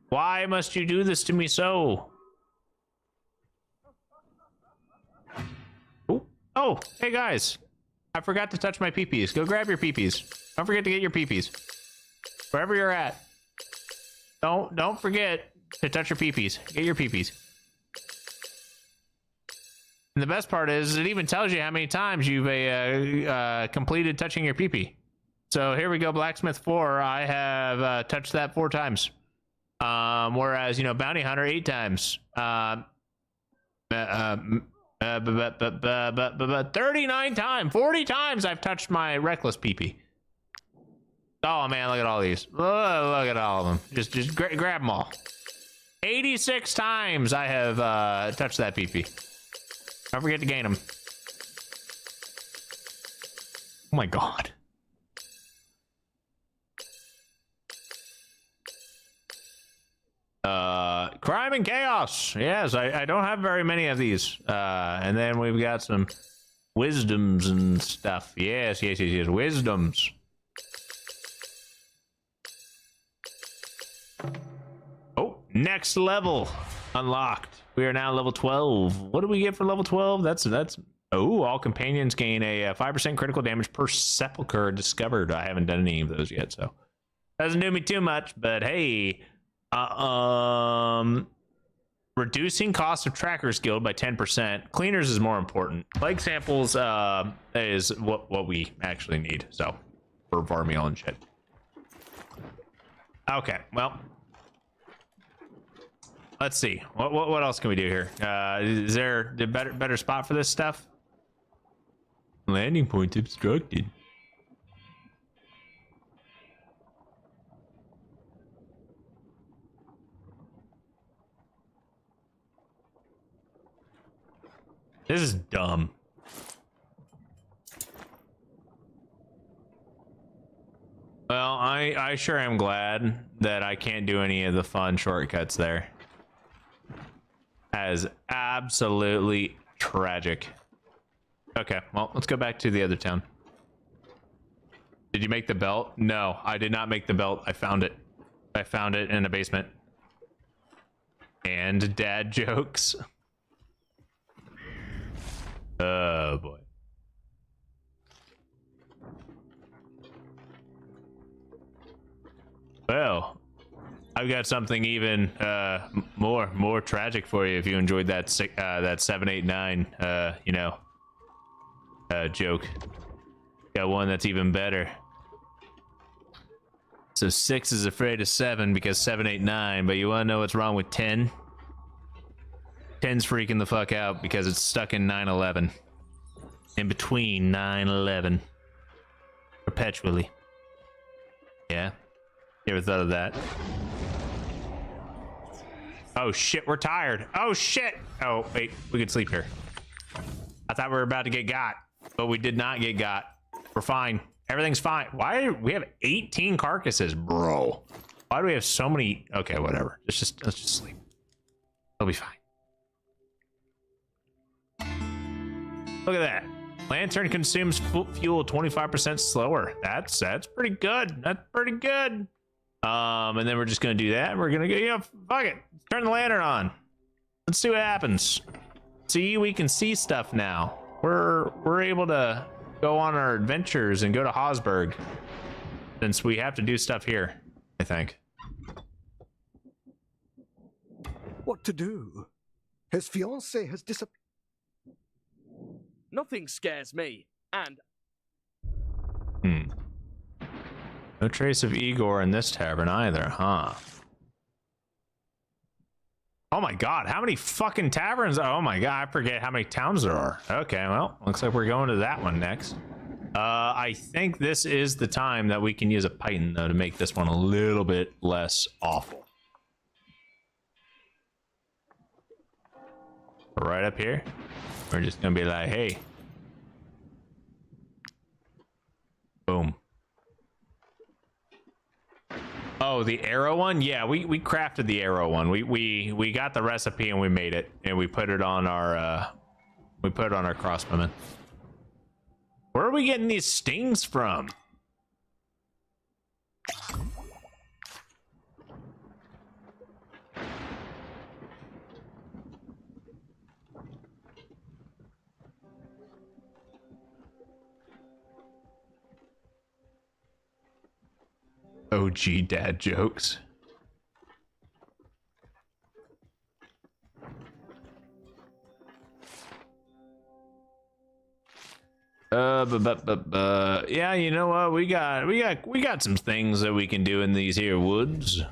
Why must you do this to me so? Oh, hey guys. I forgot to touch my peepees. Go grab your peepees. Don't forget to get your peepees. Wherever you're at. Don't forget to touch your peepees. Get your peepees. And the best part is it even tells you how many times you've completed touching your pee-pee. So here we go, Blacksmith 4. I have touched that 4 times. Whereas, you know, Bounty Hunter 8 times. 39 times, 40 times I've touched my reckless pee-pee. Oh man, look at all these. Look at all of them. Just grab them all. 86 times I have touched that pee-pee. Don't forget to gain them. Oh my god. Crime and chaos. Yes, I don't have very many of these. And then we've got some wisdoms and stuff. Yes, wisdoms. Oh, next level unlocked. We are now level 12. What do we get for level 12? That's oh, all companions gain a 5% critical damage per sepulcher discovered. I haven't done any of those yet, so doesn't do me too much, but hey, reducing cost of trackers guild by 10%. Cleaners is more important. Leg samples is what we actually need, so for Varmiel and shit. Okay, well, let's see. What else can we do here? Is there a better spot for this stuff? Landing point obstructed. This is dumb. Well, I sure am glad that I can't do any of the fun shortcuts there. That is absolutely tragic. Okay, well, let's go back to the other town. Did you make the belt? No, I did not make the belt. I found it. I found it in a basement. And dad jokes. Oh boy. Well, I've got something even more tragic for you if you enjoyed that 789 joke. Got one that's even better. So 6 is afraid of 7 because 789, but you want to know what's wrong with 10? 10's freaking the fuck out because it's stuck in 911. In between 911. Perpetually. Yeah. You ever thought of that? Oh shit, we're tired. Oh shit! Oh, wait, we could sleep here. I thought we were about to get got, but we did not get got. We're fine. Everything's fine. Why do we have 18 carcasses, bro? Why do we have so many? Okay, whatever. Let's just sleep. It'll be fine. Look at that. Lantern consumes fuel 25% slower. That's pretty good. That's pretty good. And then we're just gonna do that. We're gonna go, fuck it. Turn the lantern on. Let's see what happens. See, we can see stuff now. We're able to go on our adventures and go to Hosberg, since we have to do stuff here, I think. What to do? His fiancée has disappeared. Nothing scares me, and... No trace of Igor in this tavern either, huh? Oh my god, how many fucking taverns? Oh my god, I forget how many towns there are. Okay, well, looks like we're going to that one next. I think this is the time that we can use a python, though, to make this one a little bit less awful. Right up here. We're just gonna be like, hey. Boom. Oh, the arrow one? Yeah, we crafted the arrow one. We got the recipe and we made it, and we put it on our crossbowman. Where are we getting these stings from? OG dad jokes. Yeah, you know what? We got some things that we can do in these here woods.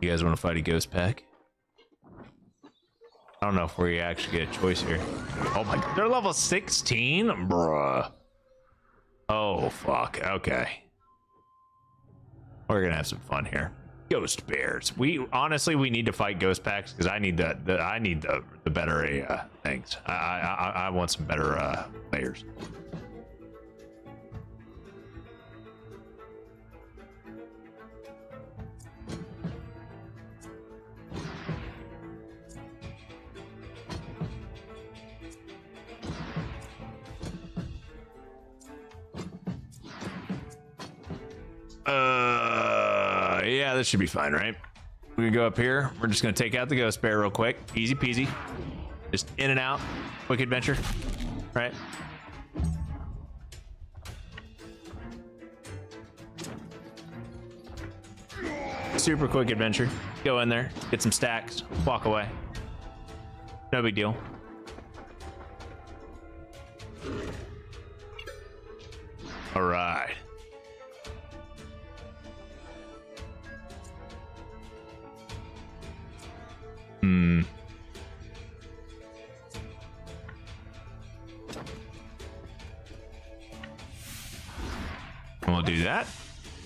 You guys want to fight a ghost pack? I don't know if we actually get a choice here. Oh my god, they're level 16? Bruh. Oh fuck, okay. We're gonna have some fun here. Ghost bears. We need to fight ghost packs because I need the better things. I want some better players. Yeah, this should be fine, right? We're gonna go up here. We're just gonna take out the ghost bear real quick. Easy peasy. Just in and out. Quick adventure. Right? Super quick adventure. Go in there, get some stacks, walk away. No big deal. All right. And we'll do that.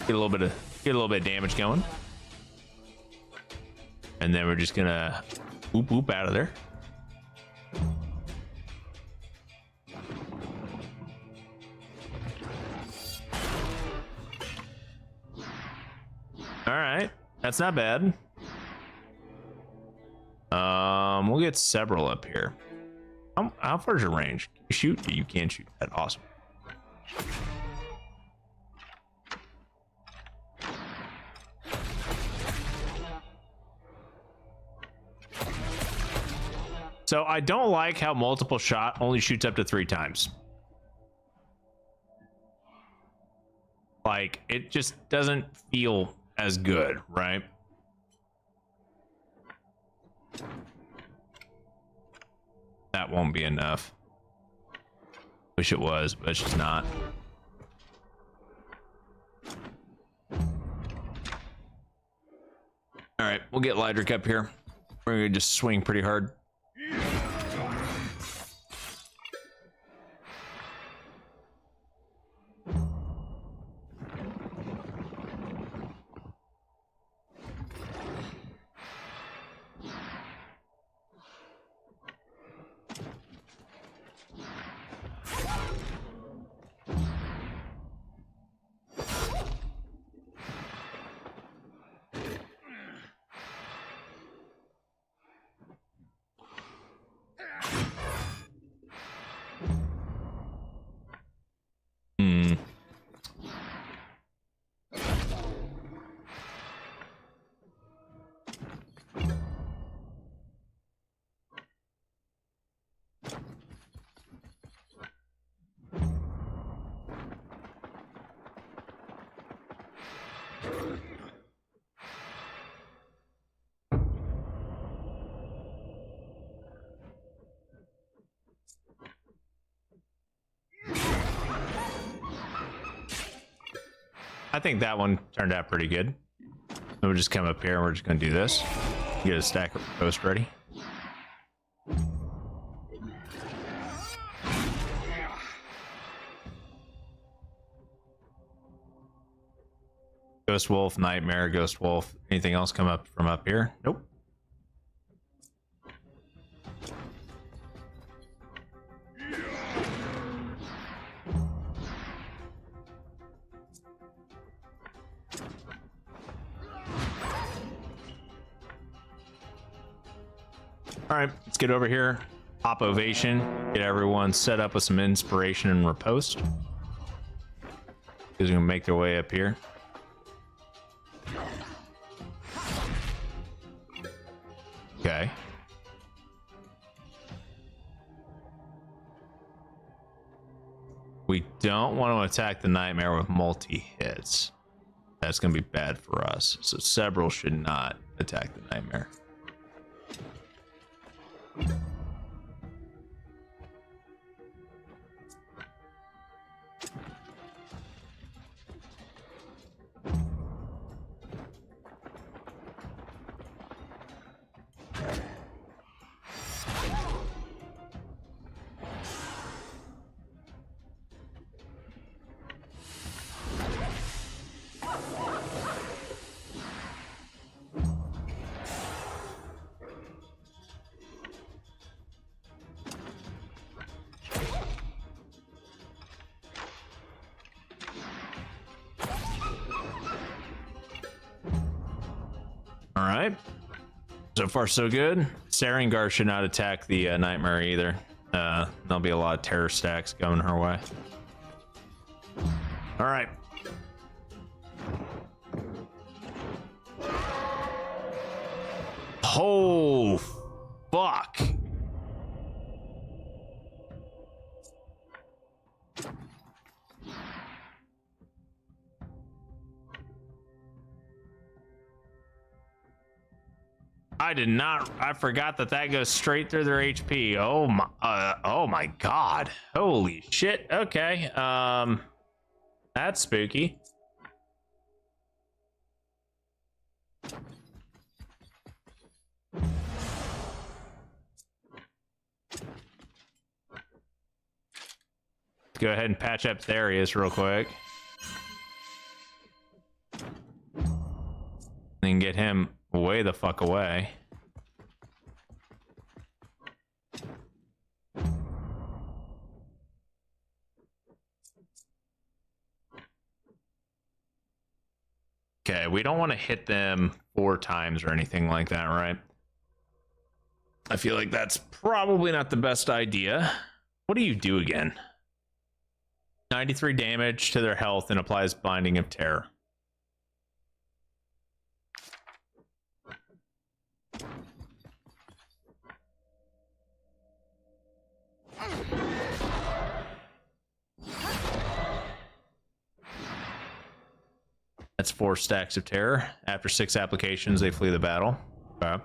Get a little bit of damage going. And then we're just gonna whoop out of there. All right, that's not bad. We'll get several up here. How far is your range? Can you shoot? You can shoot that. Awesome. So I don't like how multiple shot only shoots up to 3 times. Like, it just doesn't feel as good, right? That won't be enough. Wish it was, but it's just not. All right, we'll get Lydric up here. We're gonna just swing pretty hard. I think that one turned out pretty good. We'll just come up here and we're just gonna do this. Get a stack of ghost ready. Ghost Wolf, Nightmare, Ghost Wolf. Anything else come up from up here? Nope. All right, let's get over here. Pop Ovation. Get everyone set up with some inspiration and riposte. Because we're gonna make their way up here. Okay. We don't want to attack the Nightmare with multi-hits. That's gonna be bad for us. So several should not attack the Nightmare. All right. So far, so good. Sarengar should not attack the Nightmare either. There'll be a lot of terror stacks going her way. All right. Oh, fuck. I forgot that goes straight through their HP. Oh my god. Holy shit. Okay. That's spooky. Go ahead and patch up Therius real quick. And get him way the fuck away. Okay, we don't want to hit them 4 times or anything like that, right? I feel like that's probably not the best idea. What do you do again? 93 damage to their health and applies Binding of Terror. That's 4 stacks of terror. After 6 applications, they flee the battle. Okay.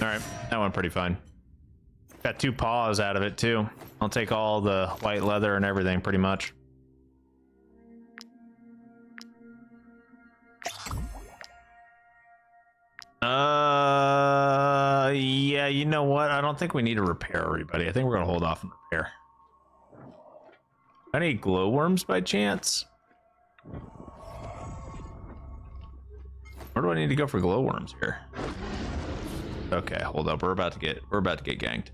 Alright, that went pretty fine. Got 2 paws out of it too. I'll take all the white leather and everything pretty much. Yeah, you know what? I don't think we need to repair everybody. I think we're gonna hold off and repair. Any glowworms by chance? Where do I need to go for glowworms here? Okay, hold up. We're about to get ganked.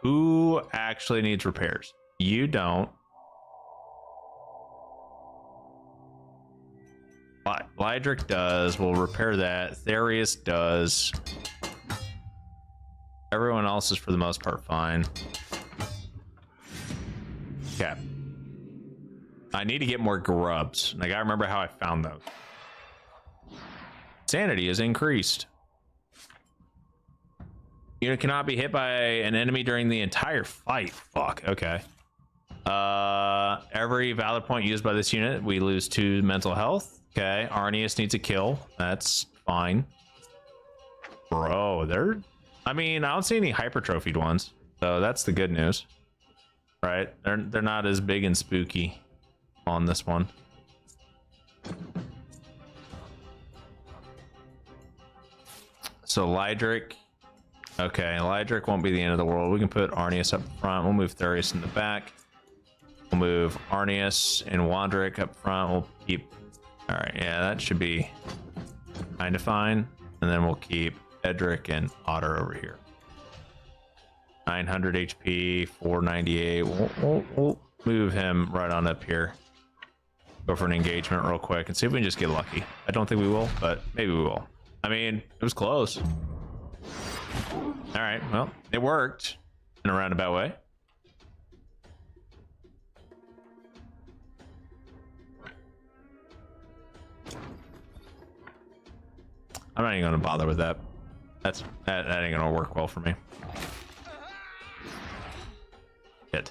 Who actually needs repairs? You don't. Lydric does. We'll repair that. Therius does. Everyone else is for the most part fine. Okay. I need to get more grubs. Like, I remember how I found those. Sanity is increased. Unit cannot be hit by an enemy during the entire fight. Fuck, okay. Every valor point used by this unit, we lose 2 mental health. Okay, Arnius needs a kill. That's fine. Bro, I mean, I don't see any hypertrophied ones. So that's the good news. Right? They're not as big and spooky on this one. So Lydric. Okay, Lydric won't be the end of the world. We can put Arnius up front. We'll move Therius in the back. We'll move Arnius and Wandric up front. We'll keep... Alright, yeah, that should be kind of fine. And then we'll keep Edric and Otter over here. 900 HP, 498. move him right on up here. Go for an engagement real quick and see if we can just get lucky. I don't think we will, but maybe we will. I mean, it was close. All right, well, it worked in a roundabout way. I'm not even gonna bother with that. That ain't gonna work well for me. Hit.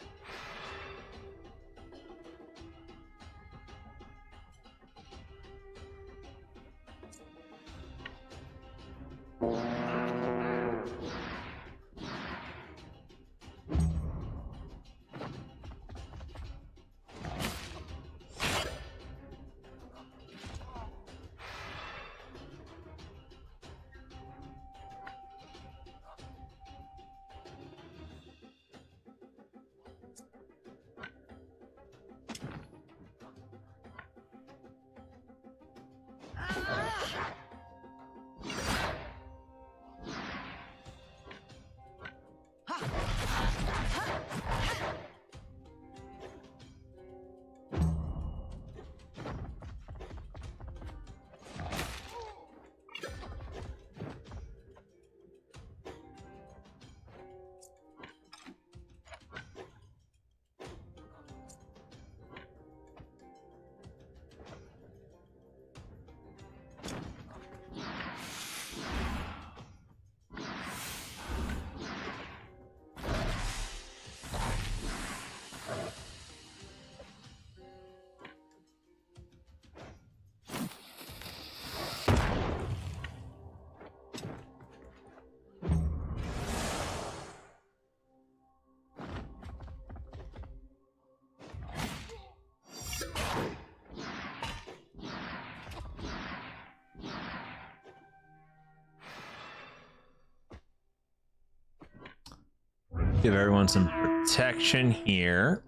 Give everyone some protection here.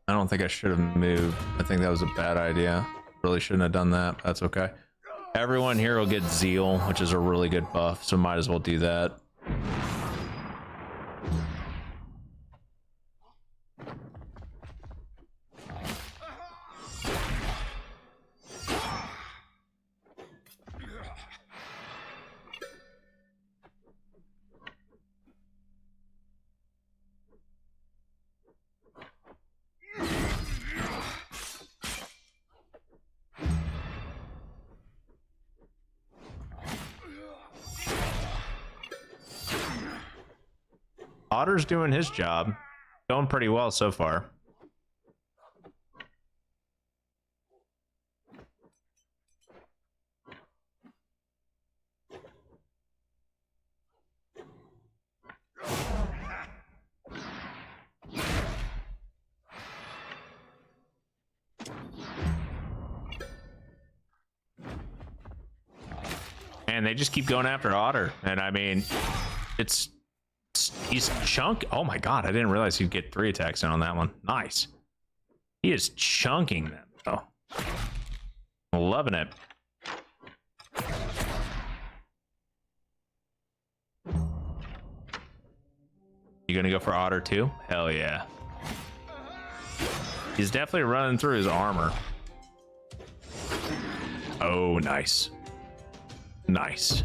I don't think I should have moved. I think that was a bad idea. Really shouldn't have done that. That's okay. Everyone here will get zeal, which is a really good buff, so might as well do that. Otter's doing his job. Going pretty well so far. And they just keep going after Otter. And I mean, he's chunk. Oh my god, I didn't realize he'd get 3 attacks in on that one. Nice. He is chunking them though. Loving it. You gonna go for Otter too? Hell yeah. He's definitely running through his armor. Oh, nice. Nice.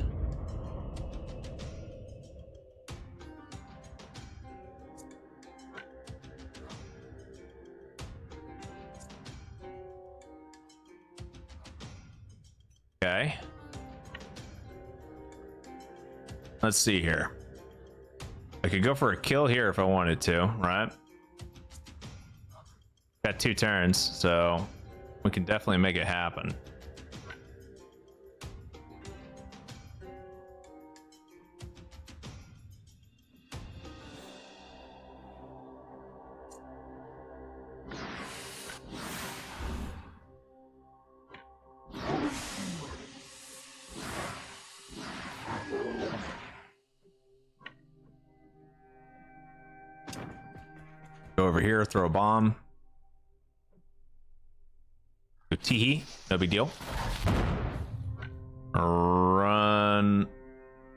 Okay. Let's see here. I could go for a kill here if I wanted to, right? Got 2 turns, so we can definitely make it happen. Go over here, throw a bomb. Go tee-hee, no big deal. Run.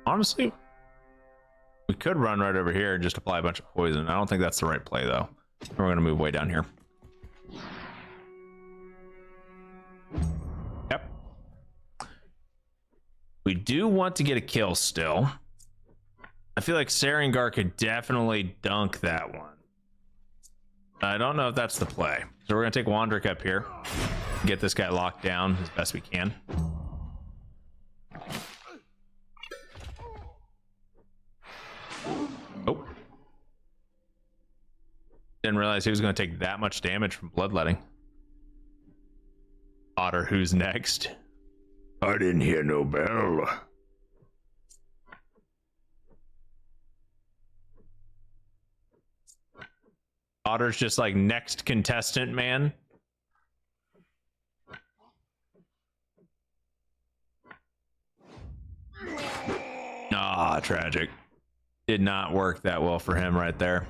Honestly, We could run right over here and just apply a bunch of poison. I don't think that's the right play, though. We're going to move way down here. Yep. We do want to get a kill still. I feel like Sarengar could definitely dunk that one. I don't know if that's the play. So we're going to take Wandrick up here. Get this guy locked down as best we can. Oh. Didn't realize he was going to take that much damage from bloodletting. Otter, who's next? I didn't hear no bell. Otter's just like next contestant, man. Ah, tragic. Did not work that well for him right there.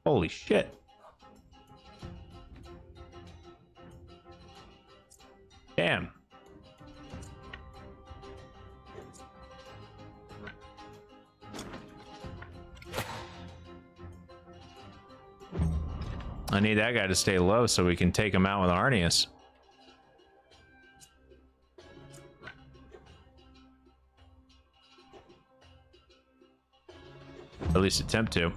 Holy shit. Damn. I need that guy to stay low so we can take him out with Arnius. At least attempt to.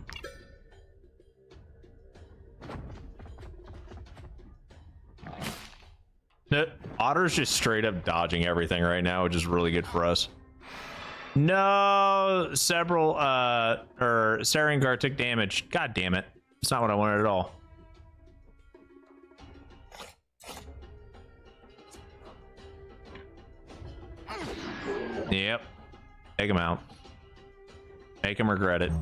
Otter's just straight up dodging everything right now, which is really good for us. No, several Sarengar took damage. God damn it. It's not what I wanted at all. Yep. Take him out. Make him regret it.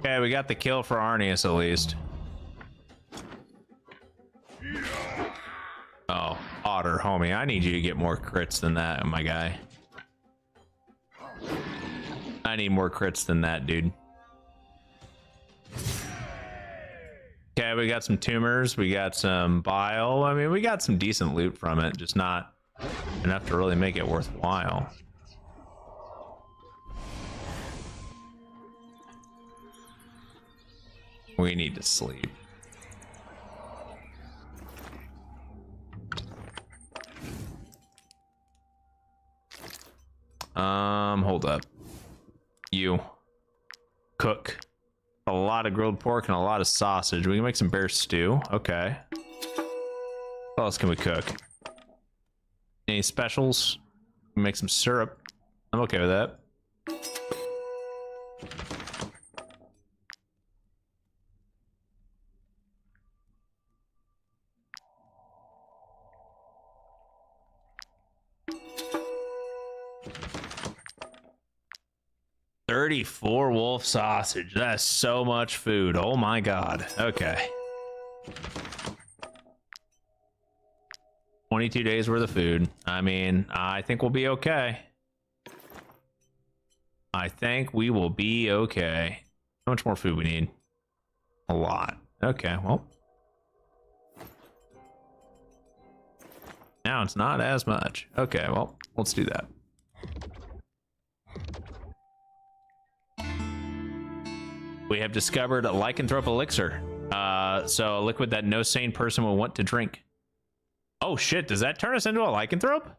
Okay, we got the kill for Arnius at least. Oh, Otter, homie, I need you to get more crits than that, my guy. I need more crits than that, dude. Okay, we got some tumors, we got some bile. I mean, we got some decent loot from it, just not enough to really make it worthwhile. We need to sleep. Hold up. You cook a lot of grilled pork and a lot of sausage. We can make some bear stew. Okay. What else can we cook? Any specials? Make some syrup. I'm okay with that. $34 wolf sausage. That's so much food. Oh my god. Okay. 22 days worth of food. I mean, I think we'll be okay. I think we will be okay. How much more food we need? A lot. Okay, well. Now it's not as much. Okay, well, let's do that. We have discovered a lycanthrope elixir. So a liquid that no sane person will want to drink. Oh shit, does that turn us into a lycanthrope?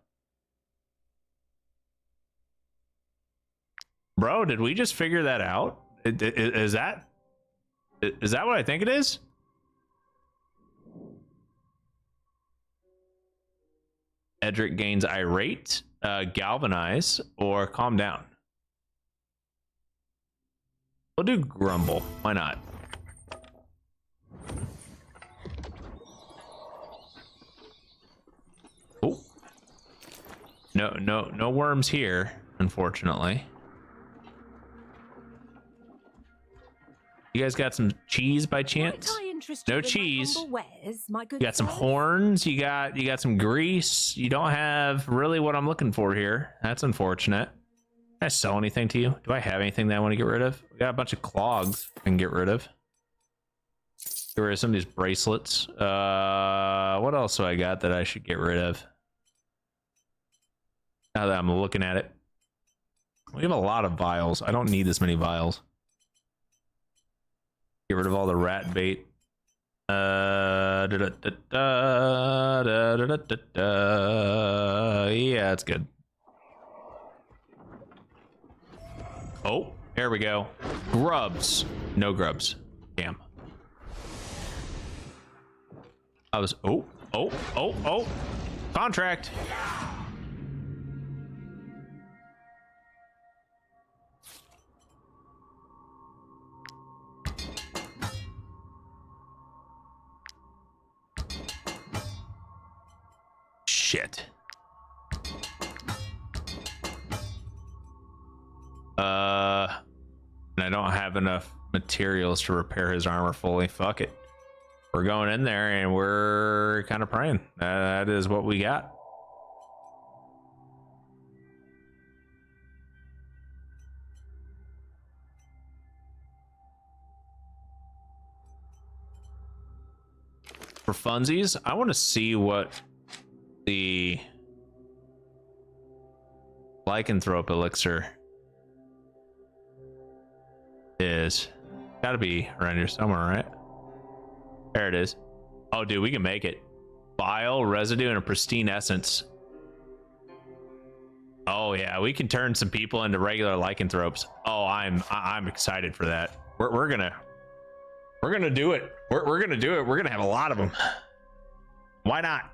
Bro, did we just figure that out? Is that what I think it is? Edric gains irate, galvanize, or calm down. We'll do grumble. Why not? Oh. No worms here, unfortunately. You guys got some cheese by chance? No cheese. You got some horns. You got some grease. You don't have really what I'm looking for here. That's unfortunate. Can I sell anything to you? Do I have anything that I want to get rid of? We got a bunch of clogs I can get rid of. Get rid of some of these bracelets. What else do I got that I should get rid of? Now that I'm looking at it. We have a lot of vials. I don't need this many vials. Get rid of all the rat bait. Yeah, that's good. Oh, there we go. Grubs. No grubs. Damn. I was... Oh. Contract. Shit. And I don't have enough materials to repair his armor fully. Fuck it. We're going in there and we're kind of praying. That is what we got. For funsies, I want to see what the lycanthrope elixir is. Gotta be around here somewhere, right? There it is. Oh, dude, we can make it. Bile, residue, and a pristine essence. Oh yeah, we can turn some people into regular lycanthropes. Oh, I'm excited for that. We're gonna do it. We're gonna do it. We're gonna have a lot of them. Why not?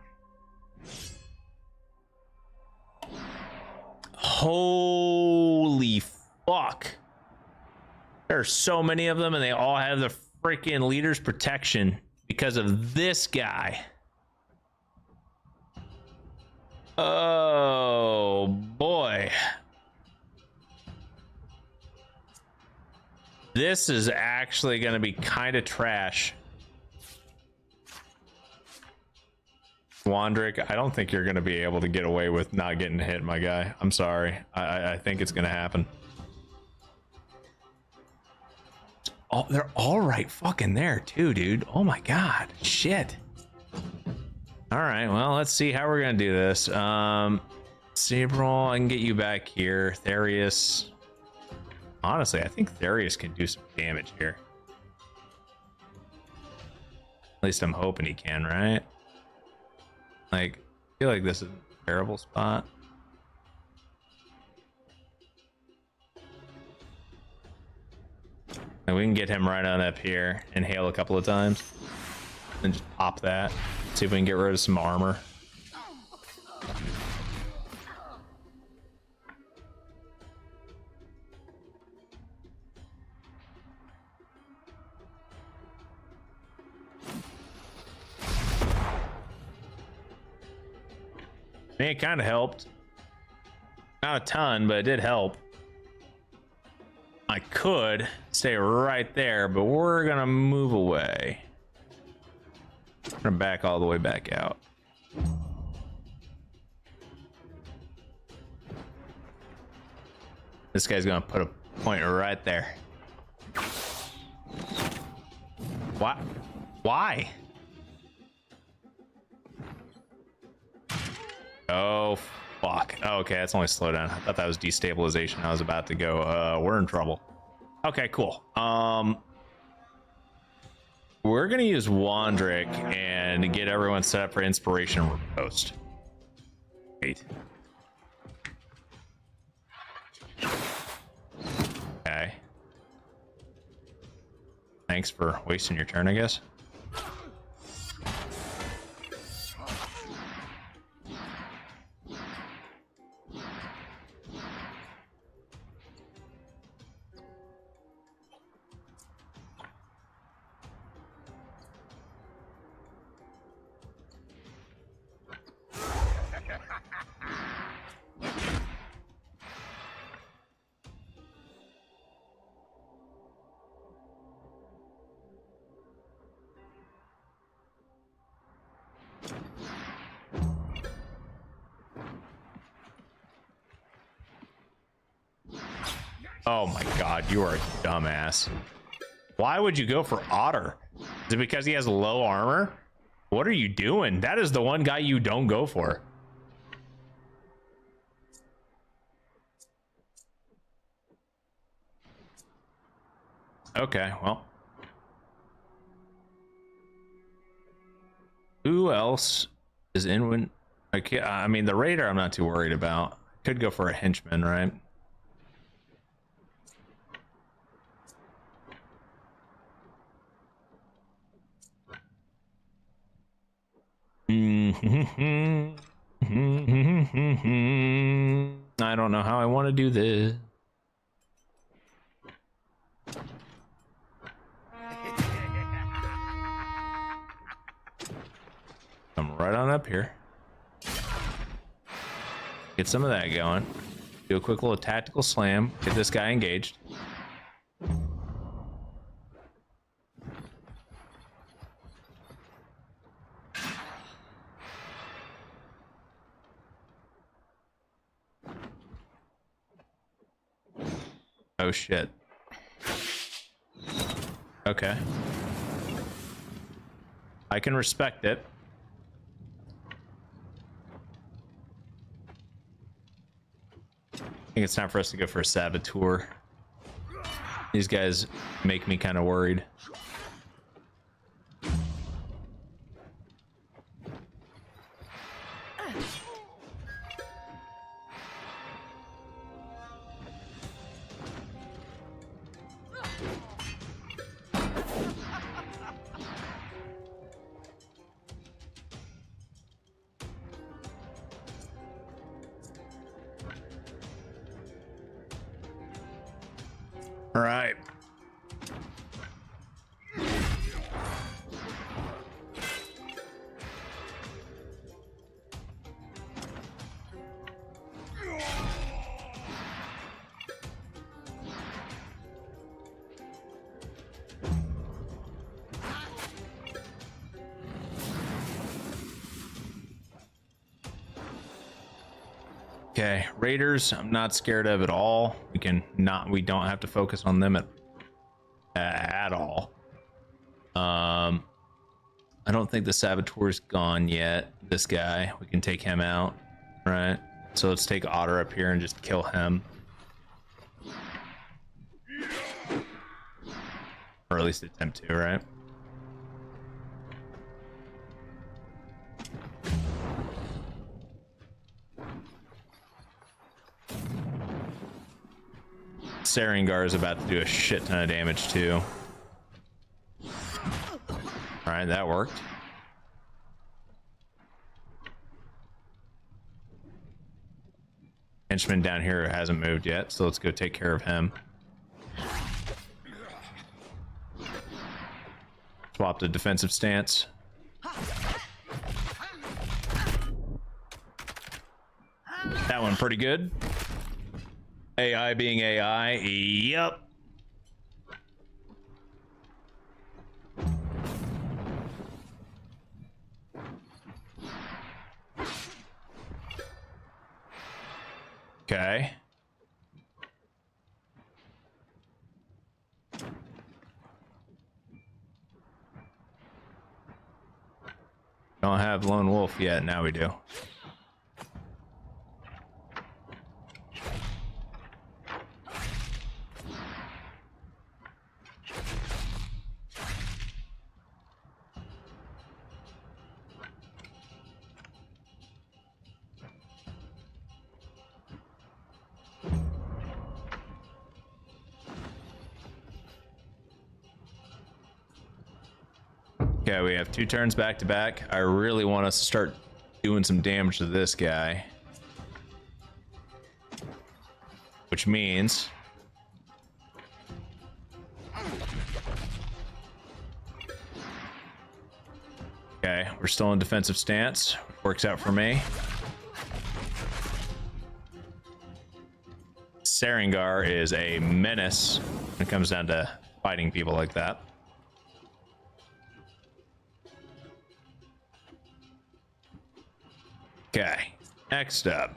Holy fuck. There are so many of them and they all have the freaking leader's protection because of this guy. Oh boy. This is actually going to be kind of trash. Wandrick, I don't think you're going to be able to get away with not getting hit, my guy. I'm sorry. I think it's going to happen. Oh, they're all right fucking there too, dude. Oh my god. Shit. All right, well, let's see how we're going to do this. Sabrol, I can get you back here. Therius. Honestly, I think Therius can do some damage here. At least I'm hoping he can, right? Like, I feel like this is a terrible spot. And we can get him right on up here, inhale a couple of times, and just pop that. See if we can get rid of some armor. I mean, it kind of helped. Not a ton, but it did help. I could stay right there, but we're gonna move away. We're gonna back all the way back out. This guy's gonna put a point right there. What? Why? Oh, fuck. Oh, okay, that's only slowdown. I thought that was destabilization. I was about to go, we're in trouble. Okay, cool. We're gonna use Wandrick and get everyone set up for inspiration post. Wait. Okay. Thanks for wasting your turn, I guess. Oh my god, you are a dumbass. Why would you go for Otter? Is it because he has low armor? What are you doing? That is the one guy you don't go for. Okay, well. Who else is in when... I mean, the raider I'm not too worried about. Could go for a henchman, right? I don't know how I want to do this. Come right on up here. Get some of that going. Do a quick little tactical slam. Get this guy engaged. Oh shit. Okay. I can respect it. I think it's time for us to go for a saboteur. These guys make me kind of worried. All right. Okay, raiders, I'm not scared of at all. We don't have to focus on them at all. I don't think the saboteur's gone yet. This guy, we can take him out, right? So let's take Otter up here and just kill him. Or at least attempt to, right? Sarengar is about to do a shit ton of damage too. Alright, that worked. Henchman down here hasn't moved yet, so let's go take care of him. Swap to defensive stance. That one pretty good. AI being AI, yep. Okay. Don't have Lone Wolf yet, now we do. Okay, we have 2 turns back to back. I really want us to start doing some damage to this guy. Which means... Okay, we're still in defensive stance. Works out for me. Sarengar is a menace when it comes down to fighting people like that. Okay, next up.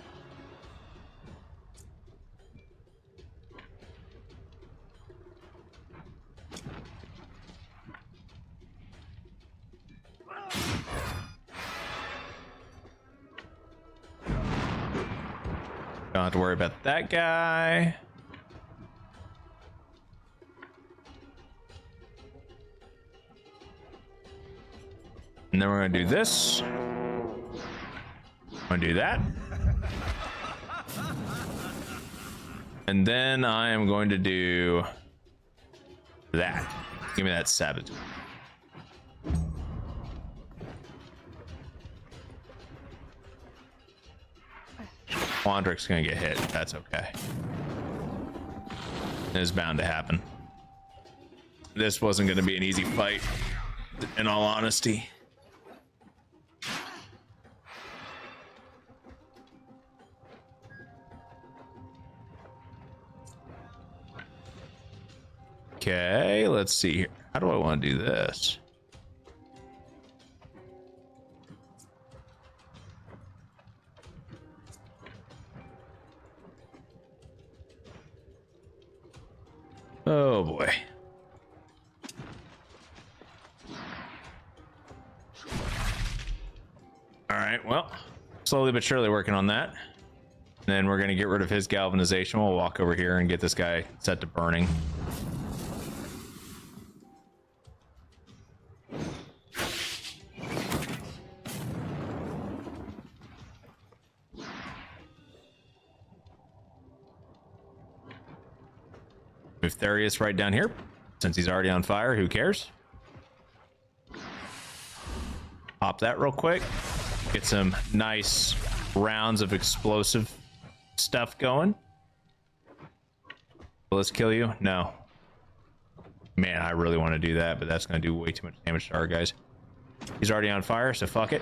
Don't have to worry about that guy. And then we're gonna do this. I'm gonna do that. And then I am going to do that. Give me that savage. Wandrick's gonna get hit. That's okay. It's bound to happen. This wasn't gonna be an easy fight, in all honesty. Okay, let's see here. How do I want to do this? Oh boy. All right, well, slowly but surely working on that. Then we're going to get rid of his galvanization. We'll walk over here and get this guy set to burning. Move Therius right down here. Since he's already on fire, who cares? Pop that real quick. Get some nice rounds of explosive stuff going. Will this kill you? No. Man, I really want to do that, but that's going to do way too much damage to our guys. He's already on fire, so fuck it.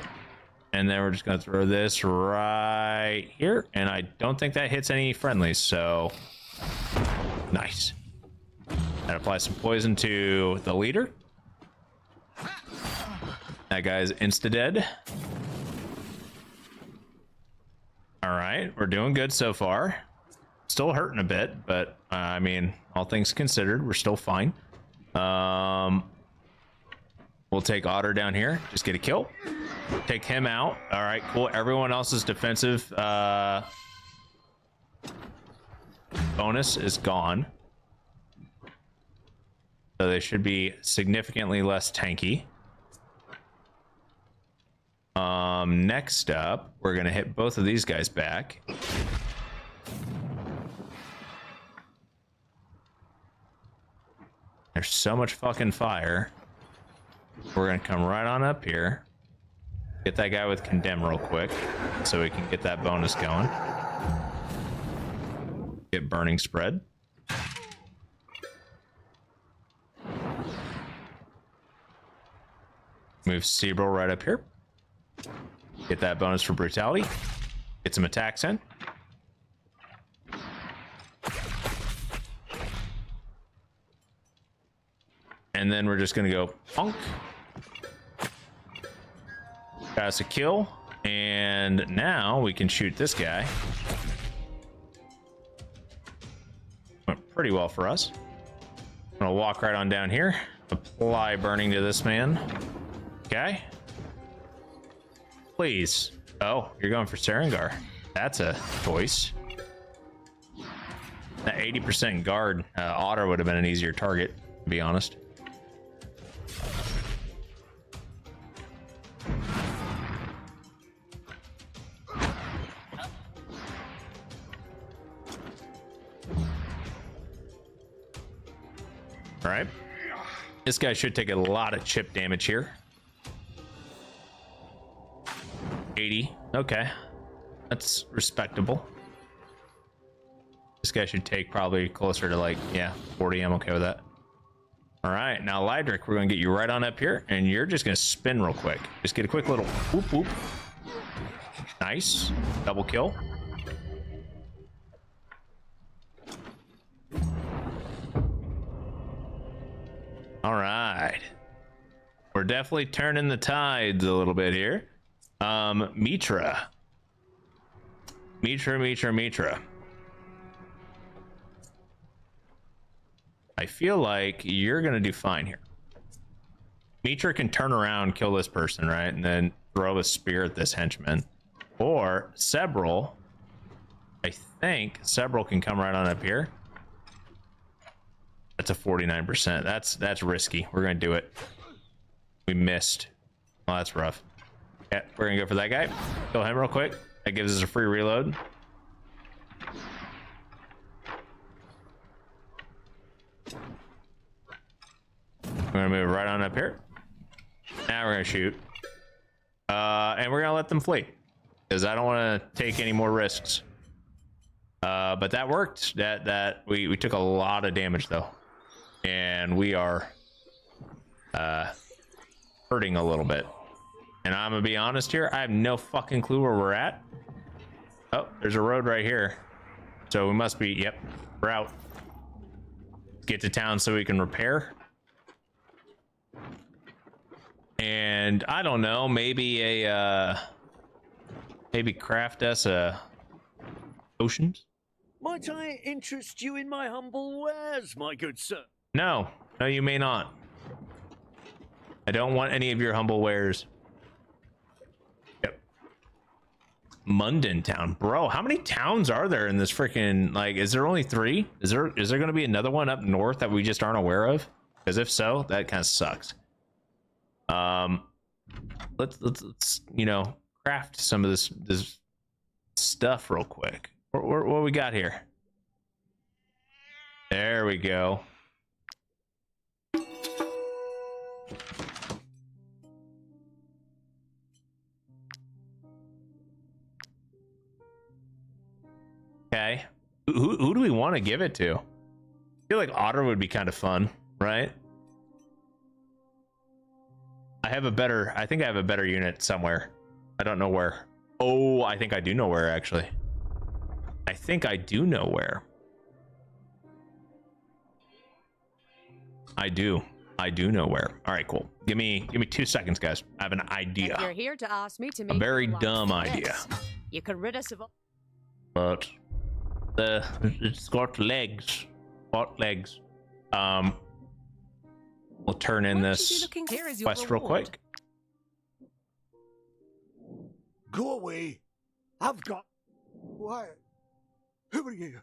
And then we're just going to throw this right here. And I don't think that hits any friendlies, so nice. That applies some poison to the leader. That guy's insta-dead. All right, we're doing good so far. Still hurting a bit, but I mean, all things considered, we're still fine. We'll take Otter down here. Just get a kill. Take him out. All right, cool. Everyone else's defensive bonus is gone. So they should be significantly less tanky. Next up, we're gonna hit both of these guys back. There's so much fucking fire. We're gonna come right on up here. Get that guy with condemn real quick so we can get that bonus going. Get burning spread. Move Cerebral right up here. Get that bonus for brutality. Get some attacks in. And then we're just gonna go punk. Got us a kill. And now we can shoot this guy. Went pretty well for us. I'm gonna walk right on down here. Apply burning to this man. Okay. Please. Oh, you're going for Sarengar. That's a choice. That 80% guard Otter would have been an easier target, to be honest. All right. This guy should take a lot of chip damage here. 80. Okay. That's respectable. This guy should take probably closer to like, yeah, 40. I'm okay with that. All right. Now, Lydric, we're going to get you right on up here, and you're just going to spin real quick. Just get a quick little whoop whoop. Nice. Double kill. All right. We're definitely turning the tides a little bit here. Mitra, Mitra. I feel like you're gonna do fine here. Mitra can turn around, kill this person, right? And then throw a spear at this henchman. Or Several, I think Several can come right on up here. That's a 49%. That's risky. We're gonna do it. We missed. Oh, that's rough. Yeah, we're gonna go for that guy. Kill him real quick. That gives us a free reload. We're gonna move right on up here. Now we're gonna shoot. And we're gonna let them flee. Because I don't wanna take any more risks. But that worked. We took a lot of damage though. And we are hurting a little bit. And I'm gonna be honest here, I have no fucking clue where we're at. Oh, there's a road right here. So we must be, yep, we're out. Get to town so we can repair. And I don't know, maybe maybe craft us a potions? Might I interest you in my humble wares, my good sir? No, you may not. I don't want any of your humble wares. Yep. Munden Town, bro. How many towns are there in this freaking, like, is there only 3? Is there going to be another one up north that we just aren't aware of? Because if so, that kind of sucks. Let's you know, craft some of this stuff real quick. What we got here? There we go. Okay. Who do we want to give it to? I feel like Otter would be kind of fun, right? I think I have a better unit somewhere. I don't know where. Oh, I think I do know where, actually. I think I do know where. I do know where. All right, cool. Give me 2 seconds, guys. I have an idea. If you're here to ask me to make A very you dumb like idea. this, you can rid us of all. But it's got legs. What legs? We'll turn in this quest real quick. Go away. I've got... Why? Who are you?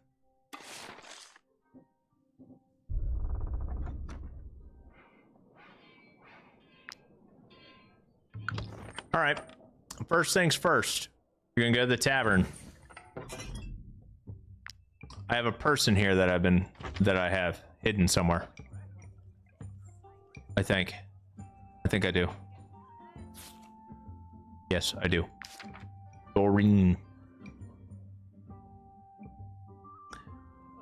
All right. First things first. You're gonna go to the tavern. I have a person here that I have hidden somewhere. I think I do. Yes, I do. Doreen.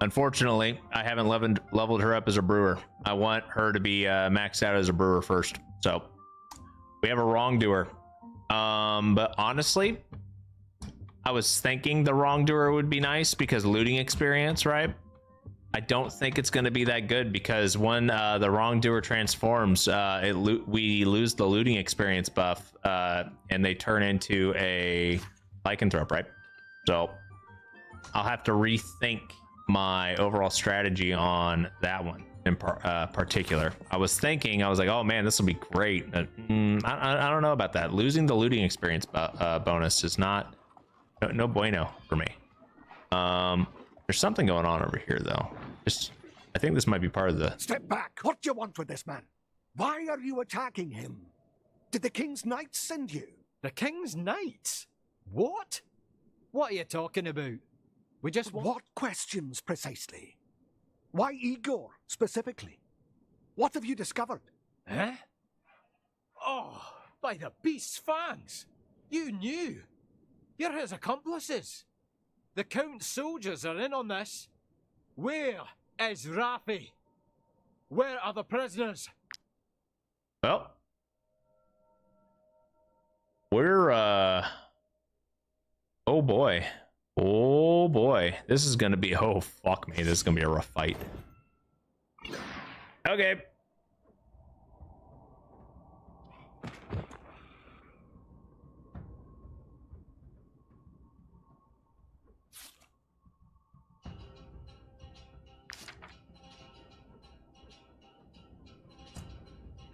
Unfortunately, I haven't leveled her up as a brewer. I want her to be maxed out as a brewer first. So we have a wrongdoer. But honestly, I was thinking the wrongdoer would be nice because looting experience, right? I don't think it's going to be that good because when the wrongdoer transforms, we lose the looting experience buff, and they turn into a lycanthrope, right? So I'll have to rethink my overall strategy on that one in particular. I was like, oh man, this will be great. I don't know about that. Losing the looting experience bonus is not no bueno for me. There's something going on over here though. I think this might be part of the... Step back. What do you want with this man? Why are you attacking him? Did the King's Knights send you? The King's Knights? What? What are you talking about? We just want... What questions precisely? Why Igor, specifically? What have you discovered? Huh? Oh, by the beast's fangs! You knew! You're his accomplices! The Count's soldiers are in on this! Where is Raffi? Where are the prisoners? Well, we're oh boy, this is gonna be, oh fuck me, this is gonna be a rough fight. Okay.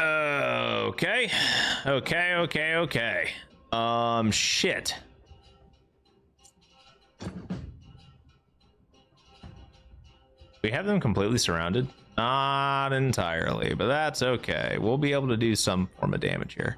Okay. Shit. We have them completely surrounded? Not entirely, but that's okay. We'll be able to do some form of damage here.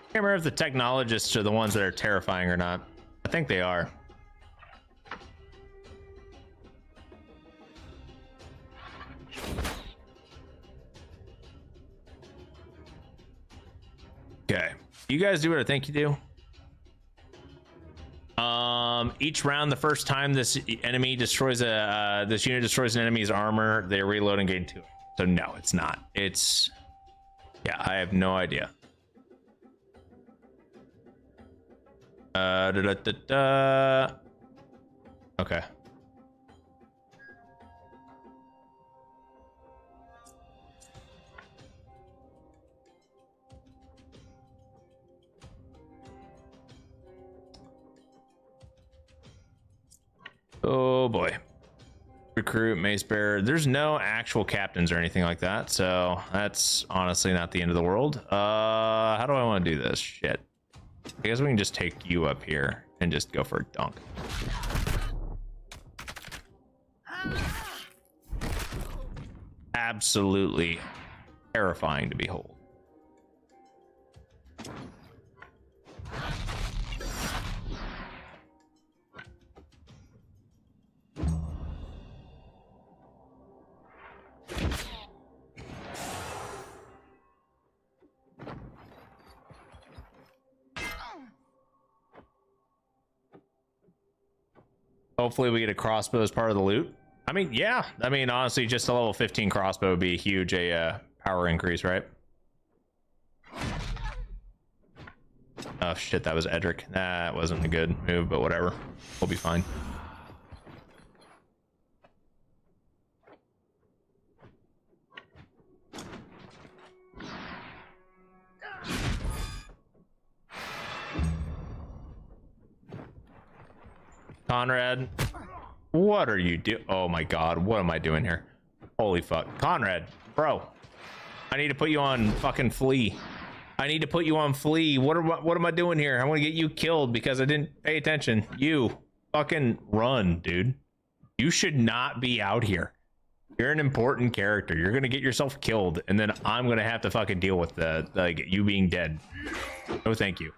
I can't remember if the technologists are the ones that are terrifying or not. I think they are. Okay, you guys do what I think you do. Each round, the first time this enemy destroys this unit destroys an enemy's armor, they reload and gain 2. So no, it's not. It's, yeah, I have no idea. Okay. Oh boy. Recruit, mace bearer. There's no actual captains or anything like that, so that's honestly not the end of the world. How do I want to do this? Shit. I guess we can just take you up here and just go for a dunk. Absolutely terrifying to behold. Hopefully we get a crossbow as part of the loot. I mean, yeah. I mean, honestly, just a level 15 crossbow would be a huge power increase, right? Oh shit, that was Edric. That wasn't a good move, but whatever. We'll be fine. Conrad, what are you doing? Oh my god, what am I doing here? Holy fuck. Conrad, bro, I need to put you on fucking Flea. I need to put you on Flea. What am I doing here? I want to get you killed because I didn't pay attention. You fucking run, dude. You should not be out here. You're an important character. You're gonna get yourself killed, and then I'm gonna have to fucking deal with the like you being dead. No, thank you.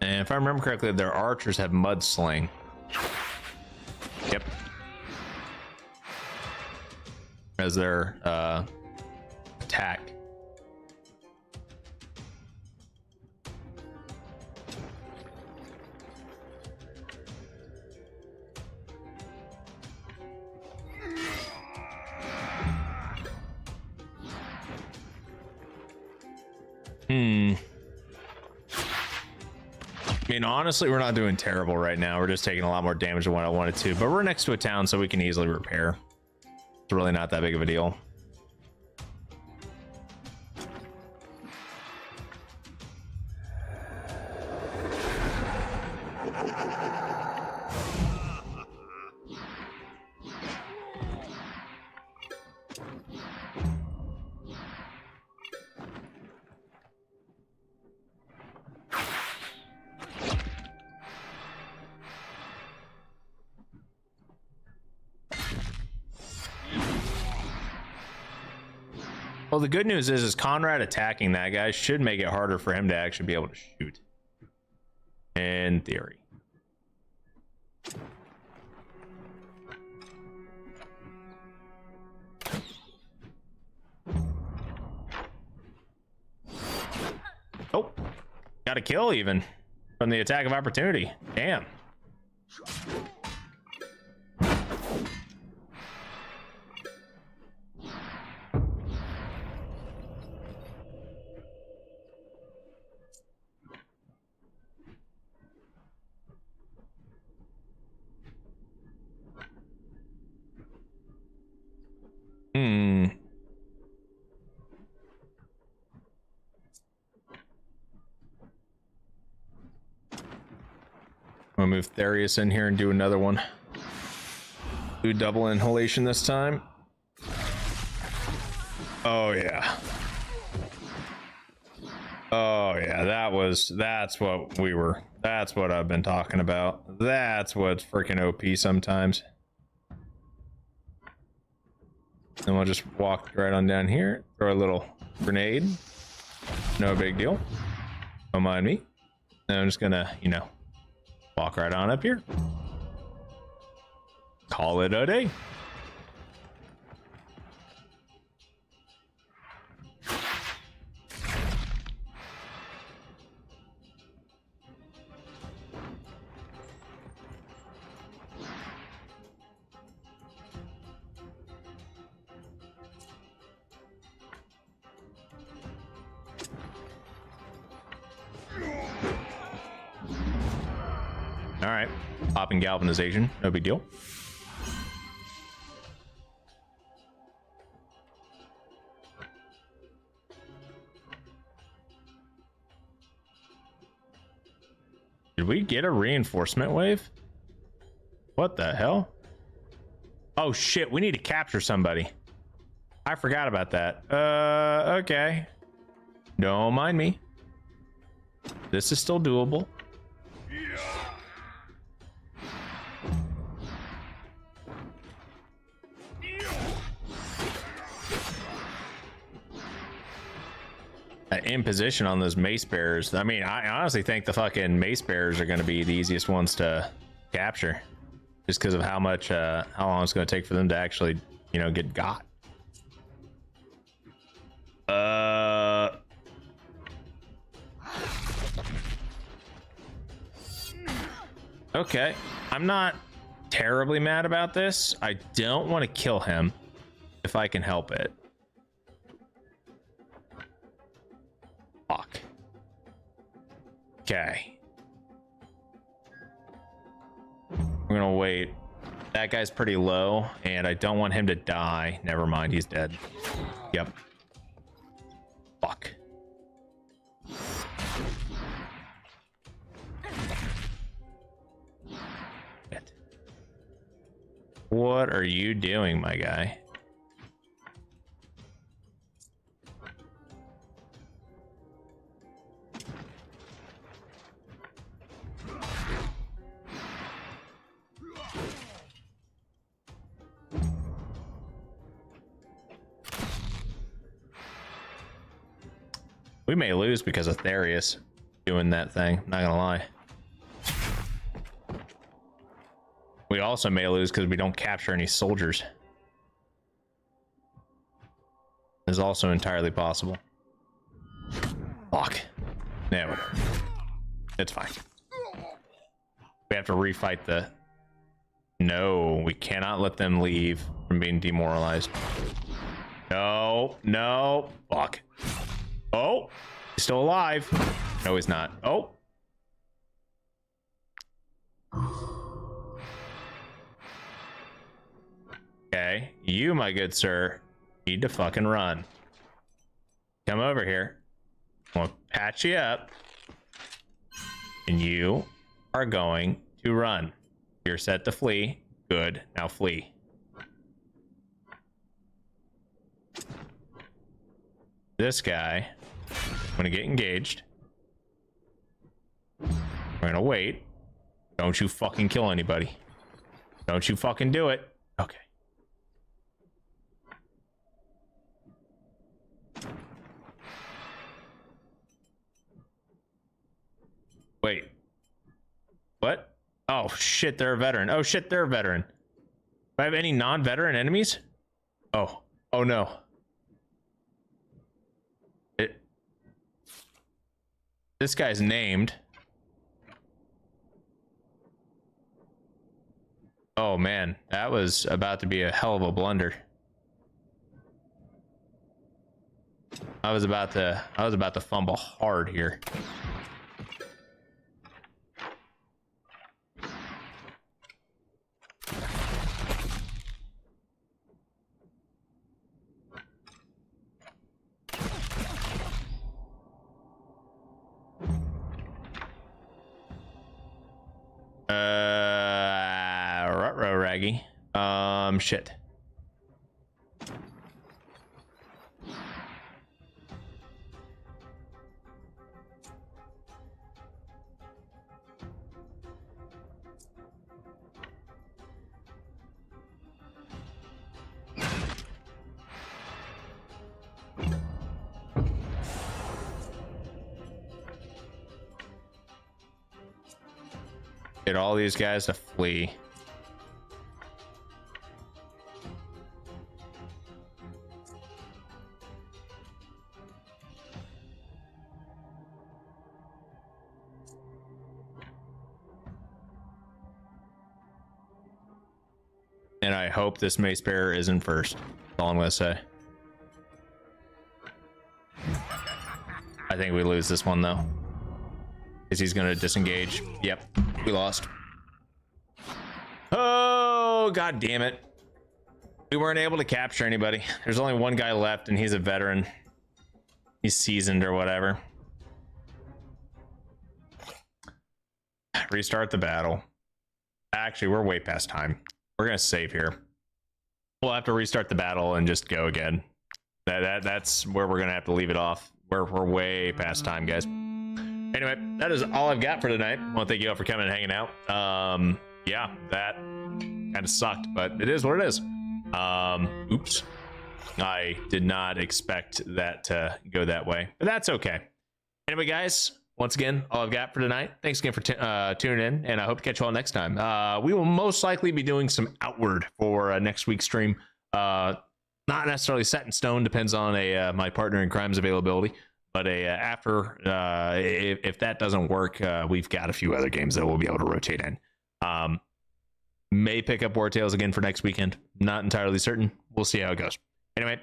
And if I remember correctly, their archers have mudsling. Yep. As their attack. I mean, honestly, we're not doing terrible right now. We're just taking a lot more damage than what I wanted to, but we're next to a town, so we can easily repair. It's really not that big of a deal. Well, the good news is Conrad attacking that guy should make it harder for him to actually be able to shoot. In theory. Oh, got a kill even from the attack of opportunity. Damn. I'll move Therius in here and do another one. Do double inhalation this time. Oh yeah. Oh yeah, that's what I've been talking about. That's what's freaking OP sometimes. And we'll just walk right on down here, throw a little grenade. No big deal. Don't mind me. And I'm just gonna, you know, walk right on up here. Call it a day. All right, popping galvanization, no big deal. Did we get a reinforcement wave? What the hell? Oh shit, we need to capture somebody. I forgot about that. Okay. Don't mind me. This is still doable. In position on those mace bearers. I mean, I honestly think the fucking mace bearers are going to be the easiest ones to capture, just because of how much, how long it's going to take for them to actually, you know, get got. Okay, I'm not terribly mad about this. I don't want to kill him if I can help it. Fuck. Okay. We're gonna wait. That guy's pretty low, and I don't want him to die. Never mind, he's dead. Yep. Fuck. Shit. What are you doing, my guy? We may lose because of Therius doing that thing, not gonna lie. We also may lose because we don't capture any soldiers. Is also entirely possible. Fuck. Yeah, whatever. It's fine. We have to refight the... No, we cannot let them leave from being demoralized. No, no. Fuck. Oh, he's still alive. No, he's not. Oh. Okay, you, my good sir, need to fucking run. Come over here. I'm gonna patch you up. And you are going to run. You're set to flee. Good. Now flee. This guy, I'm gonna get engaged. We're gonna wait. Don't you fucking kill anybody. Don't you fucking do it. Okay. Wait. What? Oh shit, they're a veteran. Oh shit, they're a veteran. Do I have any non-veteran enemies? Oh. Oh no. This guy's named. Oh man, that was about to be a hell of a blunder. I was about to fumble hard here. Ruh-roh, Raggy. Shit. Get all these guys to flee. And I hope this mace bearer isn't first. That's all I'm gonna say. I think we lose this one though. Because he's gonna disengage. Yep, we lost. Oh, god damn it. We weren't able to capture anybody. There's only one guy left and he's a veteran. He's seasoned or whatever. Restart the battle. Actually, we're way past time. We're gonna save here. We'll have to restart the battle and just go again. That's where we're gonna have to leave it off. We're way past time, guys. Anyway, that is all I've got for tonight. I want to thank you all for coming and hanging out. Yeah, that kind of sucked, but it is what it is. Oops. I did not expect that to go that way, but that's okay. Anyway, guys, once again, all I've got for tonight. Thanks again for tuning in, and I hope to catch you all next time. We will most likely be doing some Outward for next week's stream. Not necessarily set in stone, depends on my partner in crime's availability. But after, if that doesn't work, we've got a few other games that we'll be able to rotate in. May pick up Wartales again for next weekend. Not entirely certain. We'll see how it goes. Anyway,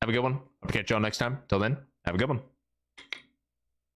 have a good one. I'll catch you all next time. Till then, have a good one.